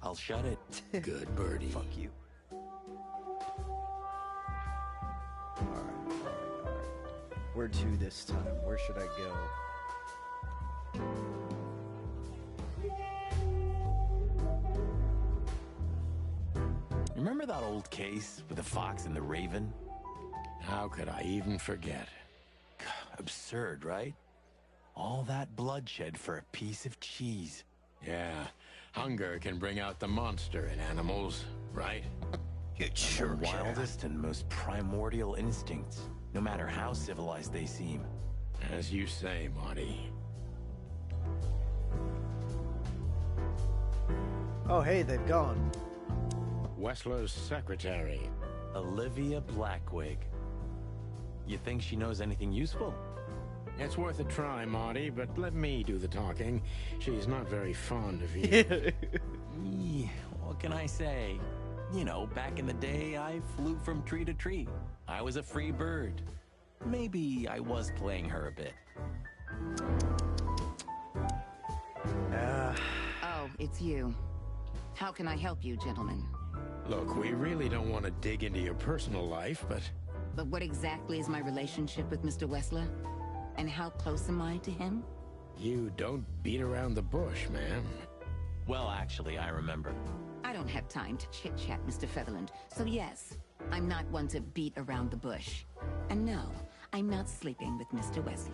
I'll shut it. Good birdie. Fuck you. Alright. Where to this time? Where should I go? Remember that old case with the fox and the raven? How could I even forget? Absurd, right? All that bloodshed for a piece of cheese. Yeah, hunger can bring out the monster in animals, right? It sure The wildest and most primordial instincts, no matter how civilized they seem. As you say, Marty. Oh, hey, they've gone. Wessler's secretary. Olivia Blackwig. You think she knows anything useful? It's worth a try, Marty, but let me do the talking. She's not very fond of you. What can I say? You know, back in the day, I flew from tree to tree. I was a free bird. Maybe I was playing her a bit. Oh, it's you. How can I help you, gentlemen? Look, we really don't want to dig into your personal life, but... But what exactly is my relationship with Mr. Wessler? And how close am I to him? You don't beat around the bush, ma'am. Well, actually, I remember. I don't have time to chit-chat, Mr. Featherland. So yes, I'm not one to beat around the bush. And no, I'm not sleeping with Mr. Wessler.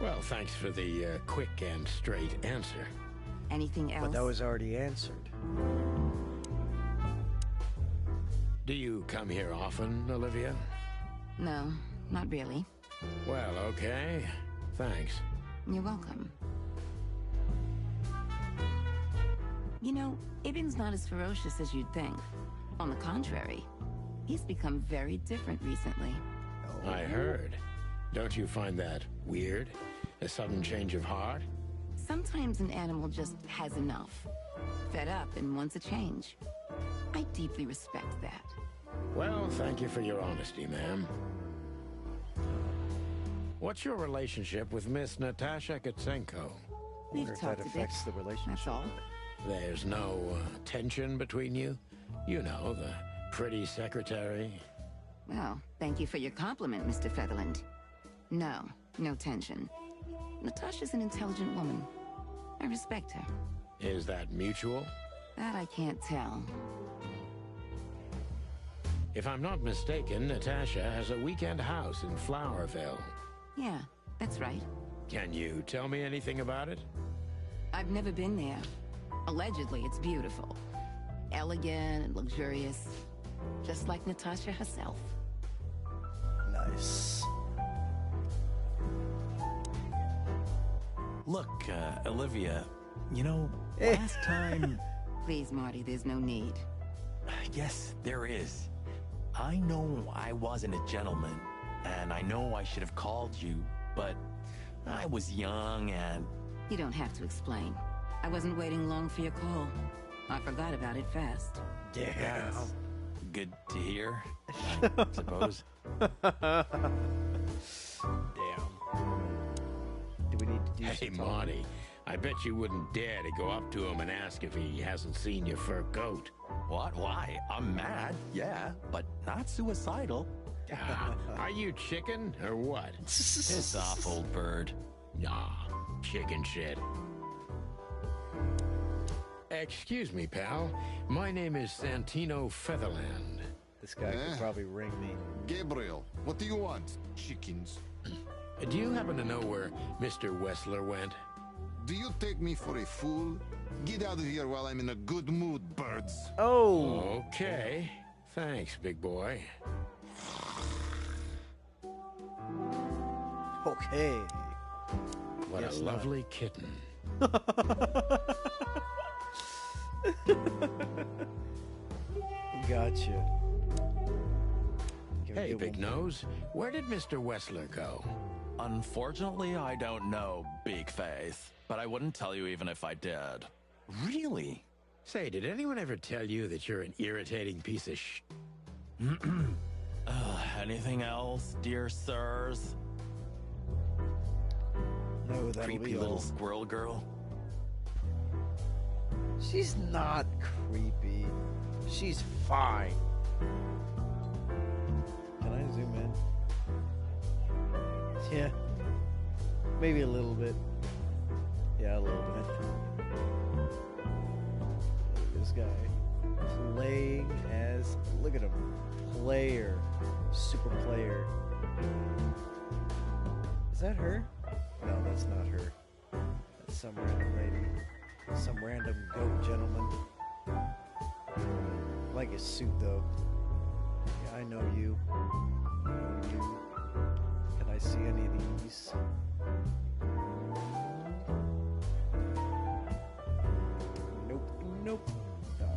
Well, thanks for the quick and straight answer. Anything else? But that was already answered. Do you come here often, Olivia? No, not really. Well, okay. Thanks. You're welcome. You know, Ibn's not as ferocious as you'd think. On the contrary, he's become very different recently. I heard. Don't you find that weird? A sudden change of heart? Sometimes an animal just has enough. Fed up and wants a change. I deeply respect that. Well, thank you for your honesty, ma'am. What's your relationship with Miss Natasha Katsenko? We've Wonder if talked that a bit. affects the relationship. That's all. There's no tension between you? You know, the pretty secretary. Well, thank you for your compliment, Mr. Featherland. No, no tension. Natasha's an intelligent woman. I respect her. Is that mutual? That I can't tell. If I'm not mistaken, Natasha has a weekend house in Flowerville. Yeah, that's right. Can you tell me anything about it? I've never been there. Allegedly, it's beautiful. Elegant and luxurious. Just like Natasha herself. Nice. Look, Olivia, you know, Eh. last time... Please, Marty, there's no need. Yes, there is. I know I wasn't a gentleman, and I know I should have called you, but I was young and... You don't have to explain. I wasn't waiting long for your call. I forgot about it fast. Damn. That's good to hear, I suppose. Damn. Do we need to do Hey, some talking? Marty, I bet you wouldn't dare to go up to him and ask if he hasn't seen your fur coat. What? Why? I'm mad, yeah, but not suicidal. Are you chicken or what? Piss off, old bird. Nah, chicken shit. Excuse me, pal. My name is Santino Featherland. This guy could probably ring me. Gabriel, what do you want? Chickens. Do you happen to know where Mr. Wessler went? Do you take me for a fool? Get out of here while I'm in a good mood, birds. Oh. Okay. Thanks, big boy. Okay. What Guess a not. lovely kitten. Gotcha. Hey, Big Nose, where did Mr. Wessler go? Unfortunately, I don't know, Big Face. But I wouldn't tell you even if I did. Really? Say, did anyone ever tell you that you're an irritating piece of sh... Anything else, dear sirs? No, that'll Creepy be little all. squirrel girl? She's not creepy. She's fine. Can I zoom in? Yeah. Maybe a little bit. Yeah, a little bit. Look at this guy. Playing as... Look at him. Player. Super player. Is that her? No, that's not her. That's some random lady. Some random goat gentleman. I like his suit though. Yeah, I know you. I know you. Can I see any of these? Nope. Nope.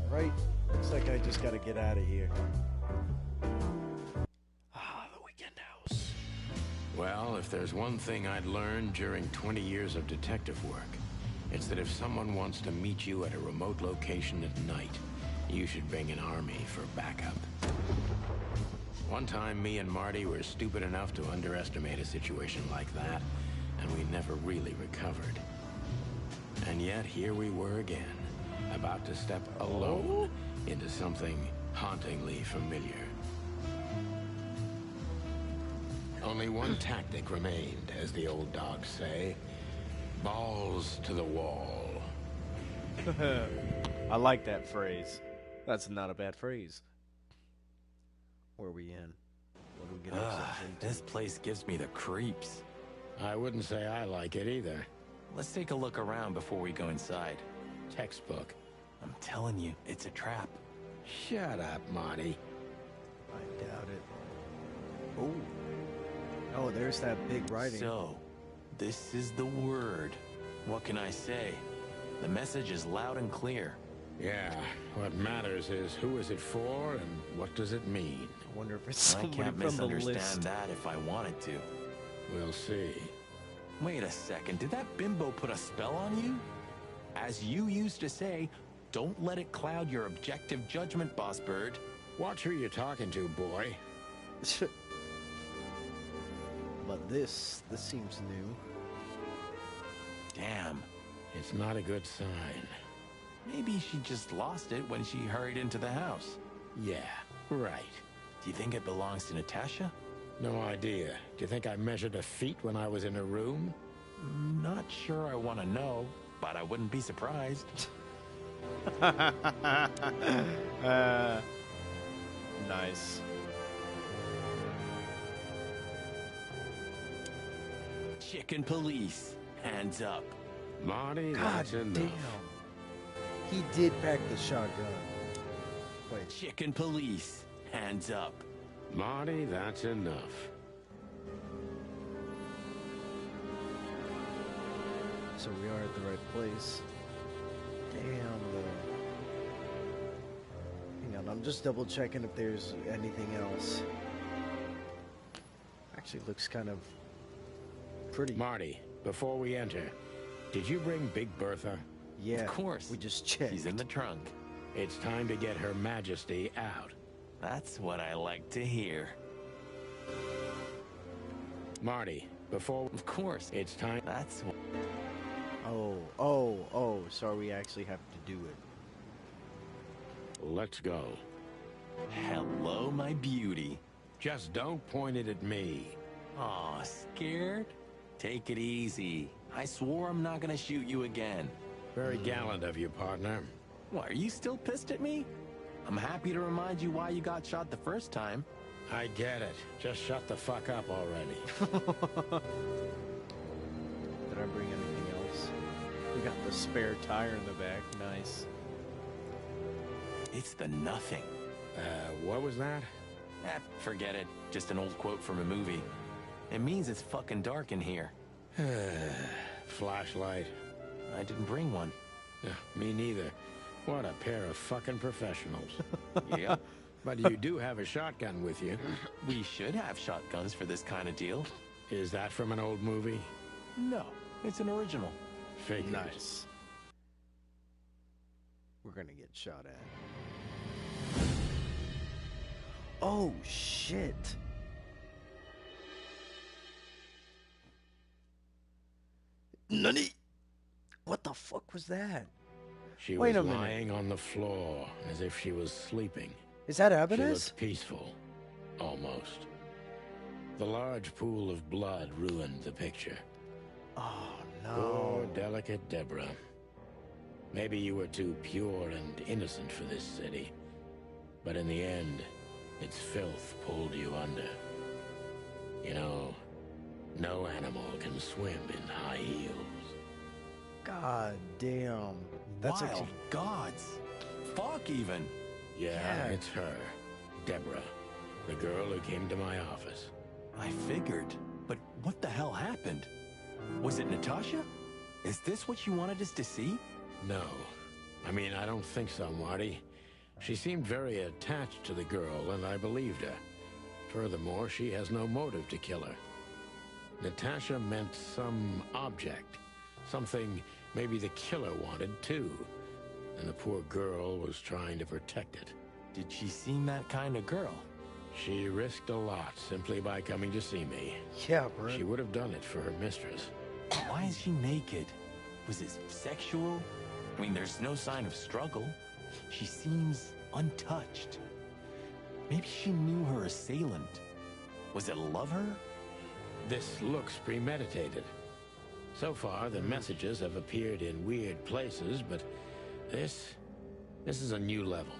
Alright. Looks like I just gotta get out of here. Ah, the weekend house. Well, if there's one thing I'd learned during 20 years of detective work, it's that if someone wants to meet you at a remote location at night, you should bring an army for backup. One time, me and Marty were stupid enough to underestimate a situation like that, and we never really recovered. And yet, here we were again, about to step alone into something hauntingly familiar. Only one tactic remained, as the old dogs say. Balls to the wall. I like that phrase. That's not a bad phrase. Where are we in? What do we get ourselves into? This place gives me the creeps. I wouldn't say I like it either. Let's take a look around before we go inside. Textbook. I'm telling you, it's a trap. Shut up, Marty. I doubt it. Oh. Oh, there's that big writing. So, this is the word. What can I say? The message is loud and clear. Yeah, what matters is who is it for and what does it mean? I wonder if it's I somebody can't from the misunderstand list. that if I wanted to. We'll see. Wait a second, did that bimbo put a spell on you? As you used to say, don't let it cloud your objective judgment, Boss Bird. Watch who you're talking to, boy. But this seems new. Damn. It's not a good sign. Maybe she just lost it when she hurried into the house. Yeah, right. Do you think it belongs to Natasha? No idea. Do you think I measured her feet when I was in her room? Not sure I want to know, but I wouldn't be surprised. Nice. Chicken police, hands up. Marty, God that's enough. damn. He did pack the shotgun. Wait. Chicken police, hands up. Marty, that's enough. So we are at the right place. Damn, though. Hang on, I'm just double checking if there's anything else. Actually looks kind of pretty. Marty, before we enter, did you bring Big Bertha? Yeah, Of course. we just checked. She's in the trunk. It's time to get Her Majesty out. That's what I like to hear. Marty, before... Of course. It's time... That's what... Oh, so we actually have to do it. Let's go. Hello, my beauty. Just don't point it at me. Aw, scared? Take it easy. I swore I'm not gonna shoot you again. Very gallant of you, partner. What, are you still pissed at me? I'm happy to remind you why you got shot the first time. I get it. Just shut the fuck up already. Did I bring anything else? We got the spare tire in the back. Nice. It's the nothing. What was that? Forget it. Just an old quote from a movie. It means it's fucking dark in here. Flashlight. I didn't bring one. Me neither. What a pair of fucking professionals. Yeah. But you do have a shotgun with you. We should have shotguns for this kind of deal. Is that from an old movie? No, it's an original. Figured. Nice. We're gonna get shot at. Oh, shit. Nani? What the fuck was that? She Wait was a minute. lying on the floor as if she was sleeping. Is that She evidence? looked peaceful. Almost. The large pool of blood ruined the picture. Oh, Poor, no. delicate Deborah. Maybe you were too pure and innocent for this city. But in the end, its filth pulled you under. You know, no animal can swim in high heels. God damn. That's Wild actually... gods. Fuck even. Yeah, it's her. Deborah. The girl who came to my office. I figured. But what the hell happened? Was it Natasha? Is this what you wanted us to see? No. I mean, I don't think so, Marty. She seemed very attached to the girl, and I believed her. Furthermore, she has no motive to kill her. Natasha meant some object. Something maybe the killer wanted, too. And the poor girl was trying to protect it. Did she seem that kind of girl? She risked a lot simply by coming to see me. Yeah, bro. She would have done it for her mistress. Why is she naked? Was it sexual? I mean, there's no sign of struggle. She seems untouched. Maybe she knew her assailant. Was it lover? This looks premeditated. So far, the messages have appeared in weird places, but this is a new level.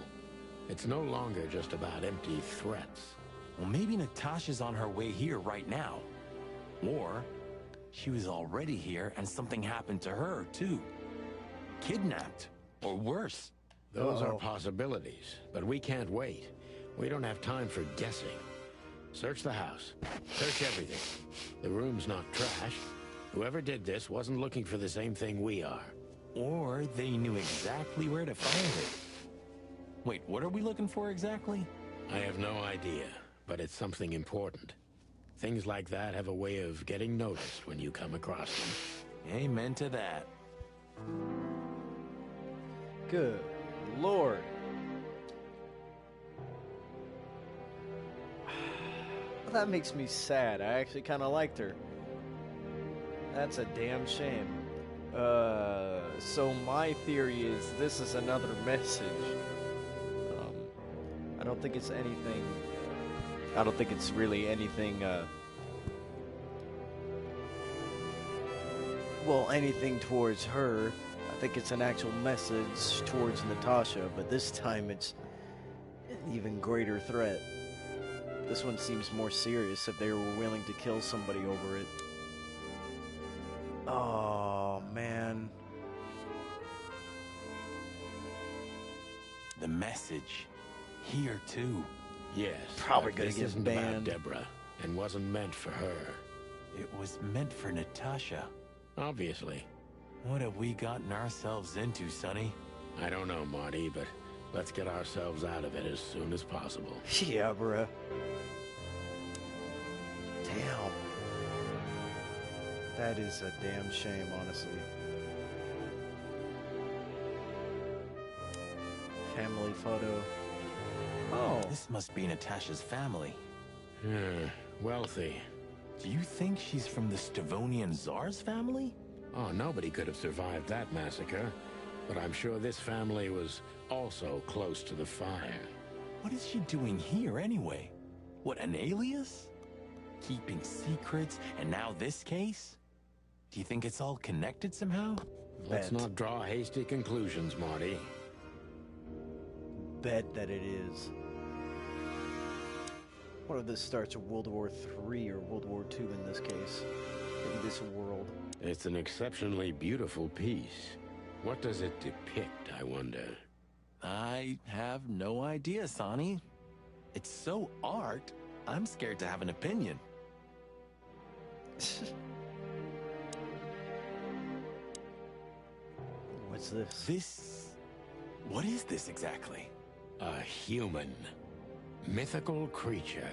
It's no longer just about empty threats. Well, maybe Natasha's on her way here right now. Or she was already here and something happened to her, too. Kidnapped, or worse. Those are possibilities, but we can't wait. We don't have time for guessing. Search the house. Search everything. The room's not trashed. Whoever did this wasn't looking for the same thing we are. Or they knew exactly where to find it. Wait, what are we looking for exactly? I have no idea, but it's something important. Things like that have a way of getting noticed when you come across them. Amen to that. Good Lord. That makes me sad. I actually kind of liked her. That's a damn shame. So my theory is this is another message. I don't think it's anything. I don't think it's really anything. Well, anything towards her. I think it's an actual message towards Natasha, but this time it's an even greater threat. This one seems more serious if they were willing to kill somebody over it. Oh, man. The message. Here, too. Yes. Probably gonna this get isn't banned. about Deborah, and wasn't meant for her. It was meant for Natasha. Obviously. What have we gotten ourselves into, Sonny? I don't know, Marty, but let's get ourselves out of it as soon as possible. Yeah, bruh. Damn. That is a damn shame, honestly. Family photo. Oh. This must be Natasha's family. Wealthy. Do you think she's from the Stavonian Tsar's family? Oh, nobody could have survived that massacre. But I'm sure this family was also close to the fire. What is she doing here, anyway? What, an alias? Keeping secrets, and now this case? Do you think it's all connected somehow? Let's not draw hasty conclusions, Marty. Bet that it is. What if this starts World War III or World War II in this case? In this world. It's an exceptionally beautiful piece. What does it depict, I wonder? I have no idea, Sonny. It's so art, I'm scared to have an opinion. What's this? What is this exactly? A human. Mythical creature.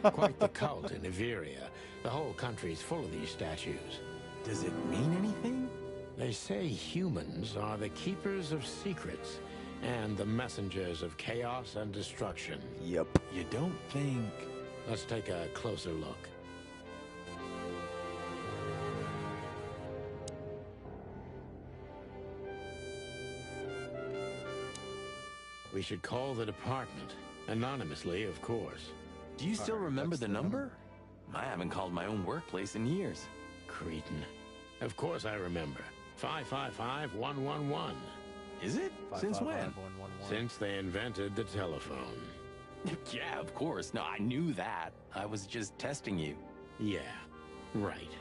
Quite the cult in Iveria. The whole country's full of these statues. Does it mean anything? They say humans are the keepers of secrets and the messengers of chaos and destruction. Yep. You don't think... Let's take a closer look. We should call the department. Anonymously, of course. Do you still remember the number? I haven't called my own workplace in years. Cretin. Of course I remember. 555-111. Is it? Since when? Since they invented the telephone. Yeah, of course. No, I knew that. I was just testing you. Yeah, right.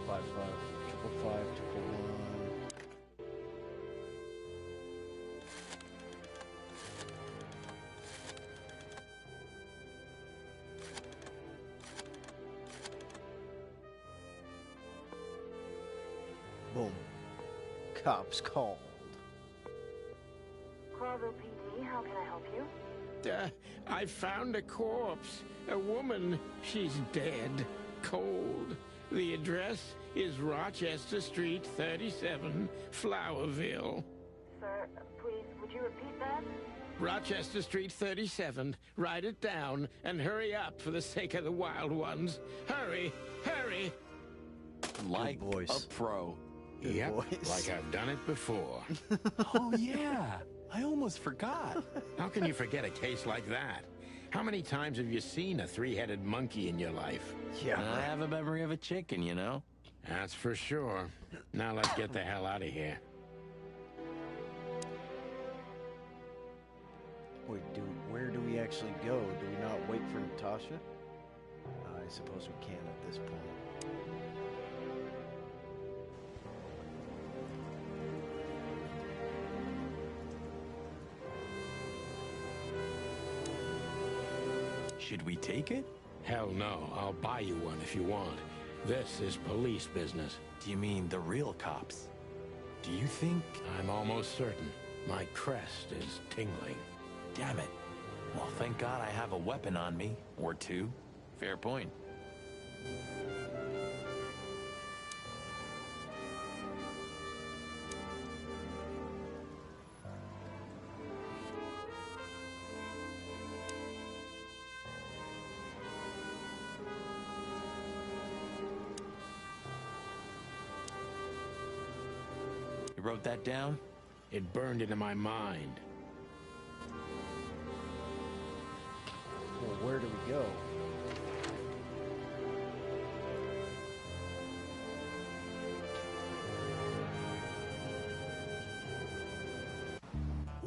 5555511. Boom. Cops called. Clawville PD, how can I help you? I found a corpse. A woman. She's dead. Cold. The address is Rochester Street 37, Flowerville. Sir, please, would you repeat that? Rochester Street 37. Write it down and hurry up for the sake of the wild ones. Hurry! Hurry! Like voice. a pro. Good Yep, voice. like I've done it before. Oh, yeah. I almost forgot. How can you forget a case like that? How many times have you seen a three-headed monkey in your life? Yeah. I have a memory of a chicken, you know? That's for sure. Now let's get the hell out of here. Wait, where do we actually go? Do we not wait for Natasha? I suppose we can at this point. Should we take it? Hell no. I'll buy you one if you want. This is police business. Do you mean the real cops? Do you think... I'm almost certain. My crest is tingling. Damn it. Well, thank God I have a weapon on me. Or two. Fair point. You wrote that down? It burned into my mind. Well, where do we go?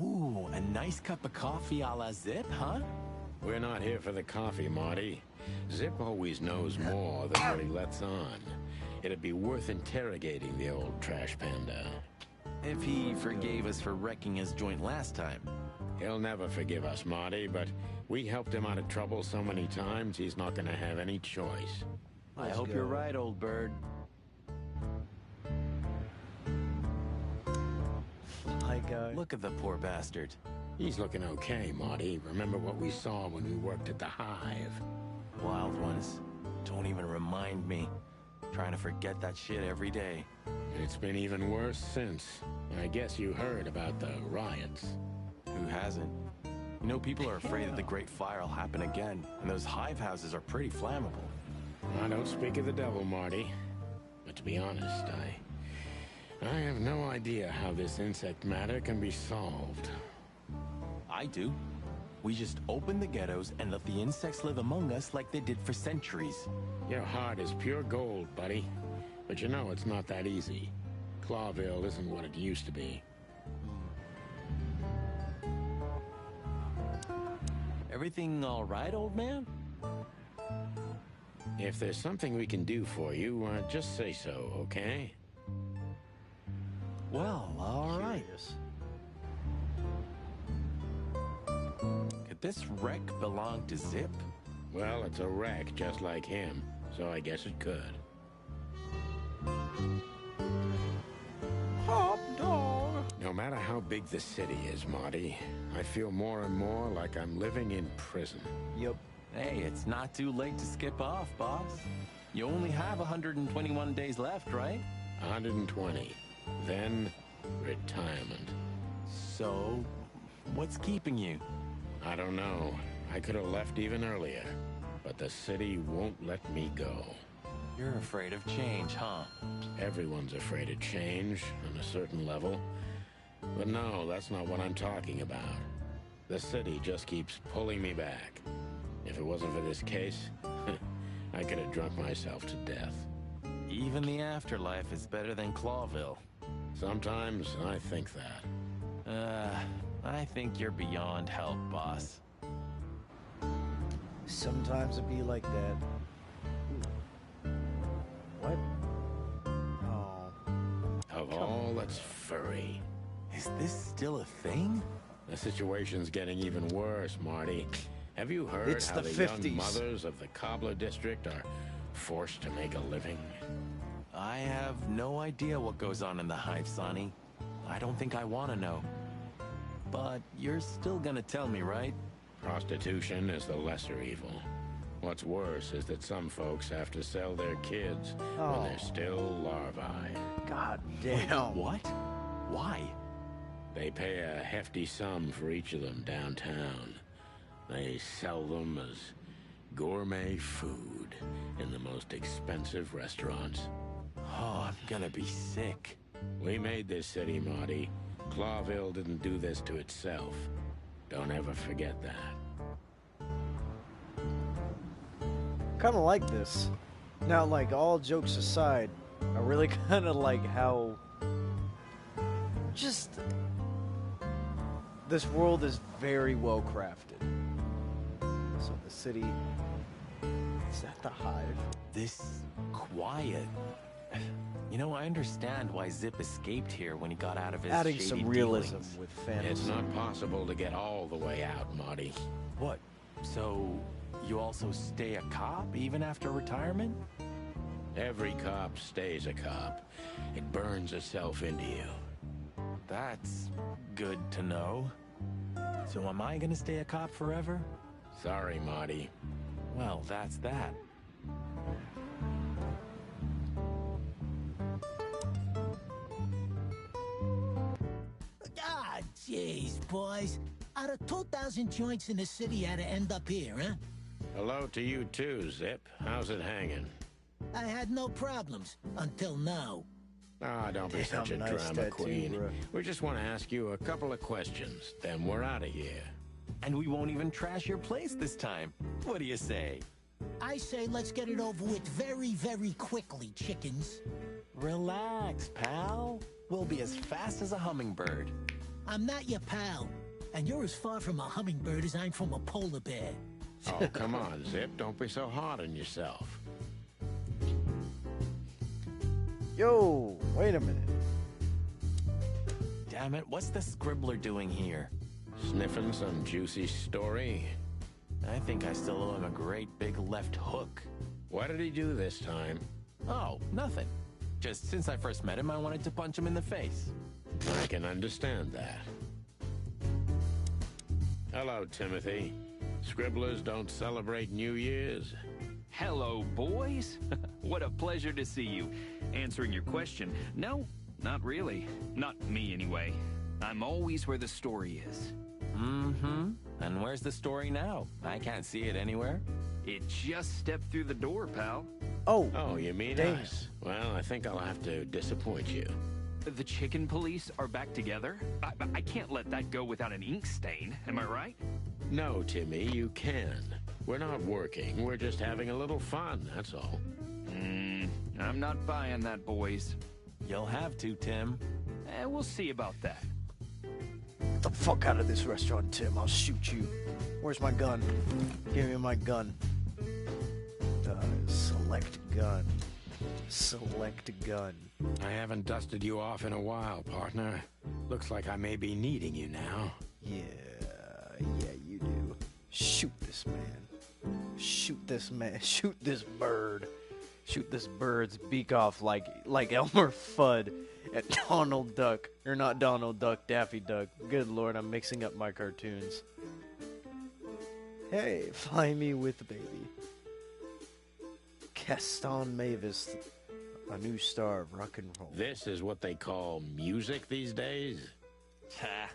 Ooh, a nice cup of coffee a la Zip, huh? We're not here for the coffee, Marty. Zip always knows more than what he lets on. It'd be worth interrogating the old trash panda. If he forgave us for wrecking his joint last time. He'll never forgive us, Marty, but we helped him out of trouble so many times, he's not gonna have any choice. I hope you're right, old bird. Hi, guy. Look at the poor bastard. He's looking okay, Marty. Remember what we saw when we worked at the Hive? Wild ones. Don't even remind me. Trying to forget that shit every day. It's been even worse since. I guess you heard about the riots. Who hasn't? You know, people are afraid that the Great Fire will happen again, and those hive houses are pretty flammable. I don't speak of the devil, Marty. But to be honest, I have no idea how this insect matter can be solved. I do. We just open the ghettos and let the insects live among us like they did for centuries. Your heart is pure gold, buddy. But you know it's not that easy. Clawville isn't what it used to be. Everything all right, old man? If there's something we can do for you, just say so, okay? Well, all right. Curious. Could this wreck belong to Zip? Well, it's a wreck just like him, so I guess it could. Hot dog! No matter how big the city is, Marty, I feel more and more like I'm living in prison. Yep. Hey, it's not too late to skip off, boss. You only have 121 days left, right? 120. Then, retirement. So, what's keeping you? I don't know. I could have left even earlier, but the city won't let me go. You're afraid of change, huh? Everyone's afraid of change, on a certain level. But no, that's not what I'm talking about. The city just keeps pulling me back. If it wasn't for this case, I could have drunk myself to death. Even the afterlife is better than Clawville. Sometimes I think that. I think you're beyond help, boss. Sometimes it be like that. What? Oh. Of all that's furry. Is this still a thing? The situation's getting even worse, Marty. Have you heard It's how the the 50s. young mothers of the Cobbler District are forced to make a living? I have no idea what goes on in the Hive, Sonny. I don't think I want to know. but you're still gonna tell me, right? Prostitution is the lesser evil. What's worse is that some folks have to sell their kids when they're still larvae. God damn. What? Why? They pay a hefty sum for each of them downtown. They sell them as gourmet food in the most expensive restaurants. Oh, I'm gonna be sick. We made this city, Marty. Clawville didn't do this to itself. Don't ever forget that. Kind of like this. Now, like, all jokes aside, I really kind of like how just this world is very well crafted. So the city, is that the Hive? This quiet. You know, I understand why Zip escaped here when he got out of his Adding shady some realism dealings. with fantasy. It's not possible to get all the way out, Marty. What? So, you also stay a cop even after retirement? Every cop stays a cop. It burns itself into you. That's good to know. So am I gonna stay a cop forever? Sorry, Marty. Well, that's that. Ah, jeez, boys. Out of 2,000 joints in the city, had to end up here, huh? Hello to you too, Zip. How's it hanging? I had no problems until now. Ah, don't be such a nice drama tattoo, queen. bro. We just want to ask you a couple of questions, then we're out of here. And we won't even trash your place this time. What do you say? I say let's get it over with very, very quickly, chickens. Relax, pal. We'll be as fast as a hummingbird. I'm not your pal, and you're as far from a hummingbird as I'm from a polar bear. Oh, come on, Zip. Don't be so hard on yourself. Yo, wait a minute. Damn it, what's the scribbler doing here? Sniffing some juicy story? I think I still owe him a great big left hook. What did he do this time? Oh, nothing. Just since I first met him, I wanted to punch him in the face. I can understand that. Hello, Timothy. Scribblers don't celebrate New Year's. Hello, boys. What a pleasure to see you. Answering your question, no, not really. Not me, anyway. I'm always where the story is. Mm-hmm. And where's the story now? I can't see it anywhere. It just stepped through the door, pal. Oh, you mean damn. us? Well, I think I'll have to disappoint you. The chicken police are back together? I can't let that go without an ink stain, am I right? No, Timmy, you can. We're not working. We're just having a little fun, that's all. I'm not buying that, boys. You'll have to, Tim. We'll see about that. Get the fuck out of this restaurant, Tim. I'll shoot you. Where's my gun? Give me my gun. Select gun. Select gun. I haven't dusted you off in a while, partner. Looks like I may be needing you now. Yeah, you do. Shoot this man. Shoot this man. Shoot this bird. Shoot this bird's beak off like Elmer Fudd at Donald Duck. Or not Donald Duck, Daffy Duck. Good lord, I'm mixing up my cartoons. Hey, fly me with the baby. Gaston Mavis, a new star of rock and roll. This is what they call music these days? Ha!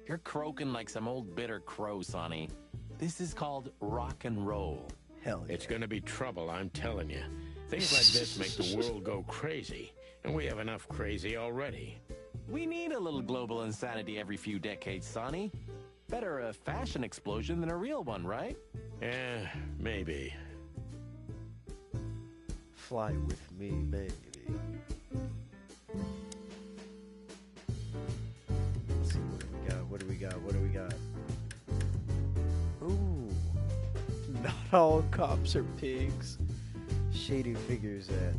You're croaking like some old bitter crow, Sonny. This is called rock and roll. Hell yeah. It's gonna be trouble, I'm telling you. Things like this make the world go crazy, and we have enough crazy already. We need a little global insanity every few decades, Sonny. Better a fashion explosion than a real one, right? Yeah, maybe. Fly with me, baby. Let's see, what do we got? Ooh. Not all cops are pigs. Shady figures at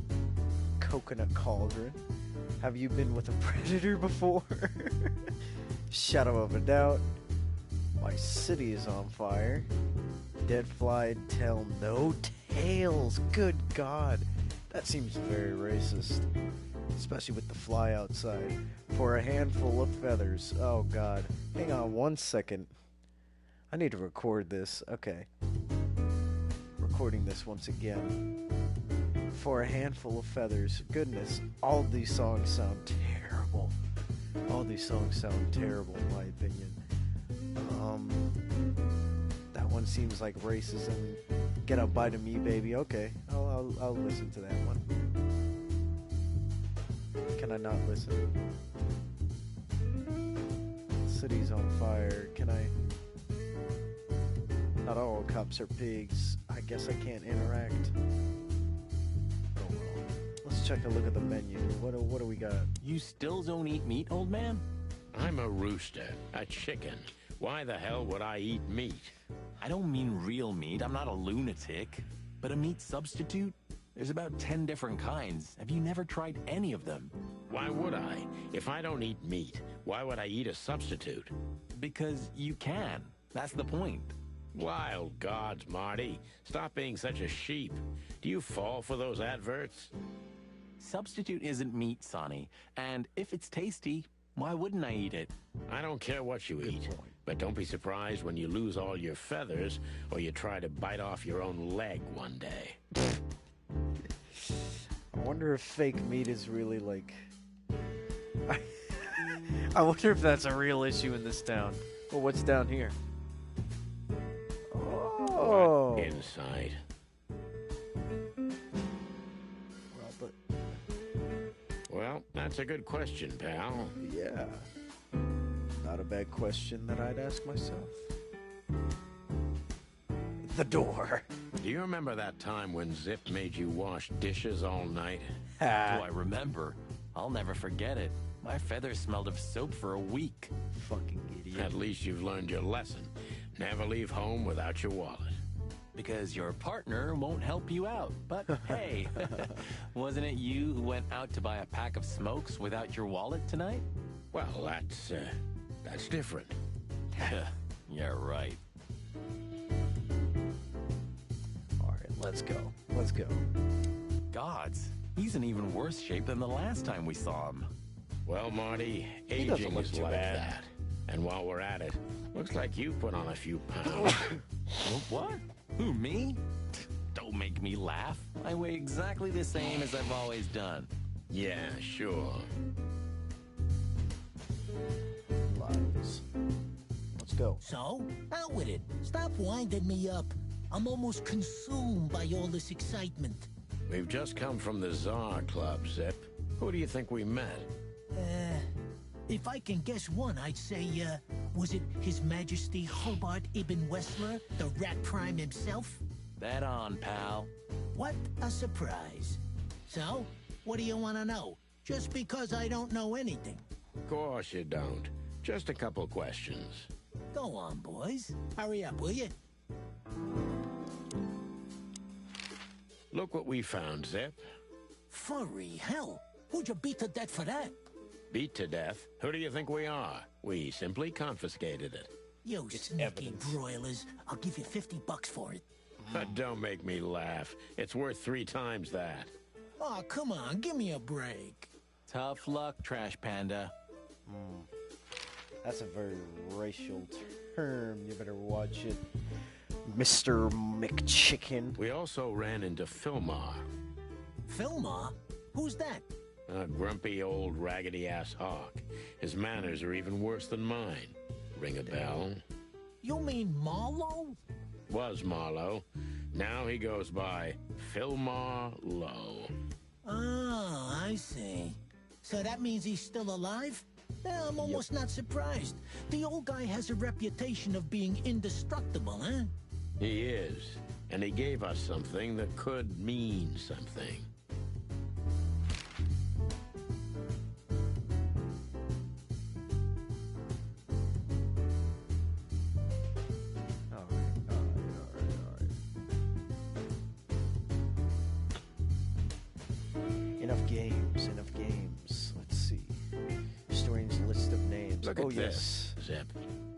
Coconut Cauldron. Have you been with a predator before? Shadow of a doubt. My city is on fire. Dead fly tell no tales. Good God. That seems very racist. especially with the fly outside. For a handful of feathers. Oh God. Hang on 1 second. I need to record this. Okay. Recording this once again. For a handful of feathers. Goodness, all these songs sound terrible. All these songs sound terrible in my opinion. That one seems like racism. Get a bite of me, baby. Okay, I'll listen to that one. Can I not listen? City's on fire. Can I? Not all cops are pigs. I guess I can't interact. Oh well. Let's check a look at the menu. What do we got? You still don't eat meat, old man? I'm a rooster, a chicken. Why the hell would I eat meat? I don't mean real meat. I'm not a lunatic. But a meat substitute? There's about 10 different kinds. Have you never tried any of them? Why would I? If I don't eat meat, why would I eat a substitute? Because you can. That's the point. Wild gods, Marty. Stop being such a sheep. Do you fall for those adverts? Substitute isn't meat, Sonny. And if it's tasty, why wouldn't I eat it? I don't care what you eat, but don't be surprised when you lose all your feathers or you try to bite off your own leg one day. I wonder if fake meat is really like... I wonder if that's a real issue in this town. Well, what's down here? Oh. What inside? Well, that's a good question, pal. Yeah. Not a bad question that I'd ask myself. The door. Do you remember that time when Zip made you wash dishes all night? Do I remember? I'll never forget it. My feathers smelled of soap for a week. Fucking idiot. At least you've learned your lesson. Never leave home without your wallet. Because your partner won't help you out. But hey, wasn't it you who went out to buy a pack of smokes without your wallet tonight? Well, that's different. Yeah, right. All right, let's go. Let's go. Gods, he's in even worse shape than the last time we saw him. Well, Marty, aging is like that. And while we're at it, looks like you put on a few pounds. What? Who, me? Don't make me laugh. I weigh exactly the same as I've always done. Yeah, sure. Lies. Let's go. So, out with it. Stop winding me up. I'm almost consumed by all this excitement. We've just come from the Tsar Club, Zip. Who do you think we met? If I can guess one, I'd say, was it His Majesty Hobart Ibn Wessler, the Rat Prime himself? That on, pal. What a surprise. So, what do you want to know? Just because I don't know anything. Of course you don't. Just a couple questions. Go on, boys. Hurry up, will you? Look what we found, Zip. Furry hell. Who'd you beat to death for that? Beat to death? Who do you think we are? We simply confiscated it. You sneaky broilers. I'll give you $50 for it. Don't make me laugh. It's worth 3 times that. Oh, come on. Give me a break. Tough luck, Trash Panda. That's a very racial term. You better watch it, Mr. McChicken. We also ran into Filmar. Filmar? Who's that? A grumpy old raggedy-ass hawk. His manners are even worse than mine. Ring a bell? You mean Marlowe? Was Marlowe. Now he goes by Filmar Lowe. Oh, I see. So that means he's still alive? Yeah, I'm almost not surprised. The old guy has a reputation of being indestructible, huh? He is. And he gave us something that could mean something. Enough games. Let's see. Strange list of names. Look at this, Zip.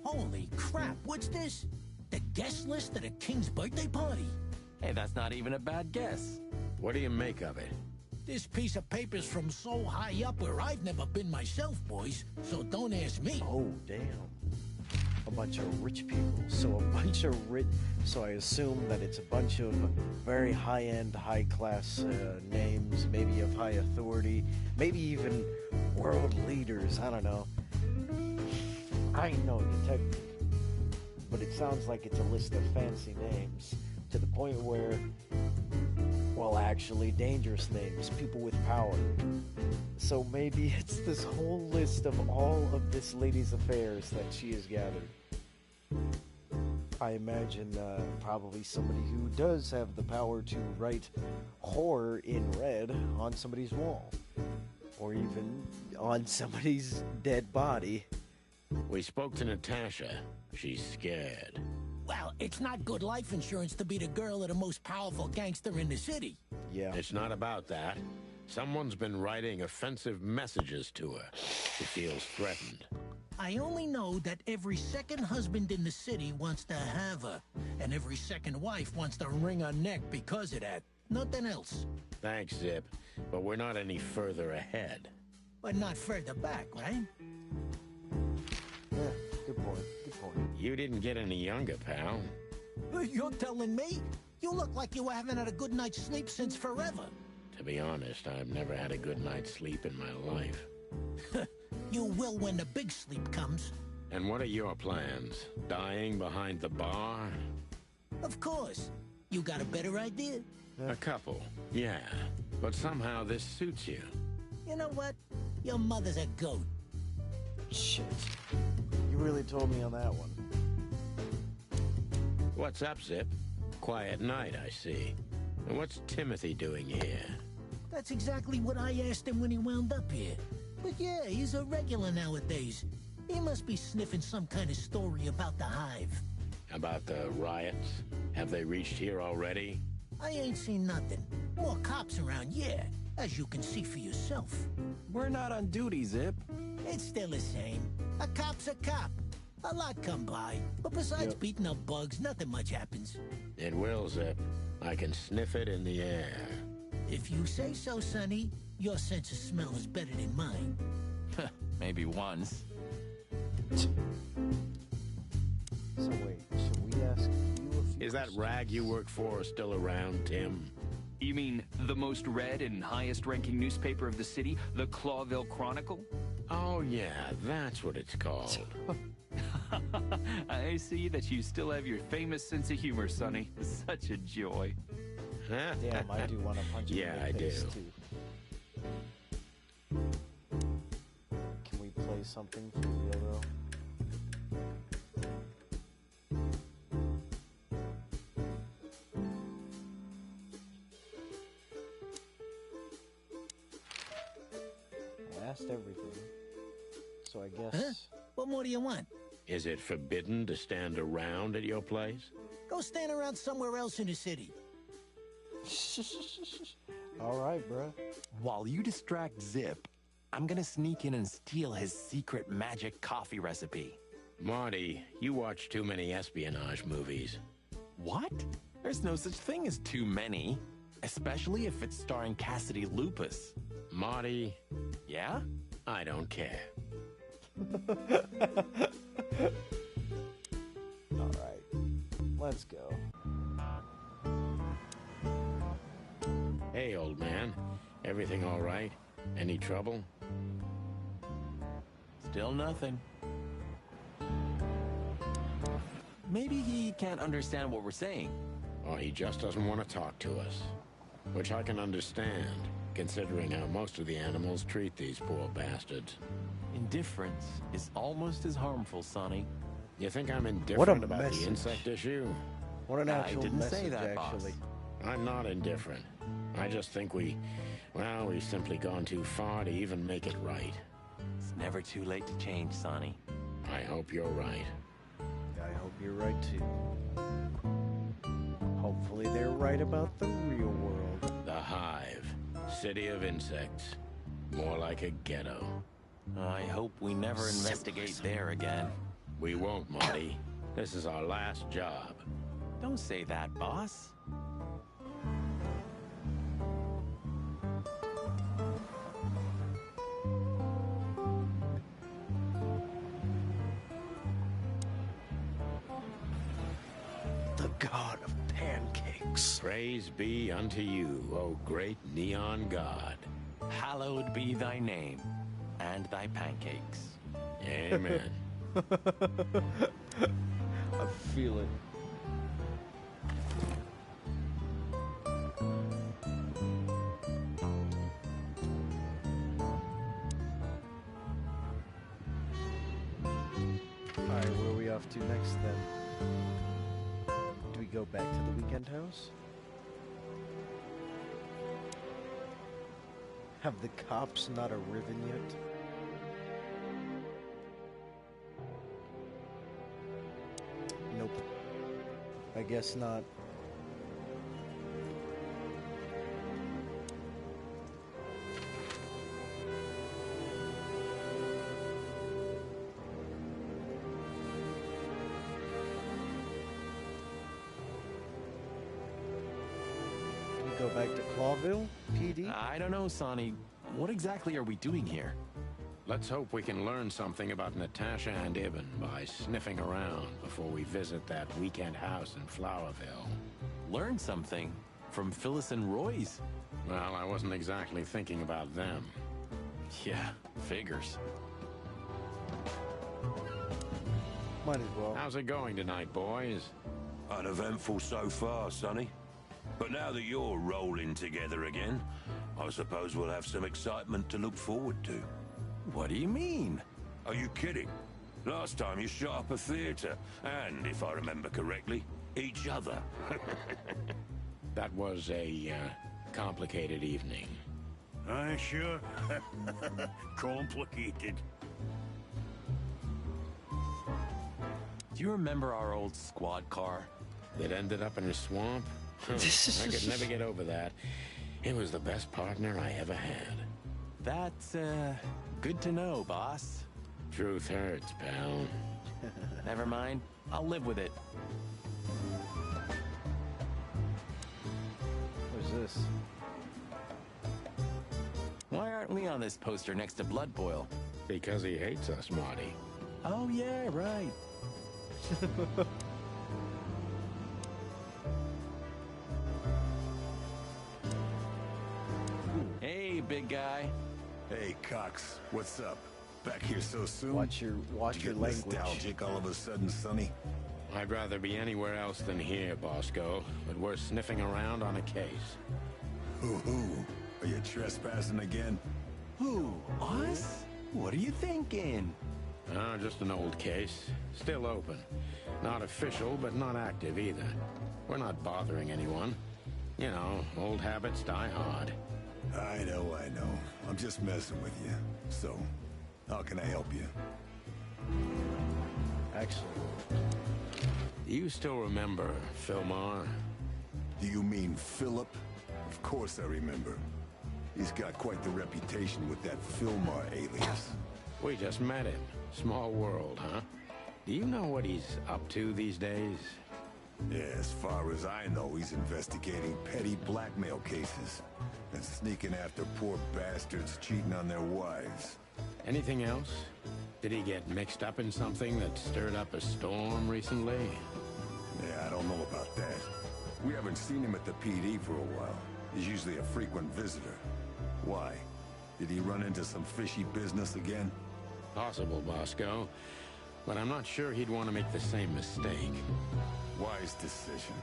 Holy crap, what's this? The guest list at a king's birthday party? Hey, that's not even a bad guess. What do you make of it? This piece of paper's from so high up where I've never been myself, boys. So don't ask me. Oh, damn. A bunch of rich people. So a bunch of rich... So I assume that it's a bunch of very high-end, high-class names, maybe of high authority, maybe even world leaders. I don't know. I ain't no detective. But it sounds like it's a list of fancy names to the point where... Well, actually, dangerous names, people with power. So maybe it's this whole list of all of this lady's affairs that she has gathered. I imagine probably somebody who does have the power to write horror in red on somebody's wall. Or even on somebody's dead body. We spoke to Natasha. She's scared. Well, it's not good life insurance to be the girl of the most powerful gangster in the city. Yeah. It's not about that. Someone's been writing offensive messages to her. She feels threatened. I only know that every second husband in the city wants to have her, and every second wife wants to wring her neck because of that. Nothing else. Thanks, Zip, but we're not any further ahead. But not further back, right? Yeah, good point, good point. You didn't get any younger, pal. You're telling me? You look like you haven't had a good night's sleep since forever. To be honest, I've never had a good night's sleep in my life. You will when the big sleep comes. And what are your plans? Dying behind the bar? Of course. You got a better idea? A couple, yeah. But somehow this suits you. You know what? Your mother's a goat. Shit. You really told me on that one. What's up, Zip? Quiet night, I see. And what's Timothy doing here? That's exactly what I asked him when he wound up here. But yeah, he's a regular nowadays. He must be sniffing some kind of story about the Hive. About the riots? Have they reached here already? I ain't seen nothing. More cops around, yeah, as you can see for yourself. We're not on duty, Zip. It's still the same. A cop's a cop. A lot come by, but besides beating up bugs, nothing much happens. It will, Zip. I can sniff it in the air. If you say so, Sonny, your sense of smell is better than mine. Maybe once. So wait, should we ask you a few Is that rag you work for still around, Tim? You mean the most read and highest-ranking newspaper of the city, the Clawville Chronicle? Oh, yeah, that's what it's called. I see that you still have your famous sense of humor, Sonny. Such a joy. Damn, I do want to punch him Yeah, in the I face, do. too. Can we play something for real, though? I asked everything, so I guess... Huh? What more do you want? Is it forbidden to stand around at your place? Go stand around somewhere else in the city. All right, bruh. While you distract Zip, I'm gonna sneak in and steal his secret magic coffee recipe. Marty, you watch too many espionage movies. What? There's no such thing as too many. Especially if it's starring Cassidy Lupus. Marty, Yeah? I don't care. All right, let's go. Hey, old man. Everything all right? Any trouble? Still nothing. Maybe he can't understand what we're saying. Or he just doesn't want to talk to us. Which I can understand, considering how most of the animals treat these poor bastards. Indifference is almost as harmful, Sonny. You think I'm indifferent about message. the insect issue? What an I actual didn't message, say that, actually. boss. I'm not indifferent. I just think we've simply gone too far to even make it right. It's never too late to change, Sonny. I hope you're right. I hope you're right, too. Hopefully they're right about the real world. The Hive. City of insects. More like a ghetto. I hope we never investigate there again. We won't, Marty. This is our last job. Don't say that, boss. god of pancakes. Praise be unto you, O great neon god. Hallowed be thy name, and thy pancakes. Amen. I feel it. Alright, where are we off to next then? Do we go back to the weekend house? Have the cops not arriven yet? Nope. I guess not. Go back to Clawville, PD? I don't know, Sonny. What exactly are we doing here? Let's hope we can learn something about Natasha and Ibn by sniffing around before we visit that weekend house in Flowerville. Learn something? From Phyllis and Roy's? Well, I wasn't exactly thinking about them. Yeah, figures. Might as well. How's it going tonight, boys? Uneventful so far, Sonny. But now that you're rolling together again, I suppose we'll have some excitement to look forward to. What do you mean? Are you kidding? Last time you shot up a theater, and, if I remember correctly, each other. That was a complicated evening. Aye, sure. Complicated. Do you remember our old squad car? That ended up in a swamp? I could never get over that. It was the best partner I ever had. That's, good to know, boss. Truth hurts, pal. Never mind. I'll live with it. What's this? Why aren't we on this poster next to Blood Boil? Because he hates us, Marty. Oh, yeah, right. Hey, big guy. Hey, Cox. What's up? Back here so soon? Watch your language. Nostalgic all of a sudden, Sonny? I'd rather be anywhere else than here, Bosco, but we're sniffing around on a case. Who? Are you trespassing again? Who? Us? What are you thinking? Just an old case. Still open. Not official, but not active either. We're not bothering anyone. You know, old habits die hard. I know. I'm just messing with you. So, how can I help you? Actually. Do you still remember Philmar? Do you mean Philip? Of course I remember. He's got quite the reputation with that Philmar alias. We just met him. Small world, huh? Do you know what he's up to these days? Yeah, as far as I know, he's investigating petty blackmail cases and sneaking after poor bastards cheating on their wives. Anything else? Did he get mixed up in something that stirred up a storm recently? Yeah, I don't know about that. We haven't seen him at the PD for a while. He's usually a frequent visitor. Why? Did he run into some fishy business again? Possible, Bosco. But I'm not sure he'd want to make the same mistake. Wise decision.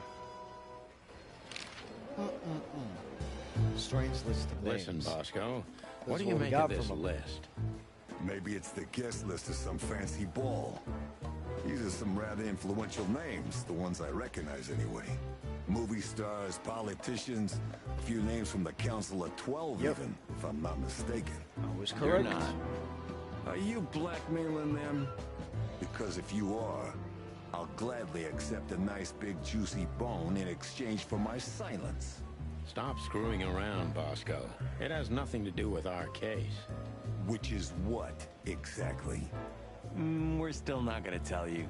Strange list of names. Listen, Bosco, This what is do you what we make got of this from him. list? Maybe it's the guest list of some fancy ball. These are some rather influential names, the ones I recognize anyway. Movie stars, politicians, a few names from the Council of 12 even, if I'm not mistaken. I was You're correct. not. Are you blackmailing them? Because if you are, I'll gladly accept a nice big juicy bone in exchange for my silence. Stop screwing around, Bosco. It has nothing to do with our case. Which is what, exactly? We're still not gonna tell you.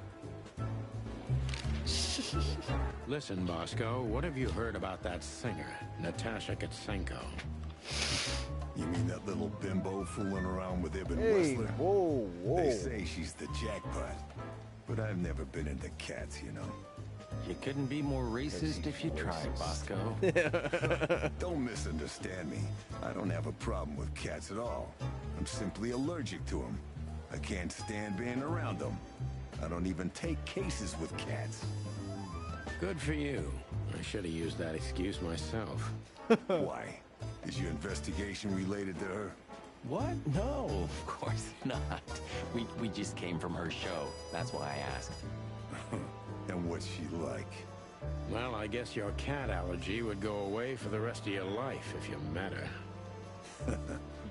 Listen, Bosco, what have you heard about that singer, Natasha Katsenko? You mean that little bimbo fooling around with Ibn Hey, Whistler? whoa. They say she's the jackpot. But I've never been into cats, you know. You couldn't be more racist if you tried, Bosco. Don't misunderstand me. I don't have a problem with cats at all. I'm simply allergic to them. I can't stand being around them. I don't even take cases with cats. Good for you. I should have used that excuse myself. Why? Is your investigation related to her? What? No, of course not. We just came from her show. That's why I asked. And what's she like? Well, I guess your cat allergy would go away for the rest of your life if you met her.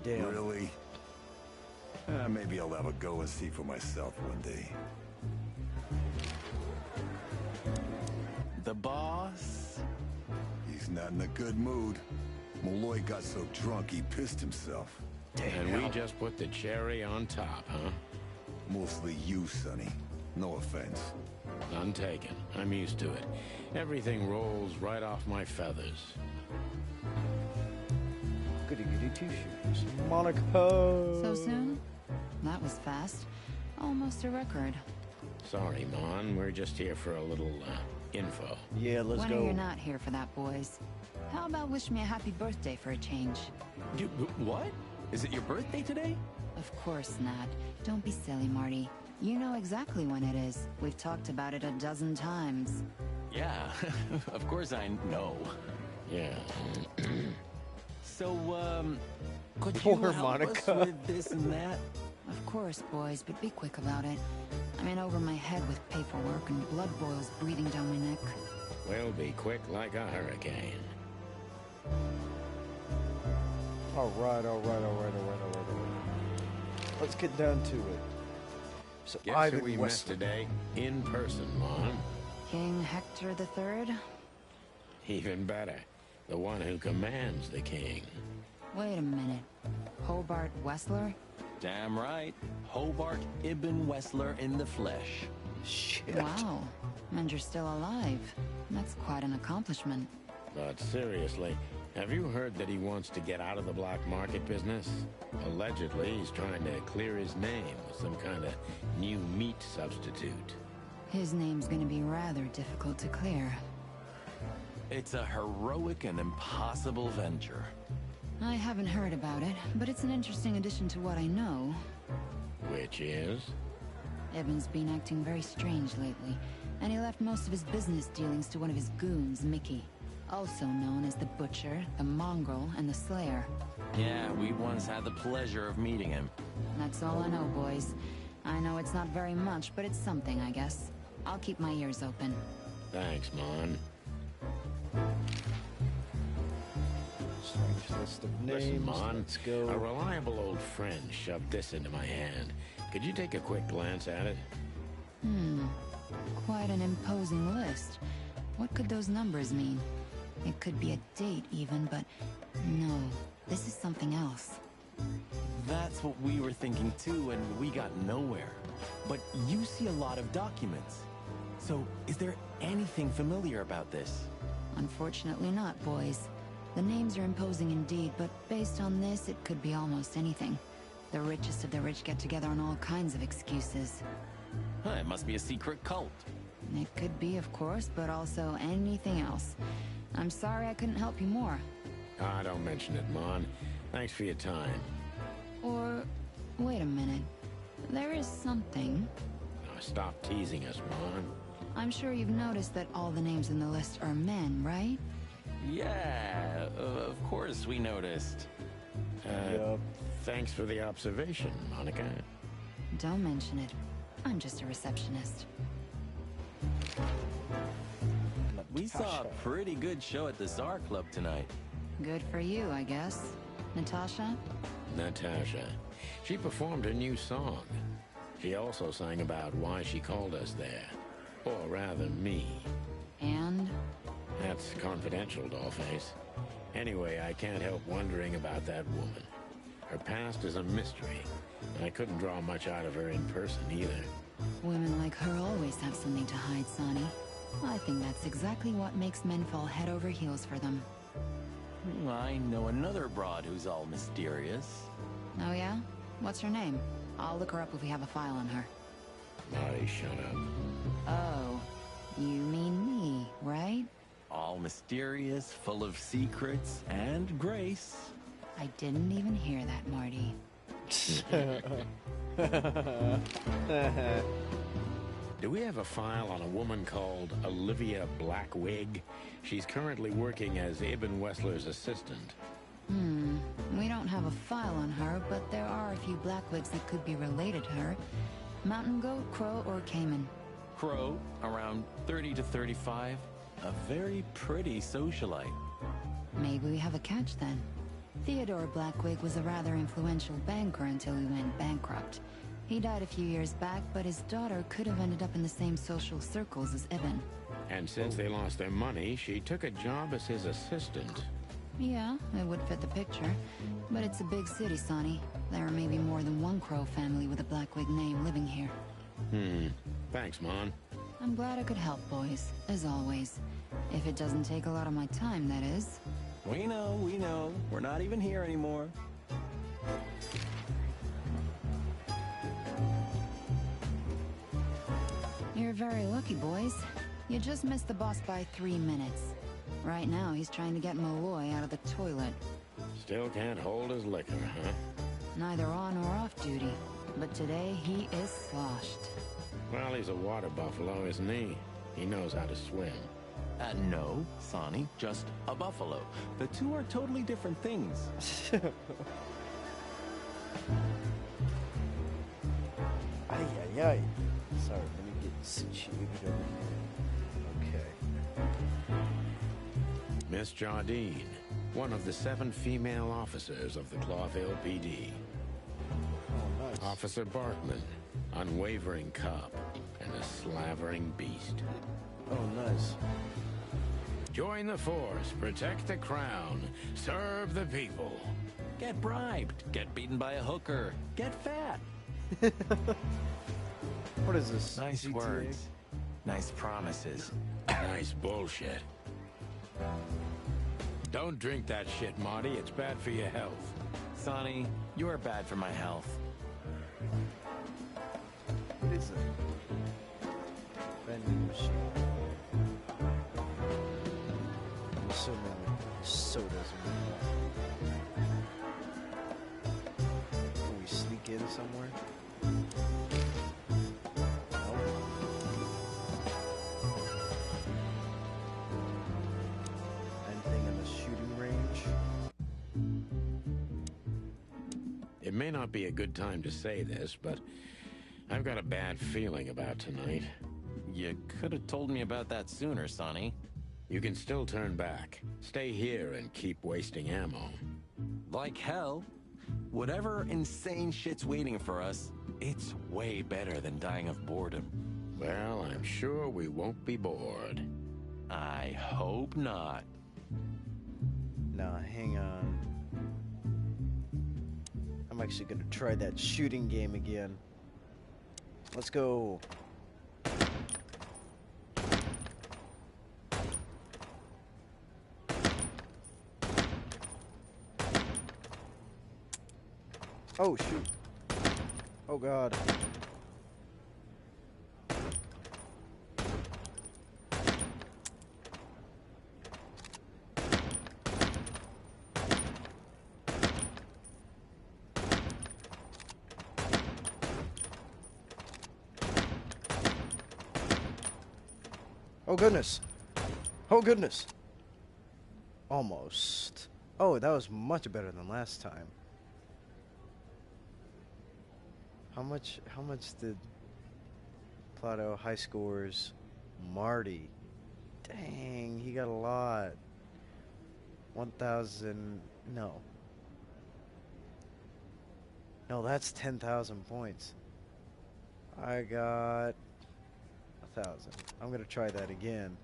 Damn. Really? Maybe I'll have a go and see for myself one day. The boss? He's not in a good mood. Malloy got so drunk he pissed himself. And we just put the cherry on top, huh? Mostly you, Sonny. No offense. None taken. I'm used to it. Everything rolls right off my feathers. Goody goody two-shoes. Monica! So soon? That was fast. Almost a record. Sorry, Mon. We're just here for a little, info. Yeah, let's when go. When are you not here for that, boys? How about wish me a happy birthday for a change? What? Is it your birthday today? Of course not. Don't be silly, Marty. You know exactly when it is. We've talked about it a dozen times. Yeah, of course I know. Yeah. So, could Poor you help Monica. us with this and that? Of course, boys, but be quick about it. I'm in over my head with paperwork and blood boils breathing down my neck. We'll be quick like a hurricane. All right. Let's get down to it. So Guess Ivan who we met today? In person, Mon. King Hector III? Even better. The one who commands the king. Wait a minute. Hobart Wessler? Damn right. Hobart Ibn Wessler in the flesh. Shit. Wow. And you're still alive. That's quite an accomplishment. But seriously, have you heard that he wants to get out of the black market business? Allegedly, he's trying to clear his name with some kind of new meat substitute. His name's gonna be rather difficult to clear. It's a heroic and impossible venture. I haven't heard about it, but it's an interesting addition to what I know. Which is? Ibn's been acting very strange lately, and he left most of his business dealings to one of his goons, Mickey. Also known as the Butcher, the Mongrel, and the Slayer. Yeah, we once had the pleasure of meeting him. That's all I know, boys. I know it's not very much, but it's something, I guess. I'll keep my ears open. Thanks, Mon. Strange list of names. Listen, Mon, Let's go. a reliable old friend shoved this into my hand. Could you take a quick glance at it? Quite an imposing list. What could those numbers mean? It could be a date even, but no, this is something else. That's what we were thinking too, and we got nowhere. But you see a lot of documents. So, is there anything familiar about this? Unfortunately not, boys. The names are imposing indeed, but based on this, it could be almost anything. The richest of the rich get together on all kinds of excuses. Huh, it must be a secret cult. It could be, of course, but also anything else. I'm sorry I couldn't help you more. Ah, don't mention it, Mon. Thanks for your time. Or, wait a minute. There is something. Now, stop teasing us, Mon. I'm sure you've noticed that all the names in the list are men, right? Yeah, of course we noticed. Thanks for the observation, Monica. Don't mention it. I'm just a receptionist. We saw a pretty good show at the Czar Club tonight. Good for you, I guess. Natasha? Natasha. She performed her new song. She also sang about why she called us there. Or rather, me. And? That's confidential, Dollface. Anyway, I can't help wondering about that woman. Her past is a mystery. I couldn't draw much out of her in person either. Women like her always have something to hide, Sonny. I think that's exactly what makes men fall head over heels for them. I know another broad who's all mysterious. Oh yeah? What's her name? I'll look her up if we have a file on her. Marty, shut up. Oh. You mean me, right? All mysterious, full of secrets, and grace. I didn't even hear that, Marty. Do we have a file on a woman called Olivia Blackwig? She's currently working as Ibn Wessler's assistant. We don't have a file on her, but there are a few Blackwigs that could be related to her. Mountain goat, crow, or caiman? Crow, around 30 to 35. A very pretty socialite. Maybe we have a catch then. Theodore Blackwig was a rather influential banker until he went bankrupt. He died a few years back, but his daughter could have ended up in the same social circles as Ibn. And since they lost their money, she took a job as his assistant. Yeah, it would fit the picture. But it's a big city, Sonny. There may be more than one Crow family with a Blackwig name living here. Thanks, Mon. I'm glad I could help, boys, as always. If it doesn't take a lot of my time, that is. We know, we know. We're not even here anymore. You're very lucky, boys. You just missed the boss by 3 minutes. Right now, he's trying to get Malloy out of the toilet. Still can't hold his liquor, huh? Neither on or off duty. But today, he is sloshed. Well, he's a water buffalo, isn't he? He knows how to swim. No, Sonny, just a buffalo. The two are totally different things. Ay, ay, ay. Sorry, let me get situated over here. Okay. Miss Jardine, one of the 7 female officers of the Clawville PD. Oh, nice. Officer Barkman, unwavering cop, and a slavering beast. Oh, nice. Join the force, protect the crown, serve the people. Get bribed, get beaten by a hooker, get fat. What is this? Nice GTA? words. Nice promises. Nice bullshit. Don't drink that shit, Marty. It's bad for your health. Sonny, you are bad for my health. What is it? Vending machine. I'm assuming sodas and can we sneak in somewhere? No. Anything in the shooting range? It may not be a good time to say this, but I've got a bad feeling about tonight. You could have told me about that sooner, Sonny. You can still turn back. Stay here and keep wasting ammo. Like hell. Whatever insane shit's waiting for us, it's way better than dying of boredom. Well, I'm sure we won't be bored. I hope not. Nah, hang on. I'm actually gonna try that shooting game again. Let's go. Oh, shoot. Oh, God. Oh, goodness. Oh, goodness. Almost. Oh, that was much better than last time. How much did Plato high scores Marty? Dang, he got a lot. 1,000, no. No, that's 10,000 points. I got 1,000. I'm gonna try that again.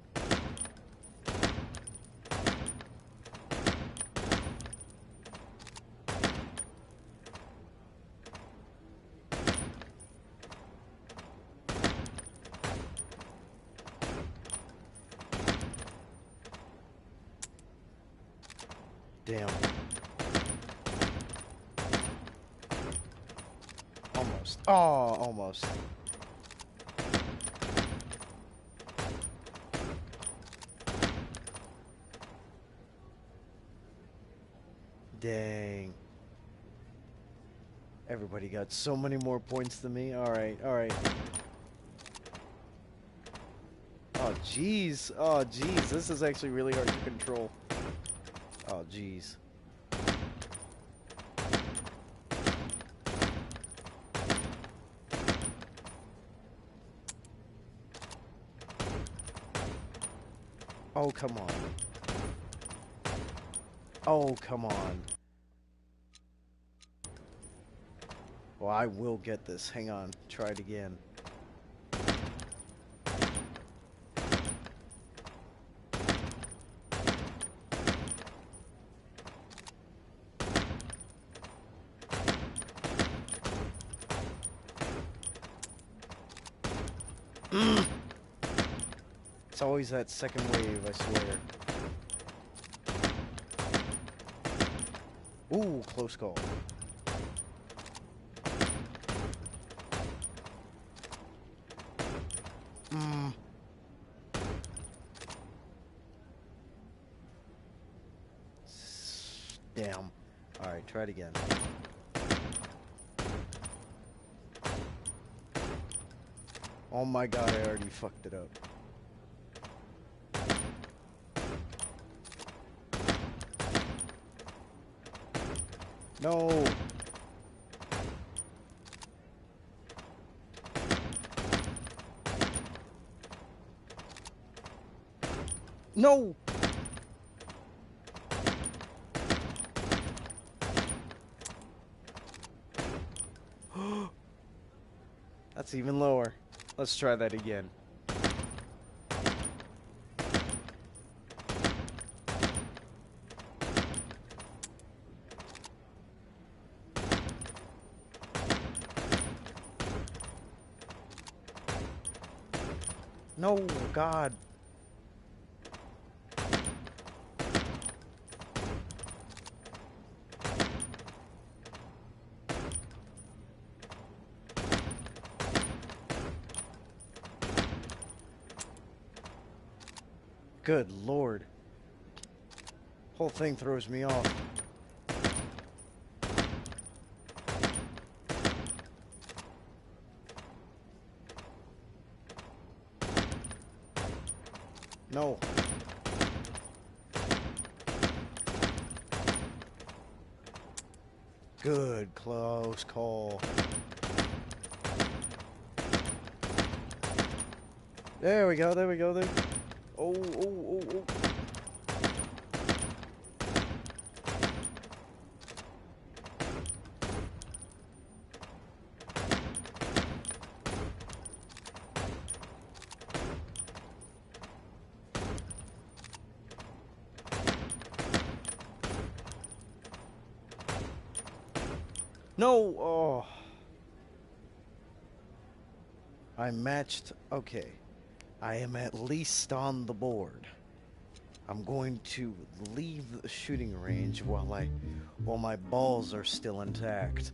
Damn. Almost. Oh, almost. Dang. Everybody got so many more points than me. Alright, alright. Oh, jeez. Oh, jeez. This is actually really hard to control. Oh, jeez. Oh, come on. Oh, come on. Well, I will get this. Hang on. Try it again. It's always that second wave, I swear. Ooh, close call. Damn. Alright, try it again. Oh my god, I already fucked it up. No! No! That's even lower. Let's try that again. No, God. Good Lord. Whole thing throws me off. No. Good, close call. There we go, there we go, there. Oh, oh, oh, oh. No! Oh. I matched. Okay. I am at least on the board. I'm going to leave the shooting range while my balls are still intact.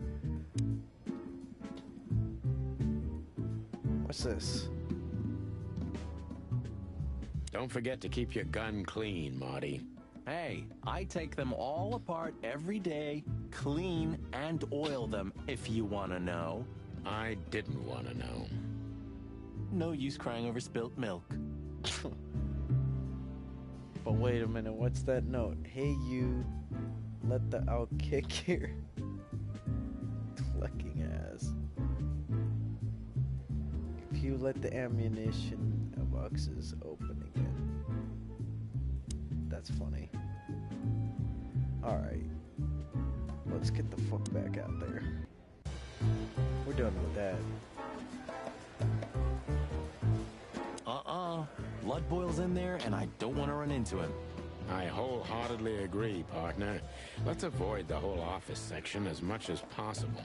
What's this? Don't forget to keep your gun clean, Marty. Hey, I take them all apart every day, clean and oil them, if you want to know. I didn't want to know. No use crying over spilt milk. But wait a minute, what's that note? Hey you, let the out kick here. Clucking ass. If you let the ammunition boxes open again. That's funny. Alright. Let's get the fuck back out there. We're done with that. Blood boils in there, and I don't want to run into him. I wholeheartedly agree, partner. Let's avoid the whole office section as much as possible.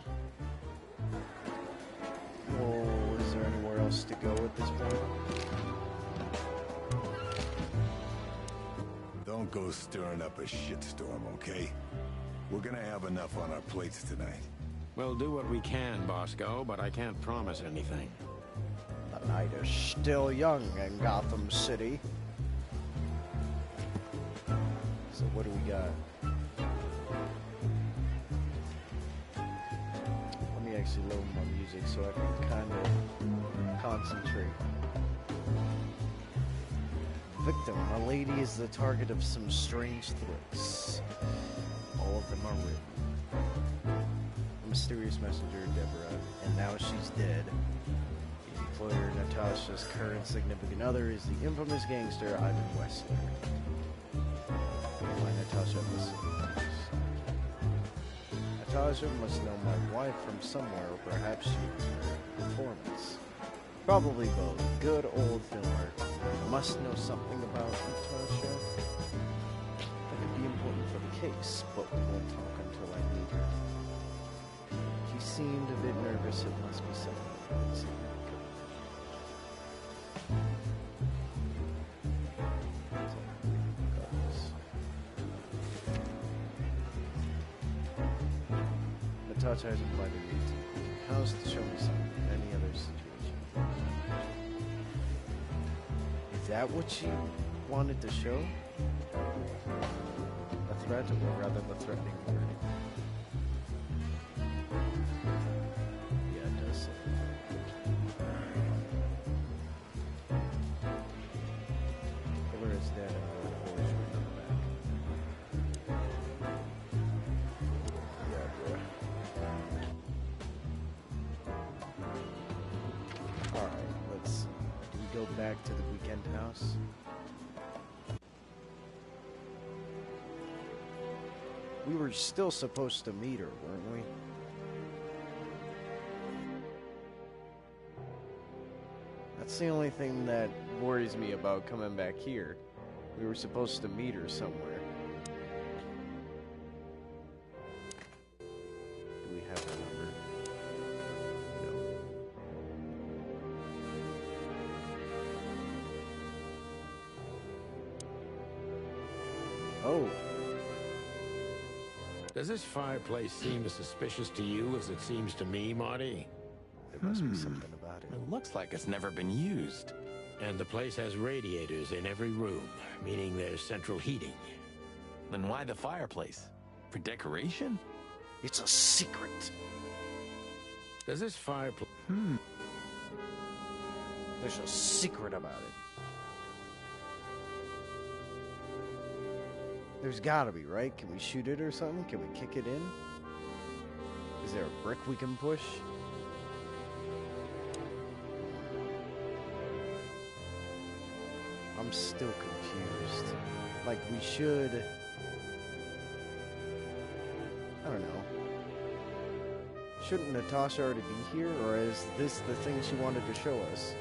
Oh, is there anywhere else to go at this point? Don't go stirring up a shitstorm, okay? We're gonna have enough on our plates tonight. We'll do what we can, Bosco, but I can't promise anything. The night is still young in Gotham City. So what do we got? actually lower my music so I can kind of concentrate. Victim, a lady is the target of some strange threats. All of them are written. A mysterious messenger, Deborah, and now she's dead. The employer, Natasha's current significant other, is the infamous gangster, Ivan Wessler. Why Natasha listens. Natasha must know my wife from somewhere, or perhaps she was her performance. Probably both. Good old filmer. Must know something about Natasha. That could be important for the case, but we won't talk until I meet her. She seemed a bit nervous. It must be something significant. Natasha has invited me to the house to show me something. Any other situation. Is that what she wanted to show? A threat, or rather the threatening word? Yeah, it does say that. Killer is dead and the boys written on the back. Yeah, bruh. Alright, do we go back to the weekend house? We were still supposed to meet her, weren't we? That's the only thing that worries me about coming back here. We were supposed to meet her somewhere. Do we have her number? No. Oh. Does this fireplace seem as suspicious to you as it seems to me, Marty? There must be something about it. It looks like it's never been used. And the place has radiators in every room, meaning there's central heating. Then why the fireplace? For decoration? It's a secret. Does this fireplace... There's a secret about it. There's gotta be, right? Can we shoot it or something? Can we kick it in? Is there a brick we can push? I'm still confused. Like, we should... I don't know. Shouldn't Natasha already be here, or is this the thing she wanted to show us?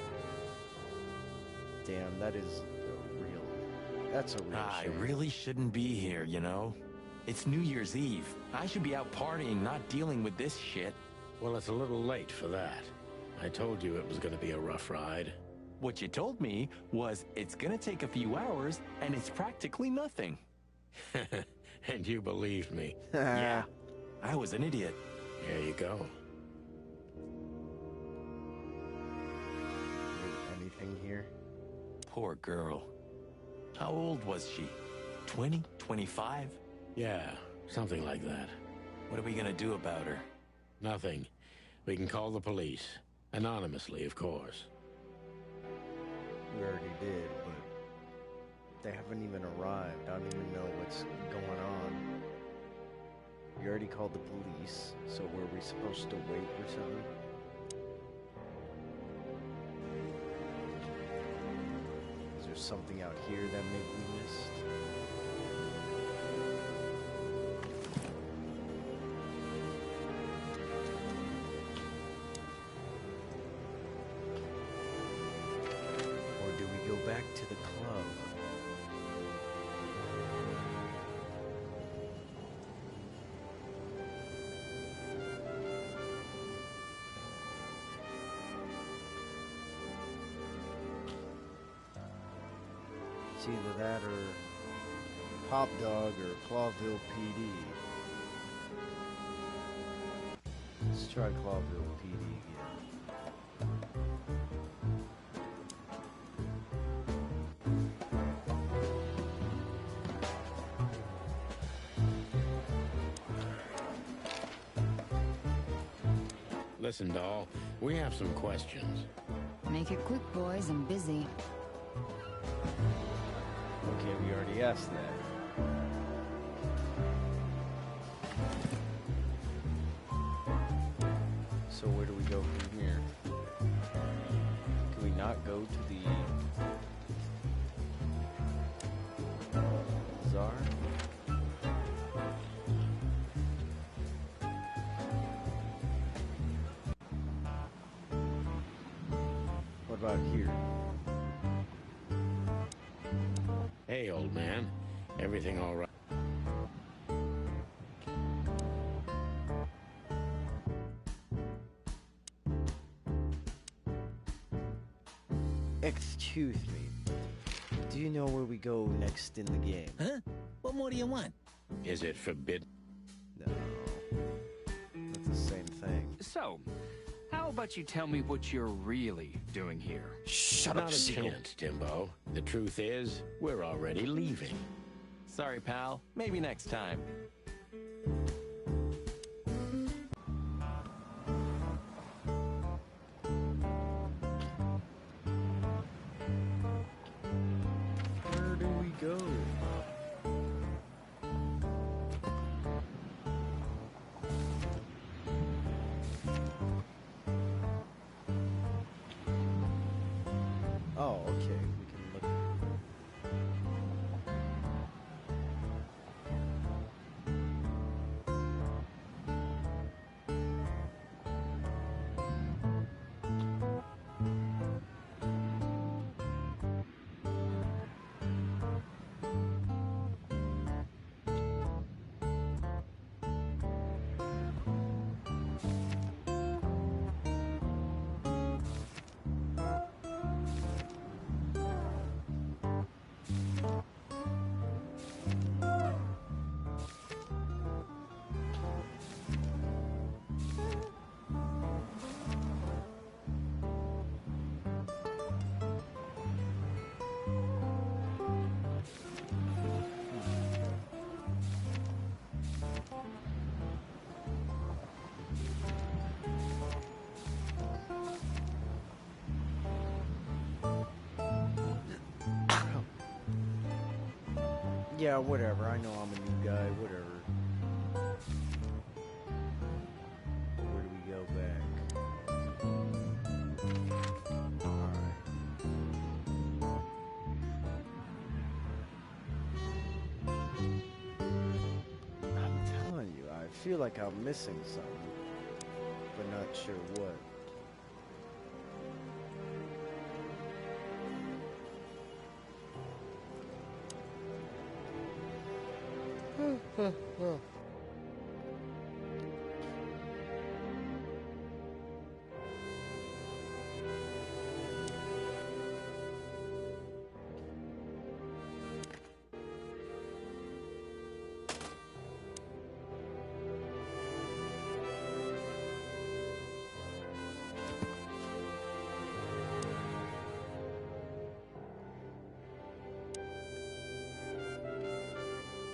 Damn, that is a real... That's a real I shame. really shouldn't be here, you know? It's New Year's Eve. I should be out partying, not dealing with this shit. Well, it's a little late for that. I told you it was going to be a rough ride. What you told me was it's gonna take a few hours, and it's practically nothing. And you believed me. Yeah, I was an idiot. There you go. Anything here? Poor girl. How old was she? 20? 25? Yeah, something like that. What are we gonna do about her? Nothing. We can call the police. Anonymously, of course. We already did, but they haven't even arrived. I don't even know what's going on. We already called the police, so were we supposed to wait or something? Is there something out here that maybe we missed? Back to the club. It's either that or Hop Dog or Clawville PD. Let's try Clawville PD again. Listen, doll, we have some questions. Make it quick, boys. I'm busy. Okay, we already asked that. So where do we go from here? Can we not go to the Czar? What about here? Hey, old man. Everything all right? Excuse me. Do you know where we go next in the game? Huh? What more do you want? Is it forbidden? No. That's the same thing. So, how about you tell me what you're really doing here? Shut up, chance, Timbo. The truth is, we're already leaving. Sorry, pal. Maybe next time. Where do we go? Oh, okay. We can look. Yeah, whatever. I know I'm a new guy. Whatever. Where do we go back? Alright. I'm telling you, I feel like I'm missing something, but not sure what.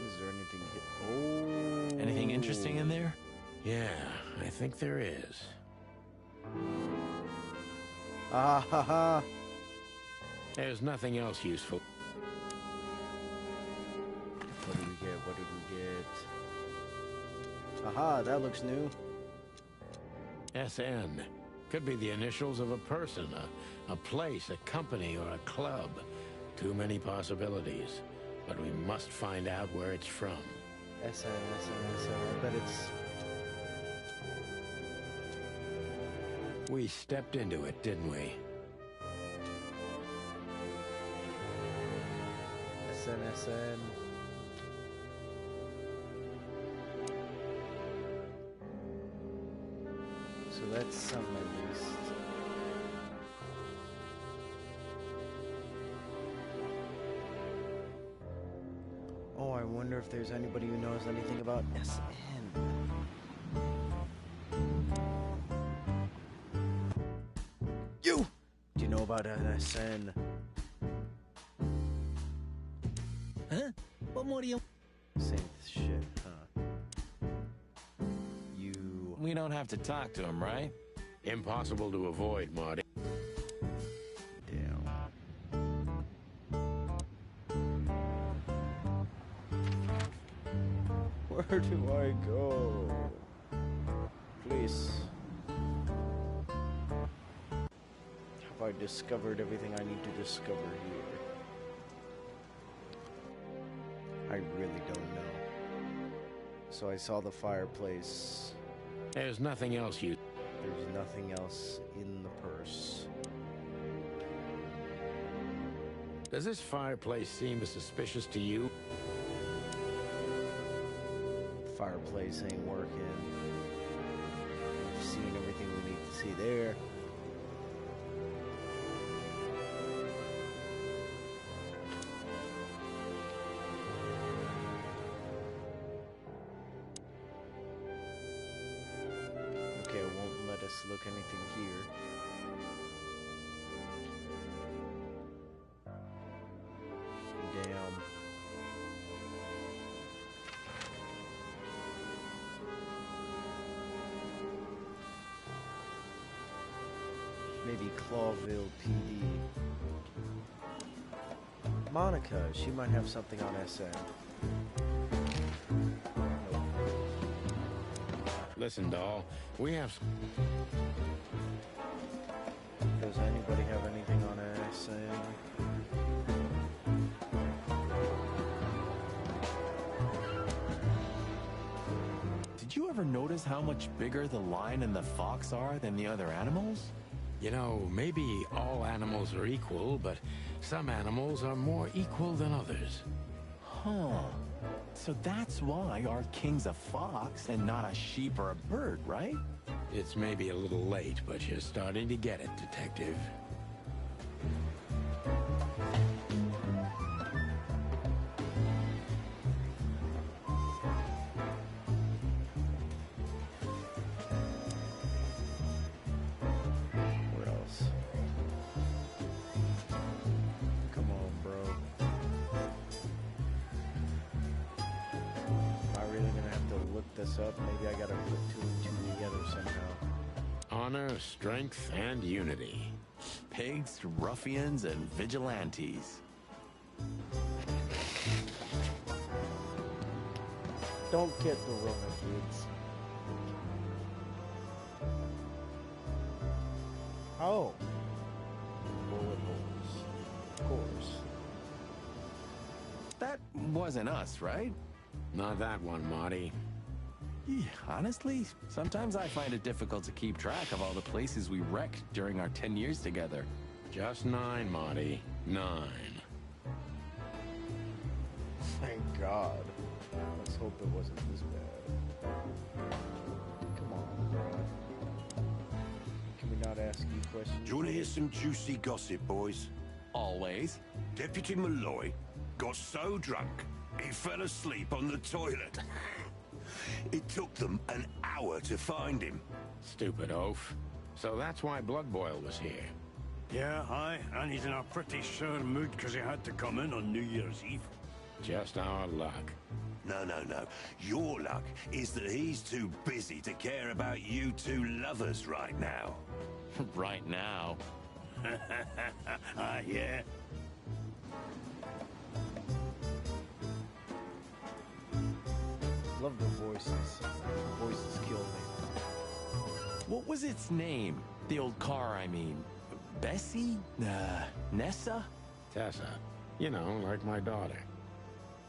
Is there anything here? Oh. Anything interesting in there? Yeah, I think there is. Ah ha ha. There's nothing else useful. What did we get? What did we get? Aha, that looks new. SN. Could be the initials of a person, a place, a company, or a club. Too many possibilities. But we must find out where it's from. SN. I bet it's... We stepped into it, didn't we? SN. So that's something at least. Oh, I wonder if there's anybody who knows anything about SN. You! Do you know about SN? Huh? What more do you... Same shit, huh? We don't have to talk to him, right? Impossible to avoid, Marty. Damn. Where do I go? Please. Have I discovered everything I need to discover here? I really don't know. So I saw the fireplace. There's nothing else you... There's nothing else in the purse. Does this fireplace seem suspicious to you? Fireplace ain't working. We've seen everything we need to see there. Okay, it won't let us look anything here. Damn. Maybe Clawville PD. Monica, she might have something on SN. Nope. Listen, doll, we have... Does anybody have anything on SN? Did you ever notice how much bigger the lion and the fox are than the other animals? You know, maybe all animals are equal, but some animals are more equal than others. Huh. So that's why our king's a fox and not a sheep or a bird, right? It's maybe a little late, but you're starting to get it, Detective. What else? Come on, bro. Am I really gonna have to look this up? Maybe I gotta put two and two together somehow. Honor, strength, and unity. Pigs, ruffians, and vigilantes. Don't get the Rona, kids. Oh. Bullet holes. Of course. That wasn't us, right? Not that one, Marty. Yeah, honestly, sometimes I find it difficult to keep track of all the places we wrecked during our 10 years together. Just 9, Marty. 9. Thank God. Let's hope it wasn't this bad. Come on, bro. Can we not ask you questions? Do you want to hear some juicy gossip, boys? Always. Deputy Malloy got so drunk, he fell asleep on the toilet. It took them an hour to find him. Stupid oaf. So that's why Blood Boil was here. Yeah, aye, and he's in a pretty sore mood because he had to come in on New Year's Eve. Just our luck. No. Your luck is that he's too busy to care about you two lovers right now. Right now. Yeah. Love the voices. The voices kill me. What was its name? The old car, I mean. Bessie? Nessa? Tessa. You know, like my daughter.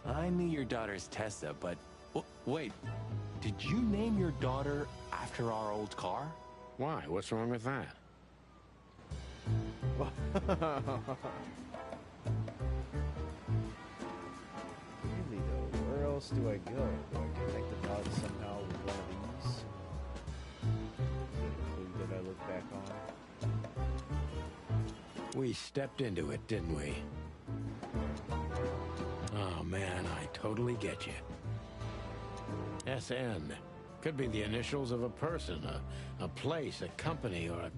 I knew your daughter's Tessa, but... wait, did you name your daughter after our old car? Why? What's wrong with that? Really though, where else do I go? Do I connect the dots somehow with one of these? Is it a clue that I look back on? We stepped into it, didn't we? Oh man, I totally get you. SN. Could be the initials of a person, a place, a company, or a...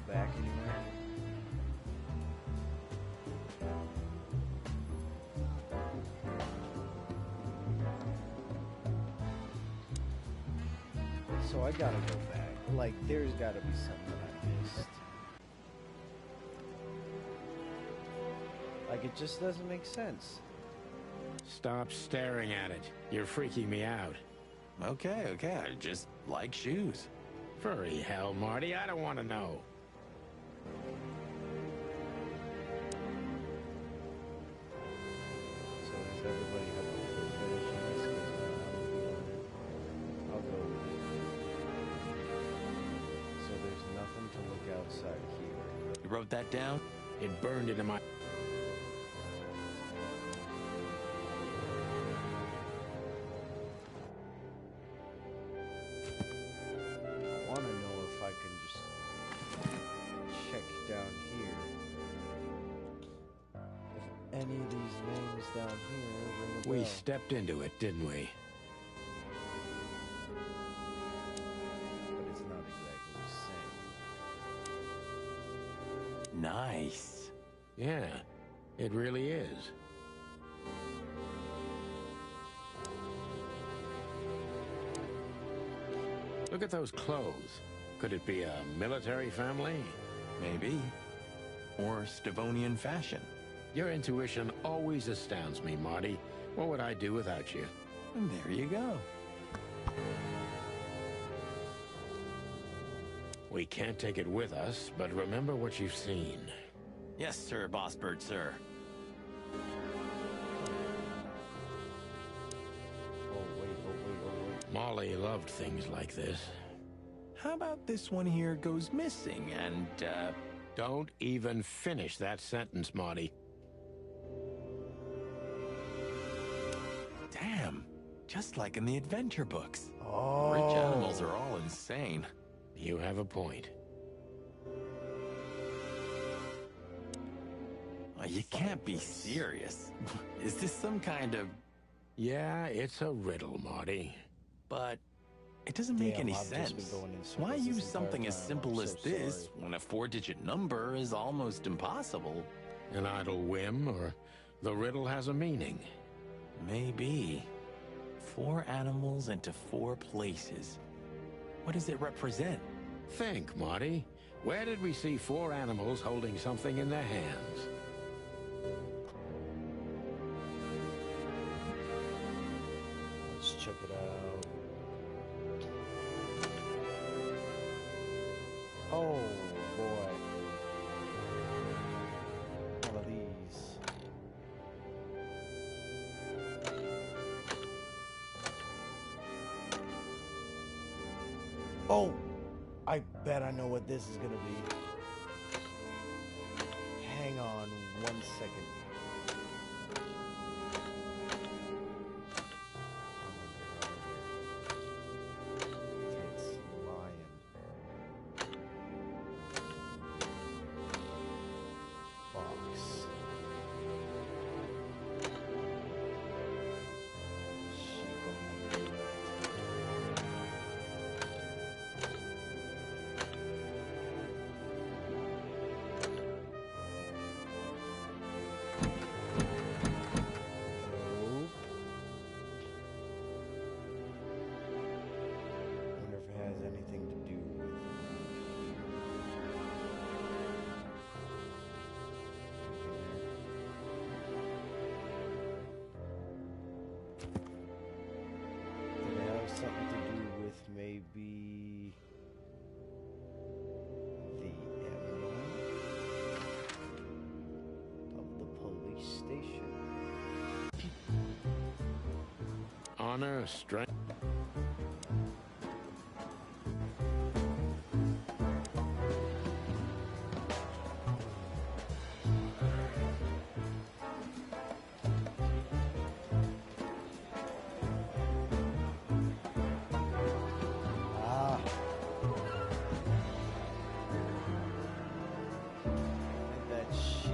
back anywhere? So I gotta go back. Like, there's gotta be something I missed. Like, it just doesn't make sense. Stop staring at it. You're freaking me out. Okay, I just like shoes. Furry hell, Marty, I don't want to know. So does everybody have a full finish on this? 'Cause I'm feeling it. I'll go with it. So there's nothing to look outside here. You wrote that down? It burned into my... I want to know if I can just check down here. If any of these names down here ring a bell. We stepped into it, didn't we? But it's not exactly the same. Nice. Yeah, it really is. Look at those clothes. Could it be a military family? Maybe. Or Stavonian fashion. Your intuition always astounds me, Marty. What would I do without you? And there you go. We can't take it with us, but remember what you've seen. Yes, sir, Boss Bird, sir. Oh, wait. Molly loved things like this. How about this one here goes missing and, Don't even finish that sentence, Marty. Damn. Just like in the adventure books. Oh. Rich animals are all insane. You have a point. Oh, you can't be serious. Is this some kind of... Yeah, it's a riddle, Marty. But it doesn't make any I've just been sense. going in circles Why this use entire something as time. simple I'm as so this sorry. when a 4-digit number is almost impossible? An idle whim, or the riddle has a meaning? Maybe. 4 animals into 4 places. What does it represent? Think, Marty. Where did we see 4 animals holding something in their hands? Let's check it out. Oh, boy. One of these. Oh! I bet I know what this is gonna be. Hang on 1 second. It's lion. Fox. Sheep on the left. Nope. Wonder if it has anything to do with Did it have something to do with maybe the emblem of the police station? Honor, strength... Ah. That sheep.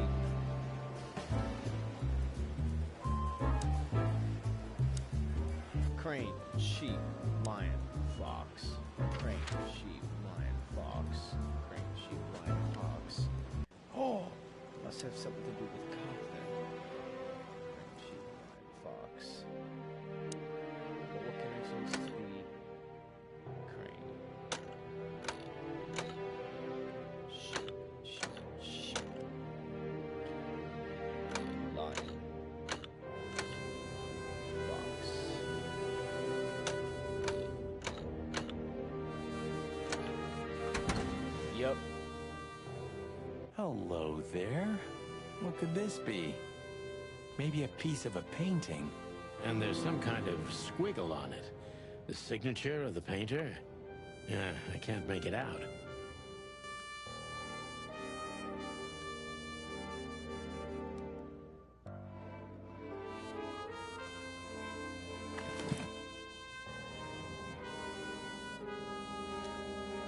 Crane, sheep, lion, fox. Crane, sheep, lion, fox. Crane, sheep, lion, to have something to do with the cop then. She, Fox. But what connections to the crane? Shoot. Lion. Fox. Yep. Hello there. What could this be? Maybe a piece of a painting. And there's some kind of squiggle on it. The signature of the painter? Yeah, I can't make it out.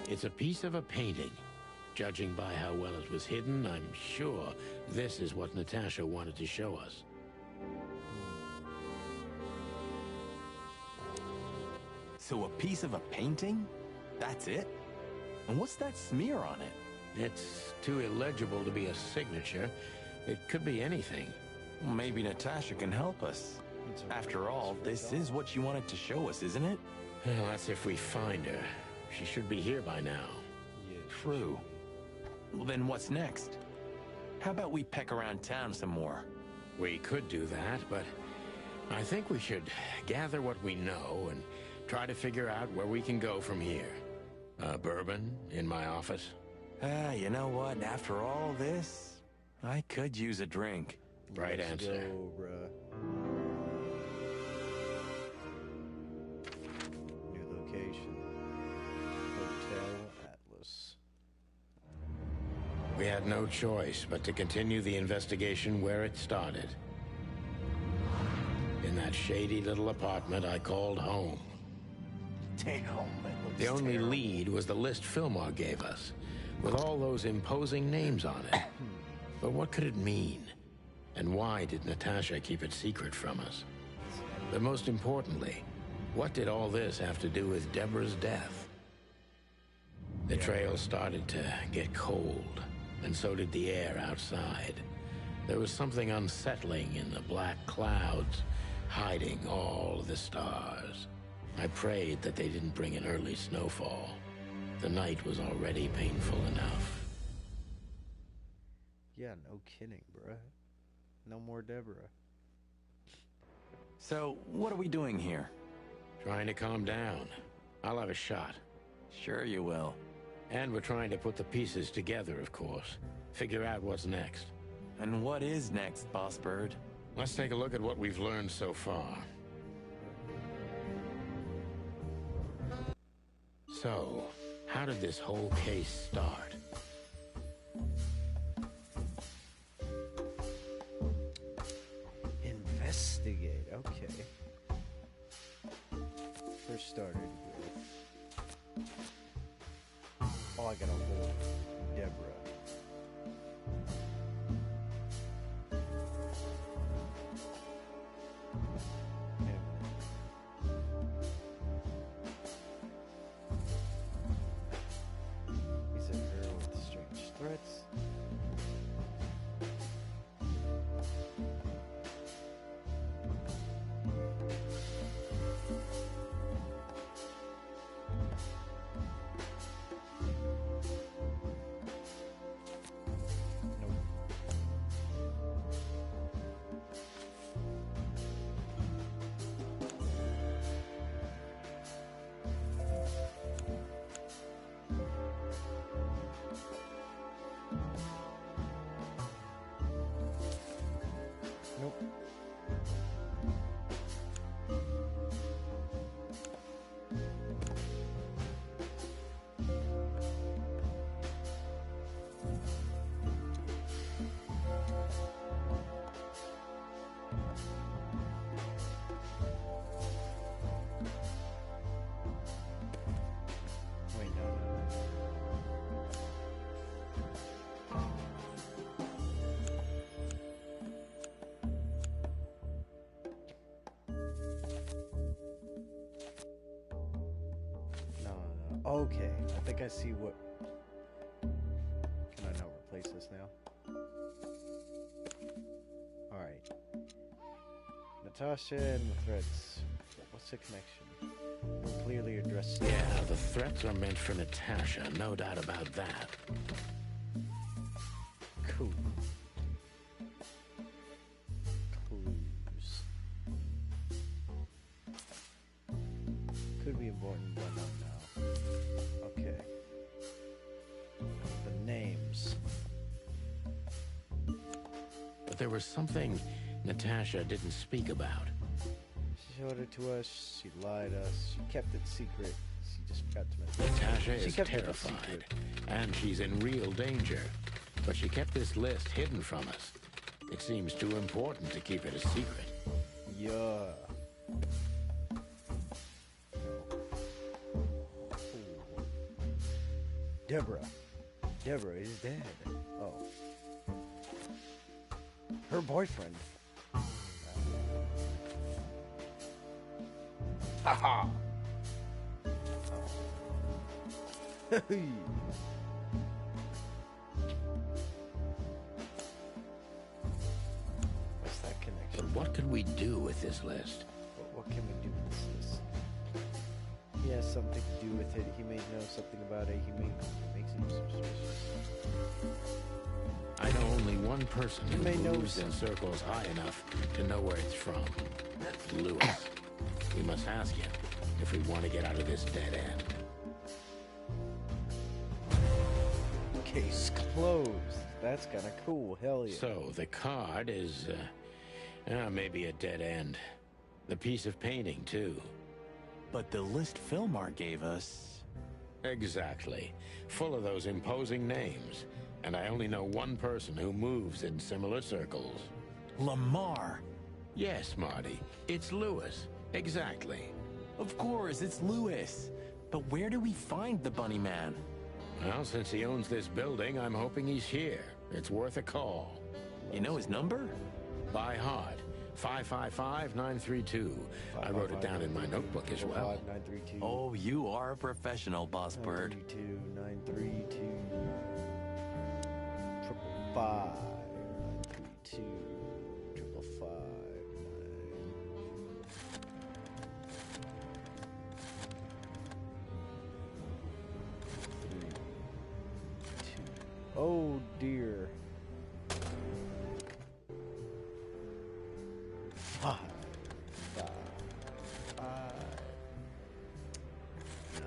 It's a piece of a painting. Judging by how well it was hidden, I'm sure this is what Natasha wanted to show us. So a piece of a painting? That's it? And what's that smear on it? It's too illegible to be a signature. It could be anything. Well, maybe Natasha can help us. After all, this is what she wanted to show us, isn't it? Well, that's if we find her. She should be here by now. Yeah, true. Well, then what's next? How about we peck around town some more? We could do that, but I think we should gather what we know and try to figure out where we can go from here. Bourbon in my office? You know what? After all this, I could use a drink. Right Let's answer. Go, bruh. New location. Hotel Atlas. We had no choice but to continue the investigation where it started. In that shady little apartment I called home. Damn, the only lead was the list Fillmore gave us, with all those imposing names on it. But what could it mean? And why did Natasha keep it secret from us? But most importantly, what did all this have to do with Deborah's death? The trail started to get cold, and so did the air outside. There was something unsettling in the black clouds, hiding all the stars. I prayed that they didn't bring an early snowfall. The night was already painful enough. Yeah, no kidding, bruh. No more Deborah. So, what are we doing here? Trying to calm down. I'll have a shot. Sure you will. And we're trying to put the pieces together, of course. Figure out what's next. And what is next, Boss Bird? Let's take a look at what we've learned so far. So, how did this whole case start? Investigate, okay. First started with... Oh, I gotta hold Deborah. Is it her with strange threats? Nope. Wait, no. Okay, I think I see what... Can I now replace this now? Alright. Natasha and the threats. What's the connection? We'll clearly address. Yeah, the threats are meant for Natasha, no doubt about that. Cool. Clues. Could be important, but not now. Okay. The names. But there was something Natasha didn't speak about. She showed it to us, she lied to us, she kept it secret. She just forgot to mention it. Natasha is kept it terrified, secret. and she's in real danger. But she kept this list hidden from us. It seems too important to keep it a secret. Yeah. Deborah. Deborah is dead. Oh. Her boyfriend. Haha. What's that connection? But what could we do with this list? What can we do with this list? He has something to do with it. He may know something about it. He makes him suspicious. I know only one person who may know moves in circles high enough to know where it's from. That's Lewis. We must ask him if we want to get out of this dead end. Case closed. That's kind of cool. Hell yeah. So the card is maybe a dead end. The piece of painting too. But the list Filmar gave us... Exactly. Full of those imposing names. And I only know one person who moves in similar circles. Lamar. Yes, Marty. It's Lewis. Exactly. Of course, it's Lewis. But where do we find the Bunny Man? Well, since he owns this building, I'm hoping he's here. It's worth a call. You know his number? By heart. 555-932. I wrote it down in my notebook as well. 932. Oh, you are a professional, Boss Bird. 932. 555. 932. 555. Oh dear. 5, 5, 5, 9,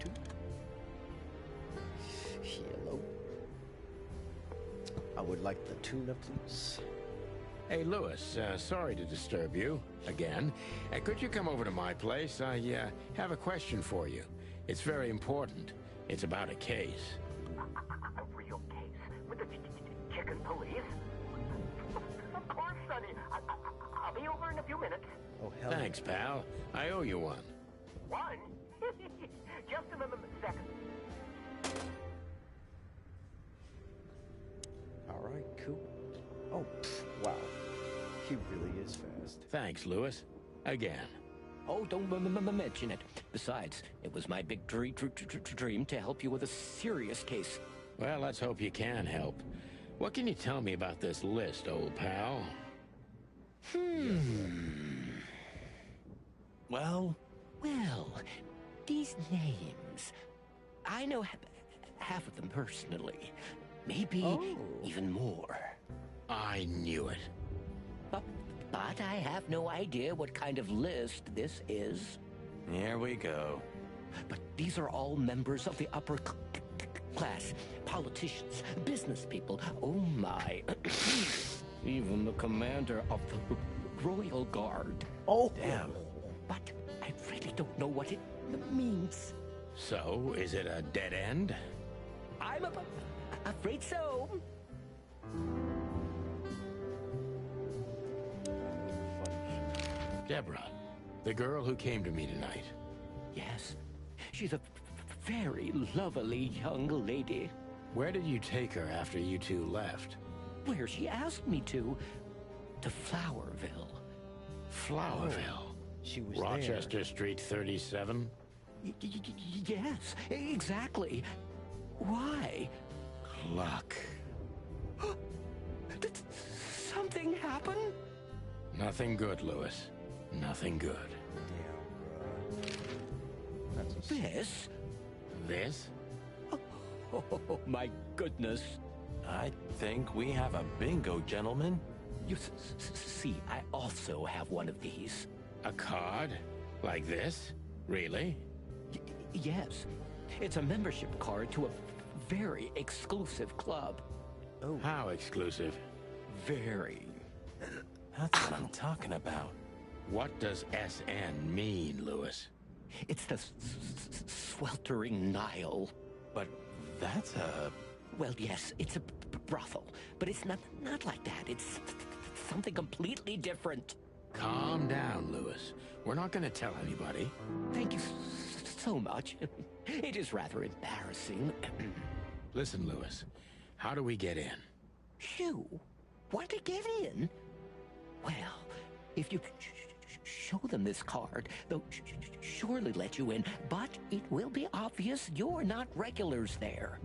2. Hello. I would like the tuna, please. Hey, Lewis, sorry to disturb you again. Could you come over to my place? I have a question for you. It's very important. It's about a case. A real case? With the chicken police? Of course, Sonny. I'll be over in a few minutes. Oh, hell. Thanks, pal. I owe you one. One? Just a second. All right, cool. Oh, wow. He really is fast. Thanks, Lewis. Again. Oh, don't mention it. Besides, it was my big dream to help you with a serious case. Well, let's hope you can help. What can you tell me about this list, old pal? Well, these names. I know half of them personally. Maybe even more. I knew it. But I have no idea what kind of list this is. Here we go. But these are all members of the upper class. Politicians, business people. Oh my. Even the commander of the Royal Guard. Oh, damn. But I really don't know what it means. So, is it a dead end? I'm afraid so. Deborah, the girl who came to me tonight. Yes, she's a very lovely young lady. Where did you take her after you two left? Where she asked me to Flowerville. Flowerville? She was Rochester Street 37? Yes, exactly. Why? Luck. Did something happen? Nothing good, Lewis. Nothing good. This? This? Oh, my goodness. I think we have a bingo, gentlemen. You see, I also have one of these. A card? Like this? Really? Yes. It's a membership card to a very exclusive club. Oh. How exclusive? Very. That's what I'm talking about. What does SN mean, Lewis? It's the sweltering Nile. But that's a... Well, yes, it's a brothel. But it's not like that. It's something completely different. Calm down, Lewis. We're not going to tell anybody. Thank you so much. It is rather embarrassing. Listen, Lewis. How do we get in? You want to get in? Well, if you show them this card, they'll surely let you in, but it will be obvious you're not regulars there.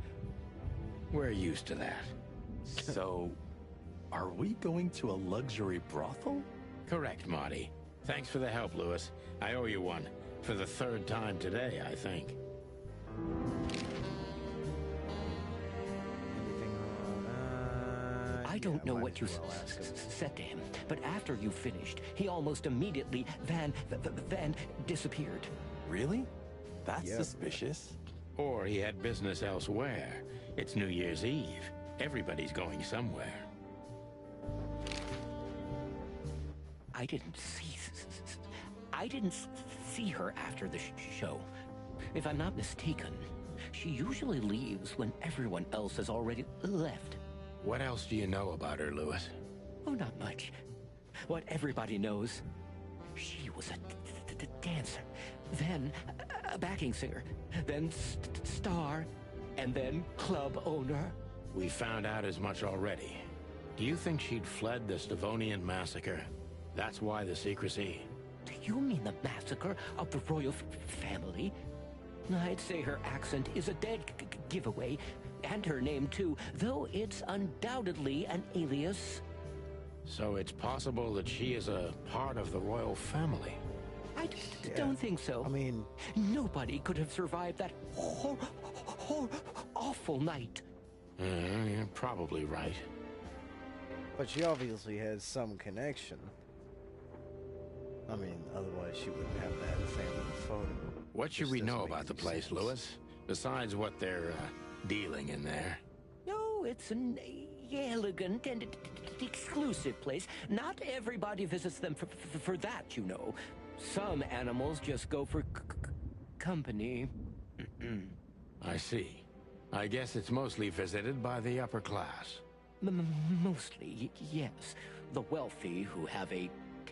We're used to that. So, are we going to a luxury brothel? Correct, Marty. Thanks for the help, Lewis. I owe you one. For the third time today, I think. I don't know what you said to him, but after you finished, he almost immediately van disappeared. Really? That's suspicious. Or he had business elsewhere. It's New Year's Eve. Everybody's going somewhere. I didn't see her after the show. If I'm not mistaken, she usually leaves when everyone else has already left. What else do you know about her, Lewis? Oh, not much. What everybody knows. She was a dancer, then a backing singer, then star, and then club owner. We found out as much already. Do you think she'd fled the Stavonian massacre? That's why the secrecy. Do you mean the massacre of the royal family? I'd say her accent is a dead giveaway, and her name too, though it's undoubtedly an alias. So it's possible that she is a part of the royal family. I don't think so. I mean... Nobody could have survived that awful night. You're probably right. But she obviously has some connection. I mean, otherwise she wouldn't have that family photo. What should we know about the place, Lewis? Besides what they're dealing in there? No, it's an elegant and exclusive place. Not everybody visits them for that, you know. Some animals just go for company. I see. I guess it's mostly visited by the upper class. Mostly, yes. The wealthy who have a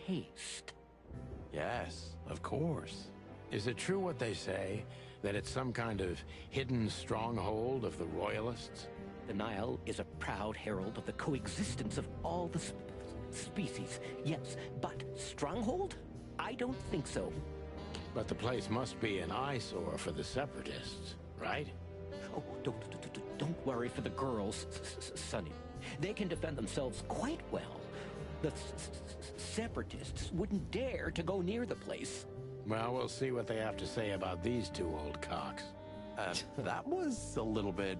taste. Yes, of course. Is it true what they say, that it's some kind of hidden stronghold of the royalists? The Nile is a proud herald of the coexistence of all the species, yes, but stronghold? I don't think so. But the place must be an eyesore for the separatists, right? Oh, don't worry for the girls, Sonny. They can defend themselves quite well. The separatists wouldn't dare to go near the place. Well, we'll see what they have to say about these two old cocks. That was a little bit,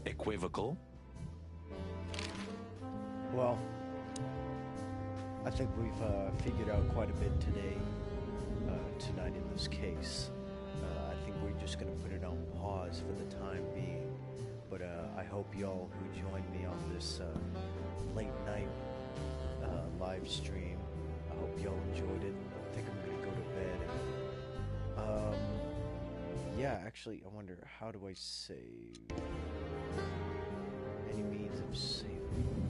equivocal. Well, I think we've figured out quite a bit tonight in this case. I think we're just going to put it on pause for the time being. But I hope y'all who joined me on this late night live stream, I hope y'all enjoyed it. I think I'm going to go to bed. Yeah, actually, I wonder, how do I save? Any means of saving?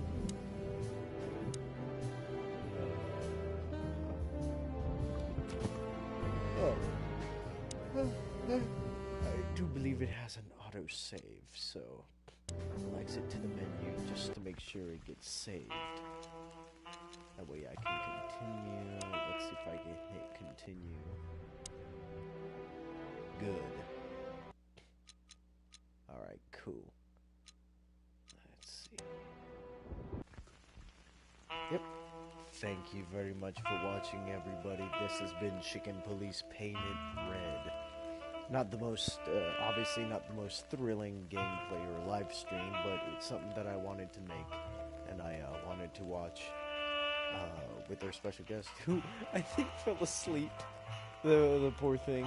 I do believe it has an autosave, so I'll exit to the menu just to make sure it gets saved. That way I can continue. Let's see if I can hit continue. Good. Alright. Thank you very much for watching, everybody. This has been Chicken Police Payment Red. Not the most, obviously not the most thrilling gameplay or live stream, but it's something that I wanted to make, and I wanted to watch with our special guest, who I think fell asleep. The poor thing.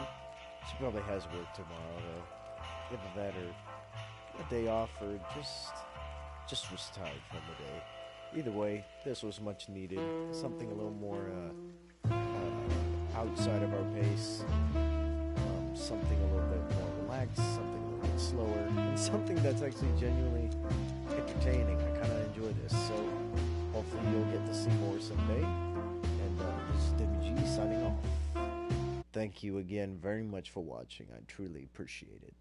She probably has work tomorrow, though. Either that or a day off, or just was tired from the day. Either way, this was much needed. Something a little more outside of our pace. Something a little bit more relaxed, something a little bit slower, and something that's actually genuinely entertaining. I kind of enjoy this, so hopefully you'll get to see more someday. And this is Demi-G signing off. Thank you again very much for watching. I truly appreciate it.